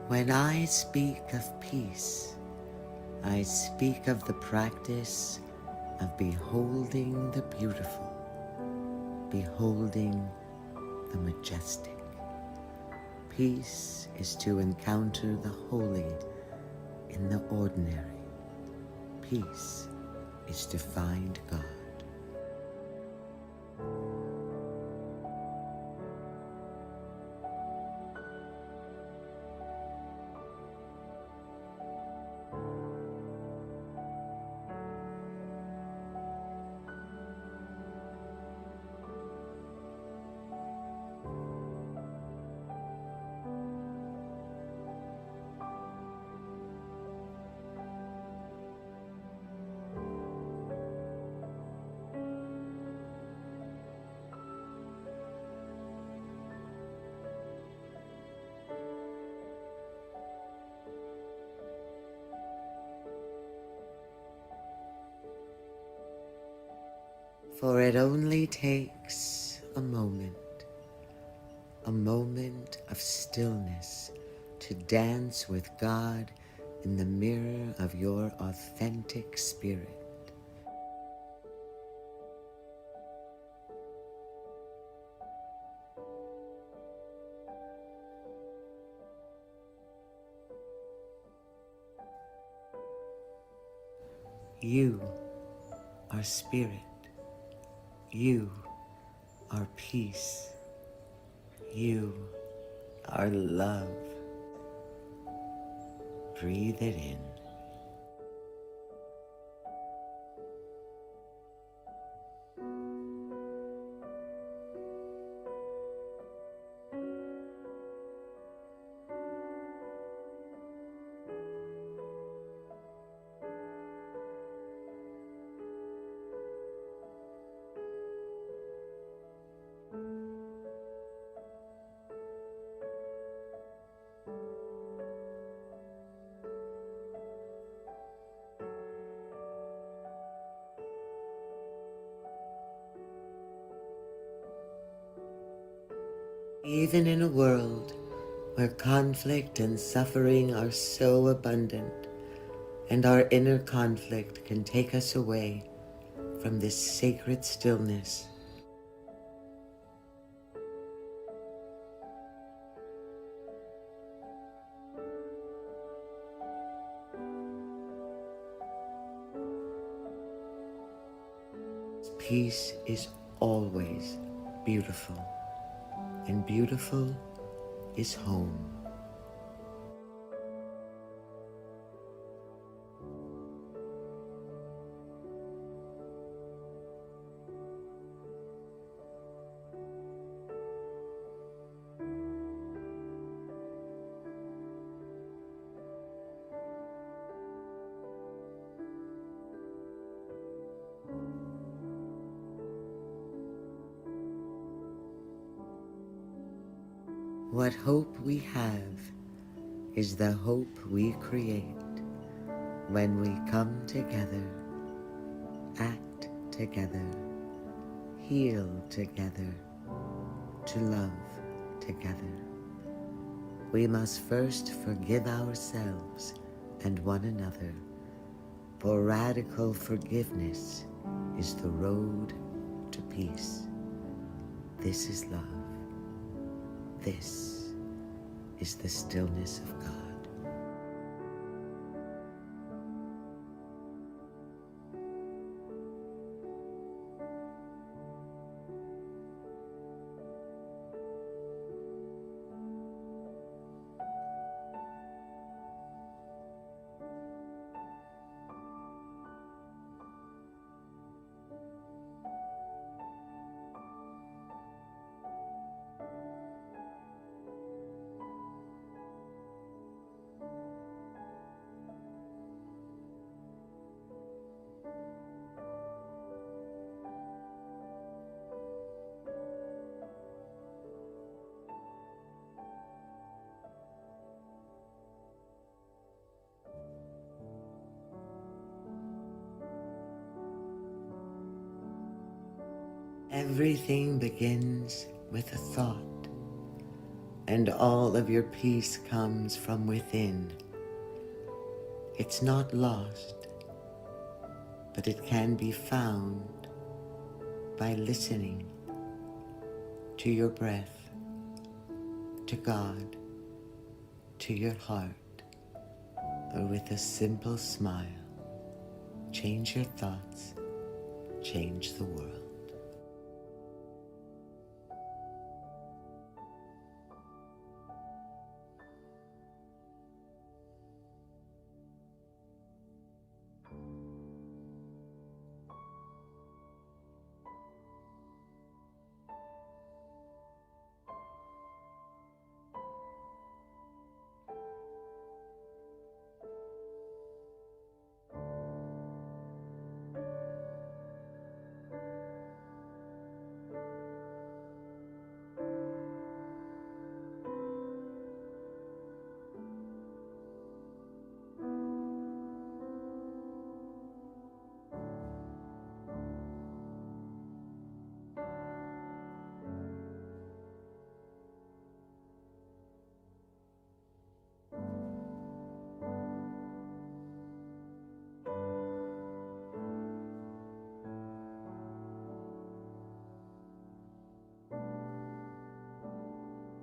When I speak of peace, I speak of the practice of beholding the beautiful, beholding the majestic. Peace is to encounter the holy in the ordinary. Peace is to find God. For it only takes a moment of stillness to dance with God in the mirror of your authentic spirit. You are spirit. You are peace. You are love. Breathe it in. Even in a world where conflict and suffering are so abundant, and our inner conflict can take us away from this sacred stillness, peace is always beautiful, and beautiful is home. What hope we have is the hope we create when we come together, act together, heal together, to love together. We must first forgive ourselves and one another, for radical forgiveness is the road to peace. This is love. This is the stillness of God. Everything begins with a thought, and all of your peace comes from within. It's not lost, but it can be found by listening to your breath, to God, to your heart, or with a simple smile. Change your thoughts, change the world.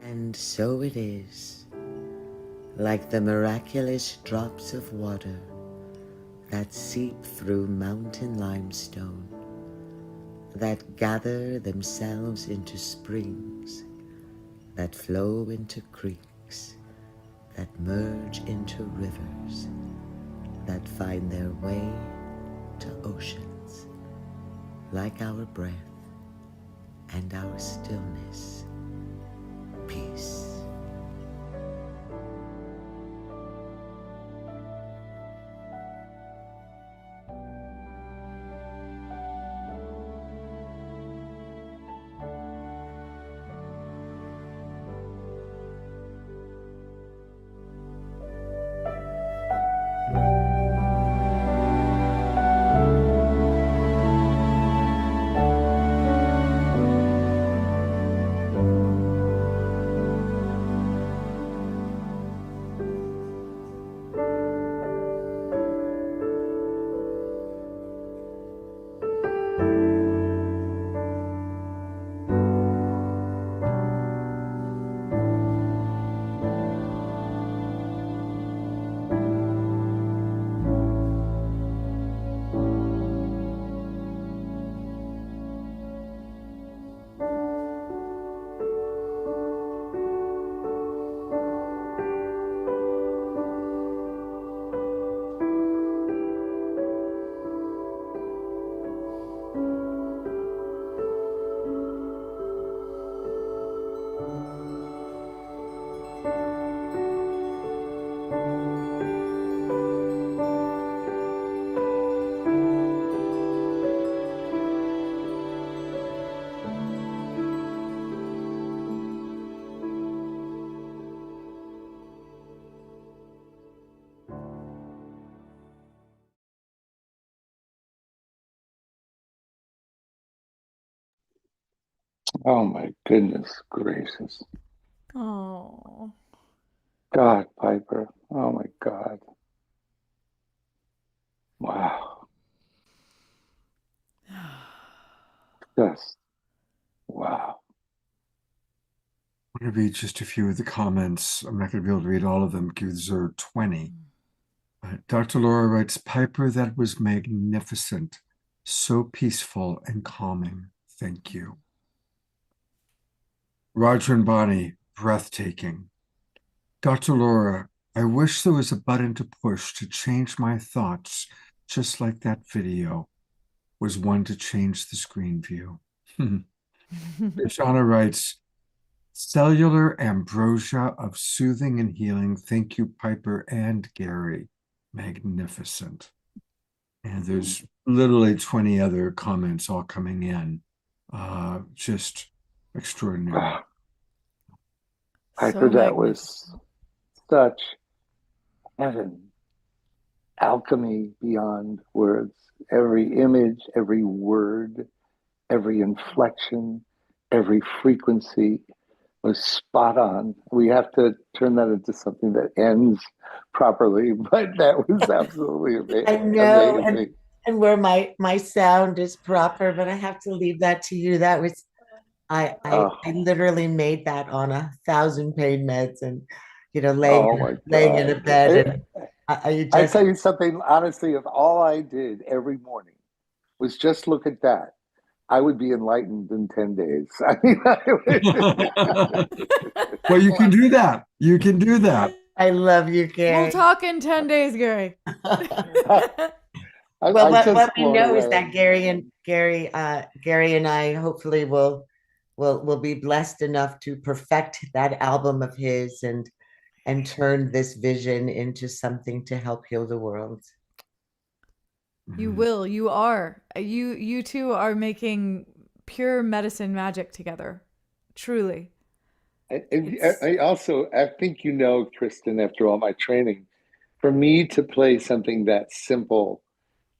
And so it is, like the miraculous drops of water that seep through mountain limestone, that gather themselves into springs, that flow into creeks, that merge into rivers, that find their way to oceans, like our breath and our stillness. Peace. Oh my goodness gracious. Oh. God, Piper. Oh my God. Wow. Just wow. I'm going to read just a few of the comments. I'm not going to be able to read all of them because there are 20. Dr. Laura writes, Piper, that was magnificent. So peaceful and calming. Thank you. Roger and Bonnie, breathtaking. Dr. Laura, I wish there was a button to push to change my thoughts, just like that video was one to change the screen view. Shauna writes, cellular ambrosia of soothing and healing. Thank you, Piper and Gary. Magnificent. And there's literally 20 other comments all coming in. Just extraordinary. Piper, that was such heaven, alchemy beyond words. Every image, every word, every inflection, every frequency was spot on. We have to turn that into something that ends properly, but that was absolutely amazing. I know, and where my sound is proper, but I have to leave that to you. That was I literally made that on 1,000 pain meds, and laying in a bed, and I tell you something honestly. If all I did every morning was just look at that, I would be enlightened in 10 days. I mean, well, you can do that. You can do that. I love you, Gary. We'll talk in 10 days, Gary. Well, what we know is that Gary and I hopefully will be blessed enough to perfect that album of his and turn this vision into something to help heal the world. You will. You are. You two are making pure medicine magic together. Truly. I think Kristin, after all my training, for me to play something that simple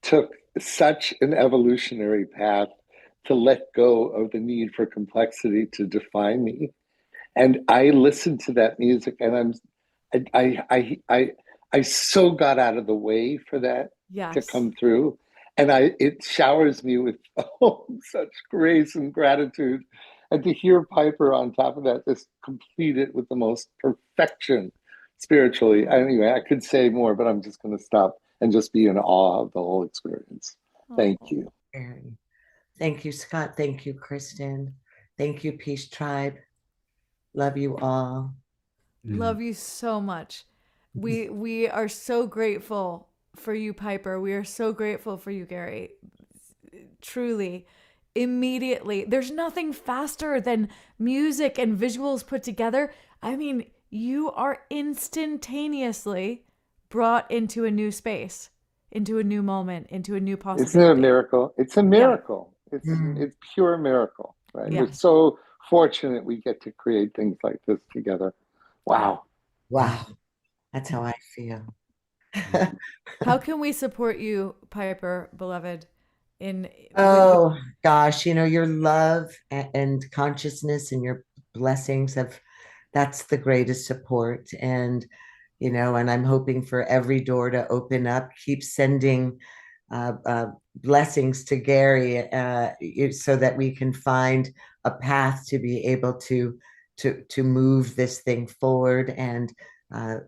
took such an evolutionary path to let go of the need for complexity to define me. And I listened to that music, and I so got out of the way for that to come through, and it showers me with such grace and gratitude, and to hear Piper on top of that just complete it with the most perfection spiritually. Anyway, I could say more, but I'm just going to stop and just be in awe of the whole experience. Thank you. Thank you, Scott. Thank you, Kristin. Thank you, Peace Tribe. Love you all. Love you so much. We are so grateful for you, Piper. We are so grateful for you, Gary. Truly, immediately. There's nothing faster than music and visuals put together. I mean, you are instantaneously brought into a new space, into a new moment, into a new possibility. Isn't it a miracle? It's a miracle. Yeah. It's pure miracle, right? Yeah. We're so fortunate we get to create things like this together. Wow. Wow. That's how I feel. How can we support you, Piper, beloved? Gosh, your love and consciousness and your blessings that's the greatest support. And and I'm hoping for every door to open up. Keep sending blessings to Gary so that we can find a path to be able to move this thing forward and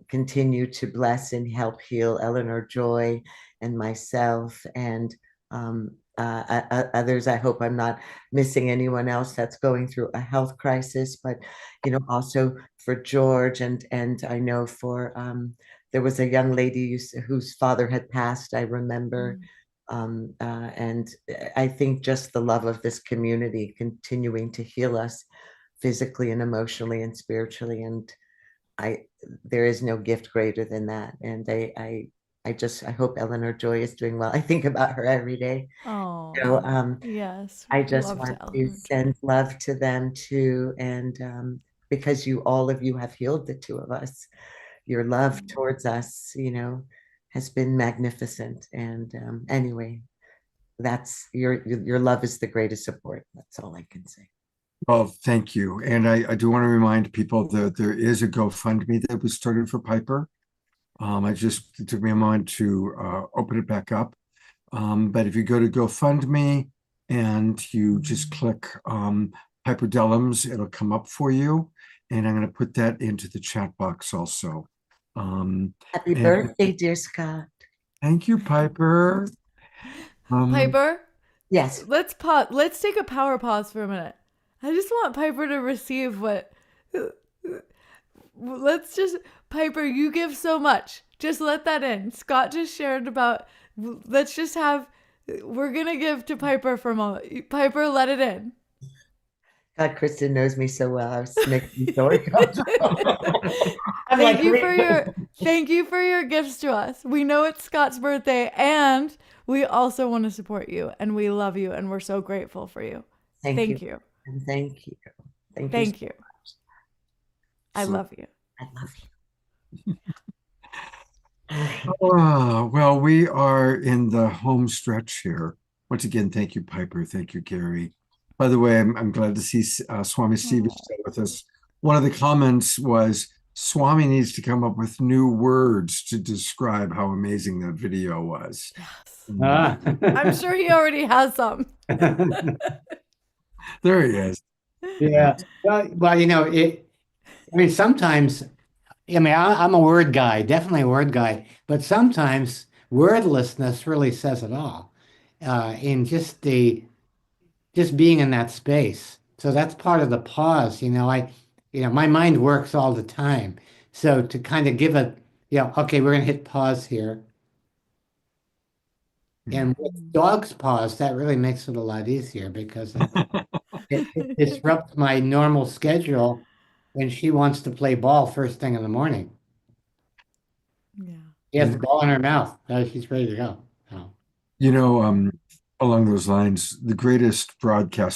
continue to bless and help heal Eleanor Joy and myself and others. I hope I'm not missing anyone else that's going through a health crisis, but also for George and I know for there was a young lady whose father had passed, I remember. And I think just the love of this community continuing to heal us physically and emotionally and spiritually, and there is no gift greater than that. And I hope Eleanor Joy is doing well. I think about her every day. Oh, yes. I just want to send love to them too. And because all of you have healed the two of us, your love towards us, has been magnificent. And anyway, that's your love is the greatest support. That's all I can say. Well, thank you. And I do want to remind people that there is a GoFundMe that was started for Piper. It took me a moment to open it back up. But if you go to GoFundMe and you just click Piper Dellums, it'll come up for you. And I'm going to put that into the chat box also. Happy birthday, dear Scott. Thank you, Piper. Piper? Yes. Let's pause. Let's take a power pause for a minute. I just want Piper to receive what. Piper, you give so much. Just let that in. Scott just shared about. Let's just have. We're going to give to Piper for a moment. Piper, let it in. God, Kristin knows me so well. I was making so Thank you for your gifts to us. We know it's Scott's birthday, and we also want to support you, and we love you, and we're so grateful for you. Thank you. And thank you. Thank you. I love you. I love you. Well, we are in the home stretch here. Once again, thank you, Piper. Thank you, Gary. By the way, I'm glad to see Swami Steve is still with us. One of the comments was Swami needs to come up with new words to describe how amazing that video was. Yes. I'm sure he already has some. There he is. Yeah. Well, you know, sometimes, I'm a word guy, definitely a word guy, but sometimes wordlessness really says it all. In just being in that space. So that's part of the pause. My mind works all the time. So to kind of give it, okay, we're going to hit pause here. And with dog's pause, that really makes it a lot easier because it disrupts my normal schedule when she wants to play ball first thing in the morning. Yeah. She has the ball in her mouth. She's ready to go. Along those lines, the greatest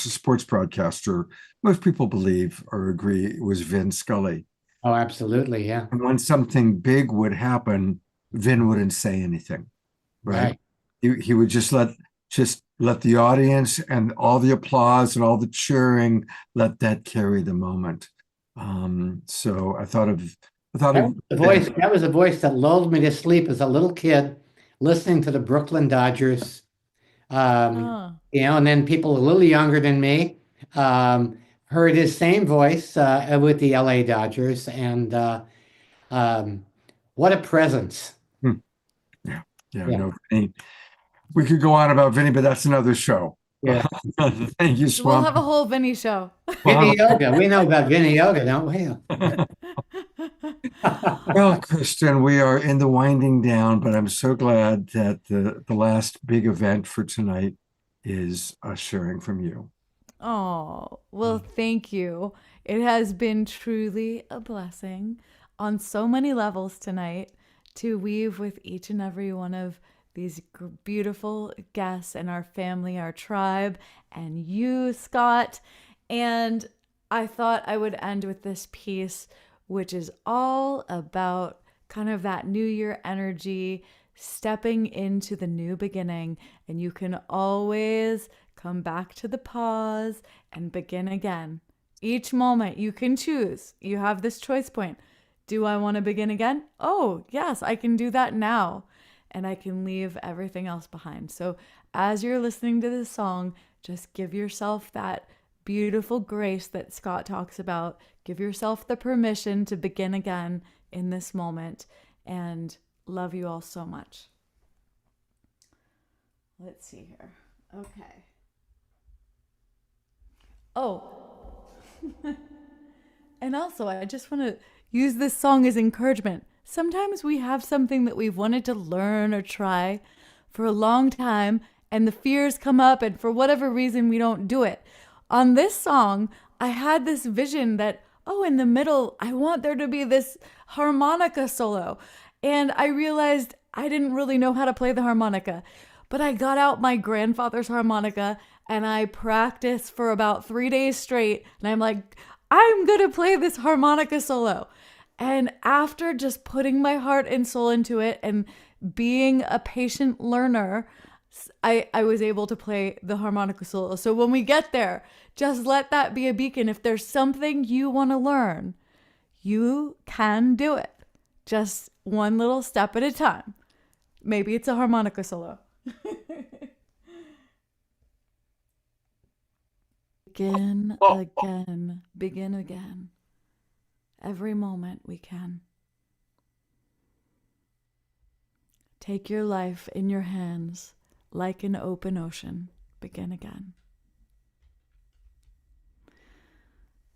sports broadcaster, most people believe or agree, was Vin Scully. Oh, absolutely, yeah. And when something big would happen, Vin wouldn't say anything, right? He would just let the audience and all the applause and all the cheering, let that carry the moment. So that was a voice that lulled me to sleep as a little kid, listening to the Brooklyn Dodgers. And then people a little younger than me heard his same voice with the LA Dodgers, and what a presence. Yeah. No, we could go on about Vinny, but that's another show. Yeah. Thank you, Swami. We'll have a whole Vinny show. Vinny Yoga. We know about Vinny Yoga, don't we? Well, Kristin, we are in the winding down, but I'm so glad that the last big event for tonight is us sharing from you. Oh, well, thank you. It has been truly a blessing on so many levels tonight to weave with each and every one of these beautiful guests and our family, our tribe, and you, Scott. And I thought I would end with this piece, which is all about kind of that New Year energy, stepping into the new beginning. And you can always come back to the pause and begin again. Each moment you can choose. You have this choice point. Do I want to begin again? Oh, yes, I can do that now. And I can leave everything else behind. So as you're listening to this song, just give yourself that beautiful grace that Scott talks about. Give yourself the permission to begin again in this moment. And love you all so much. Let's see here. Okay. Oh. And also, I just want to use this song as encouragement. Sometimes we have something that we've wanted to learn or try for a long time, and the fears come up, and for whatever reason, we don't do it. On this song, I had this vision that, in the middle, I want there to be this harmonica solo. And I realized I didn't really know how to play the harmonica, but I got out my grandfather's harmonica and I practiced for about 3 days straight. And I'm like, I'm going to play this harmonica solo. And after just putting my heart and soul into it and being a patient learner, I was able to play the harmonica solo. So when we get there, just let that be a beacon. If there's something you want to learn, you can do it. Just one little step at a time. Maybe it's a harmonica solo. Begin again. Begin again. Every moment we can. Take your life in your hands like an open ocean. Begin again.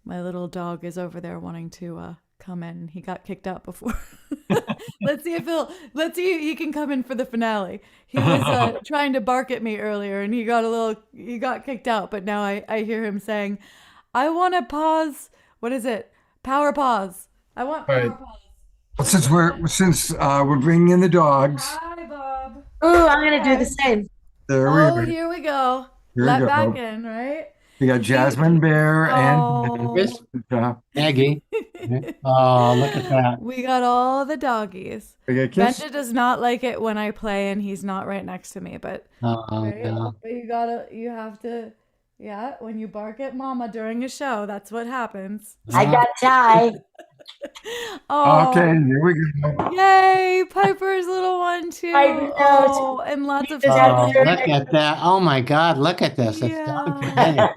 My little dog is over there wanting to come in. He got kicked out before. Let's see if he can come in for the finale. He was trying to bark at me earlier and he got kicked out, but now I hear him saying, I want to pause. What is it? Power pause. I want power pause. Well, since we're bringing in the dogs. Hi, Bob. Ooh, I'm going to do the same. There we go. Here we go. Here Let we go. back in, right? We got Jasmine Bear Oh. and Maggie. Oh, look at that. We got all the doggies. We got Kiss. Benja does not like it when I play and he's not right next to me, but right? No. But you have to, yeah, when you bark at mama during a show, that's what happens. I got Ty. Oh, Okay, here we go. yay, Piper's little one too. I know. Oh, and lots of Oh, look at that. Oh my God, look at this. It's down today.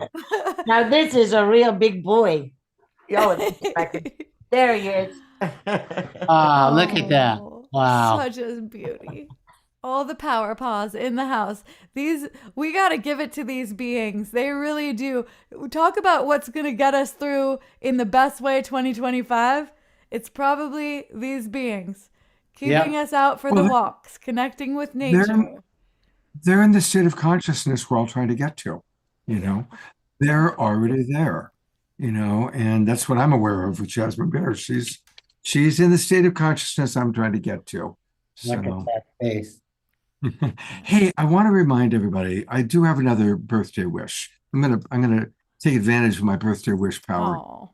Now this is a real big boy. There he is. Oh, look at that. Wow. Such a beauty. All the power paws in the house. We got to give it to these beings. They really do. Talk about what's going to get us through in the best way 2025. It's probably these beings keeping us out for the walks, connecting with nature. They're in the state of consciousness we're all trying to get to, you know. They're already there, you know, and that's what I'm aware of with Jasmine Bear. She's in the state of consciousness I'm trying to get to. Look at that face. Hey, I want to remind everybody, I do have another birthday wish. I'm gonna take advantage of my birthday wish power. Oh.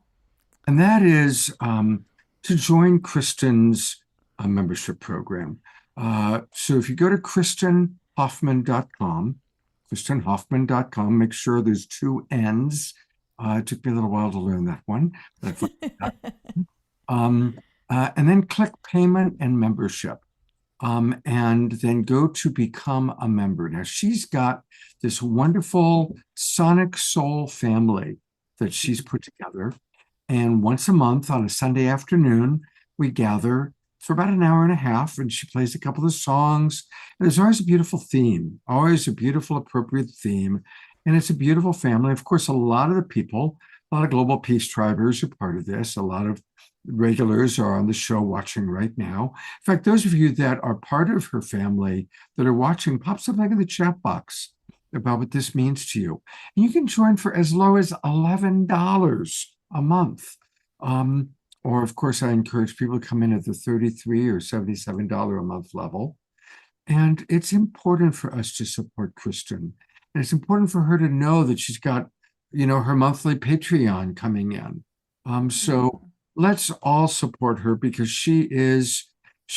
And that is to join Kristin's membership program. So if you go to KristinHoffman.com, make sure there's two N's. It took me a little while to learn that one. And then click payment and membership. And then go to become a member. Now, she's got this wonderful sonic soul family that she's put together. And once a month on a Sunday afternoon, we gather for about an hour and a half, and she plays a couple of songs. And there's always a beautiful theme, always a beautiful, appropriate theme. And it's a beautiful family. Of course, a lot of the people, a lot of Global Peace Tribers are part of this. A lot of regulars are on the show watching right now. In fact, those of you that are part of her family that are watching, pop something in the chat box about what this means to you. And you can join for as low as $11 a month. Or, of course, I encourage people to come in at the $33 or $77 a month level. And it's important for us to support Kristin. And it's important for her to know that she's got, you know, her monthly Patreon coming in. So let's all support her because she is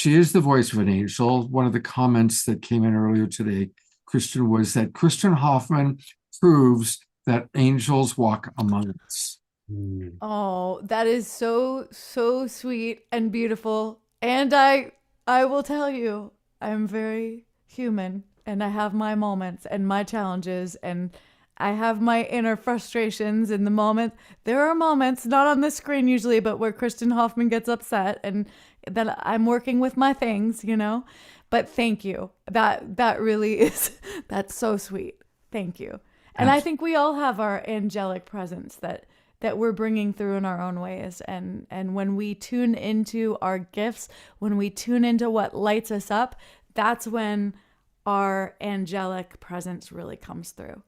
the voice of an angel. One of the comments that came in earlier today, Kristin, was that Kristin Hoffman proves that angels walk among us. Oh, that is so sweet and beautiful. And I will tell you, I'm very human and I have my moments and my challenges and I have my inner frustrations in the moment. There are moments, not on the screen usually, but where Kristin Hoffman gets upset and that I'm working with my things, you know. But thank you. That really is, that's so sweet. Thank you. And I think we all have our angelic presence that we're bringing through in our own ways. And when we tune into our gifts, when we tune into what lights us up, that's when our angelic presence really comes through.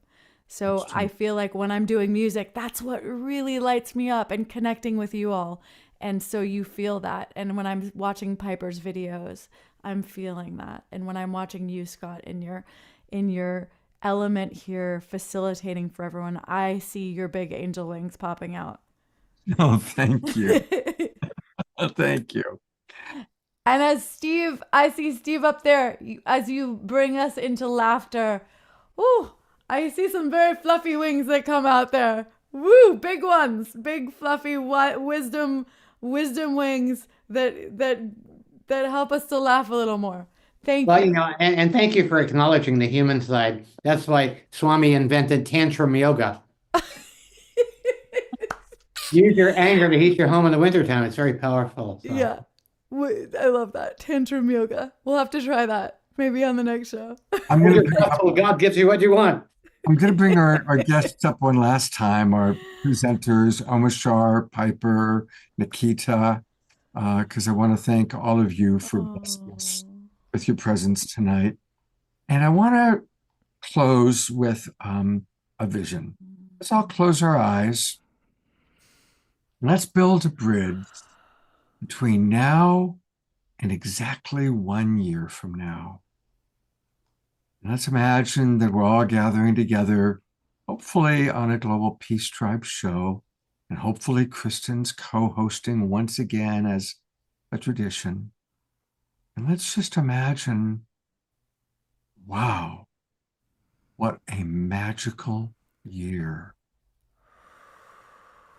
So I feel like when I'm doing music, that's what really lights me up and connecting with you all. And so you feel that. And when I'm watching Piper's videos, I'm feeling that. And when I'm watching you, Scott, in your element here facilitating for everyone, I see your big angel wings popping out. Oh, thank you. Thank you. And I see Steve up there as you bring us into laughter. Ooh, I see some very fluffy wings that come out there. Woo, big ones, big fluffy wisdom wings that help us to laugh a little more. Thank Well, you. you know, and thank you for acknowledging the human side. That's why Swami invented tantrum yoga. Use your anger to heat your home in the wintertime. It's very powerful. So. Yeah. I love that. Tantrum yoga. We'll have to try that maybe on the next show. I'm When gonna you're careful, God gives you what you want. I'm going to bring our guests up one last time, our presenters, Omashar, Piper, Nikita, because I want to thank all of you for blessing us with your presence tonight. And I want to close with a vision. Let's all close our eyes. Let's build a bridge between now and exactly 1 year from now. Let's imagine that we're all gathering together, hopefully on a Global Peace Tribe show, and hopefully Kristin's co-hosting once again as a tradition. And let's just imagine, wow, what a magical year.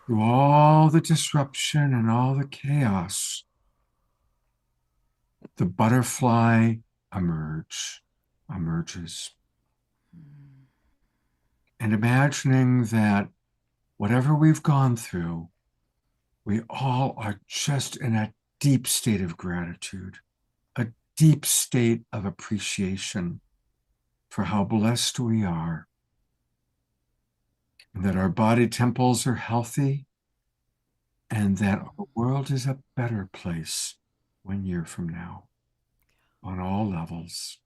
Through all the disruption and all the chaos, the butterfly emerges. And imagining that whatever we've gone through, we all are just in a deep state of gratitude, a deep state of appreciation for how blessed we are, and that our body temples are healthy, and that our world is a better place 1 year from now on all levels.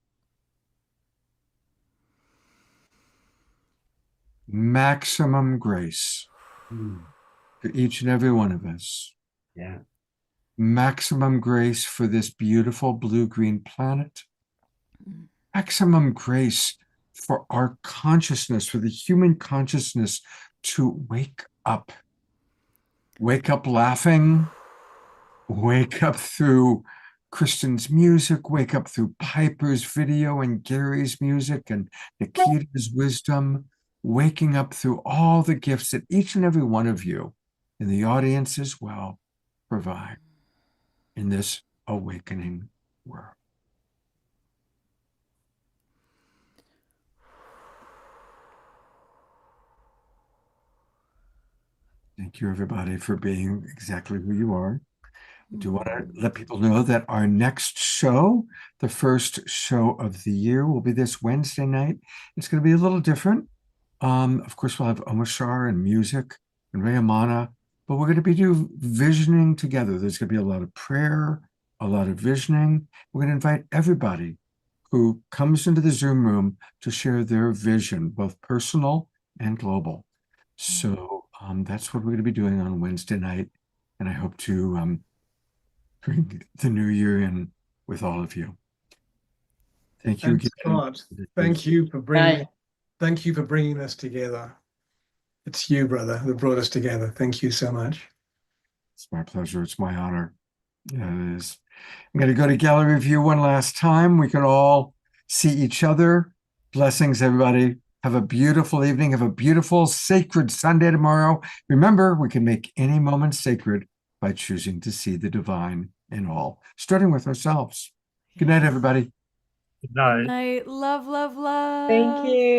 Maximum grace for each and every one of us. Yeah. Maximum grace for this beautiful blue-green planet. Maximum grace for our consciousness, for the human consciousness to wake up. Wake up laughing. Wake up through Kristin's music. Wake up through Piper's video and Gary's music and Nikita's wisdom. Waking up through all the gifts that each and every one of you in the audience as well provide in this awakening world. Thank you, everybody, for being exactly who you are. I do want to let people know that our next show, the first show of the year, will be this Wednesday night. It's going to be a little different. Of course, we'll have Omashar and music and Rayamana, but we're going to be doing visioning together. There's going to be a lot of prayer, a lot of visioning. We're going to invite everybody who comes into the Zoom room to share their vision, both personal and global. So that's what we're going to be doing on Wednesday night. And I hope to bring the new year in with all of you. Thank you And again. Scott, thank you for bringing us together. It's you, brother, that brought us together. Thank you so much. It's my pleasure. It's my honor. Yeah, it is. I'm going to go to gallery view one last time. We can all see each other. Blessings, everybody. Have a beautiful evening. Have a beautiful, sacred Sunday tomorrow. Remember, we can make any moment sacred by choosing to see the divine in all, starting with ourselves. Good night, everybody. Good night. Good night. Love, love, love. Thank you.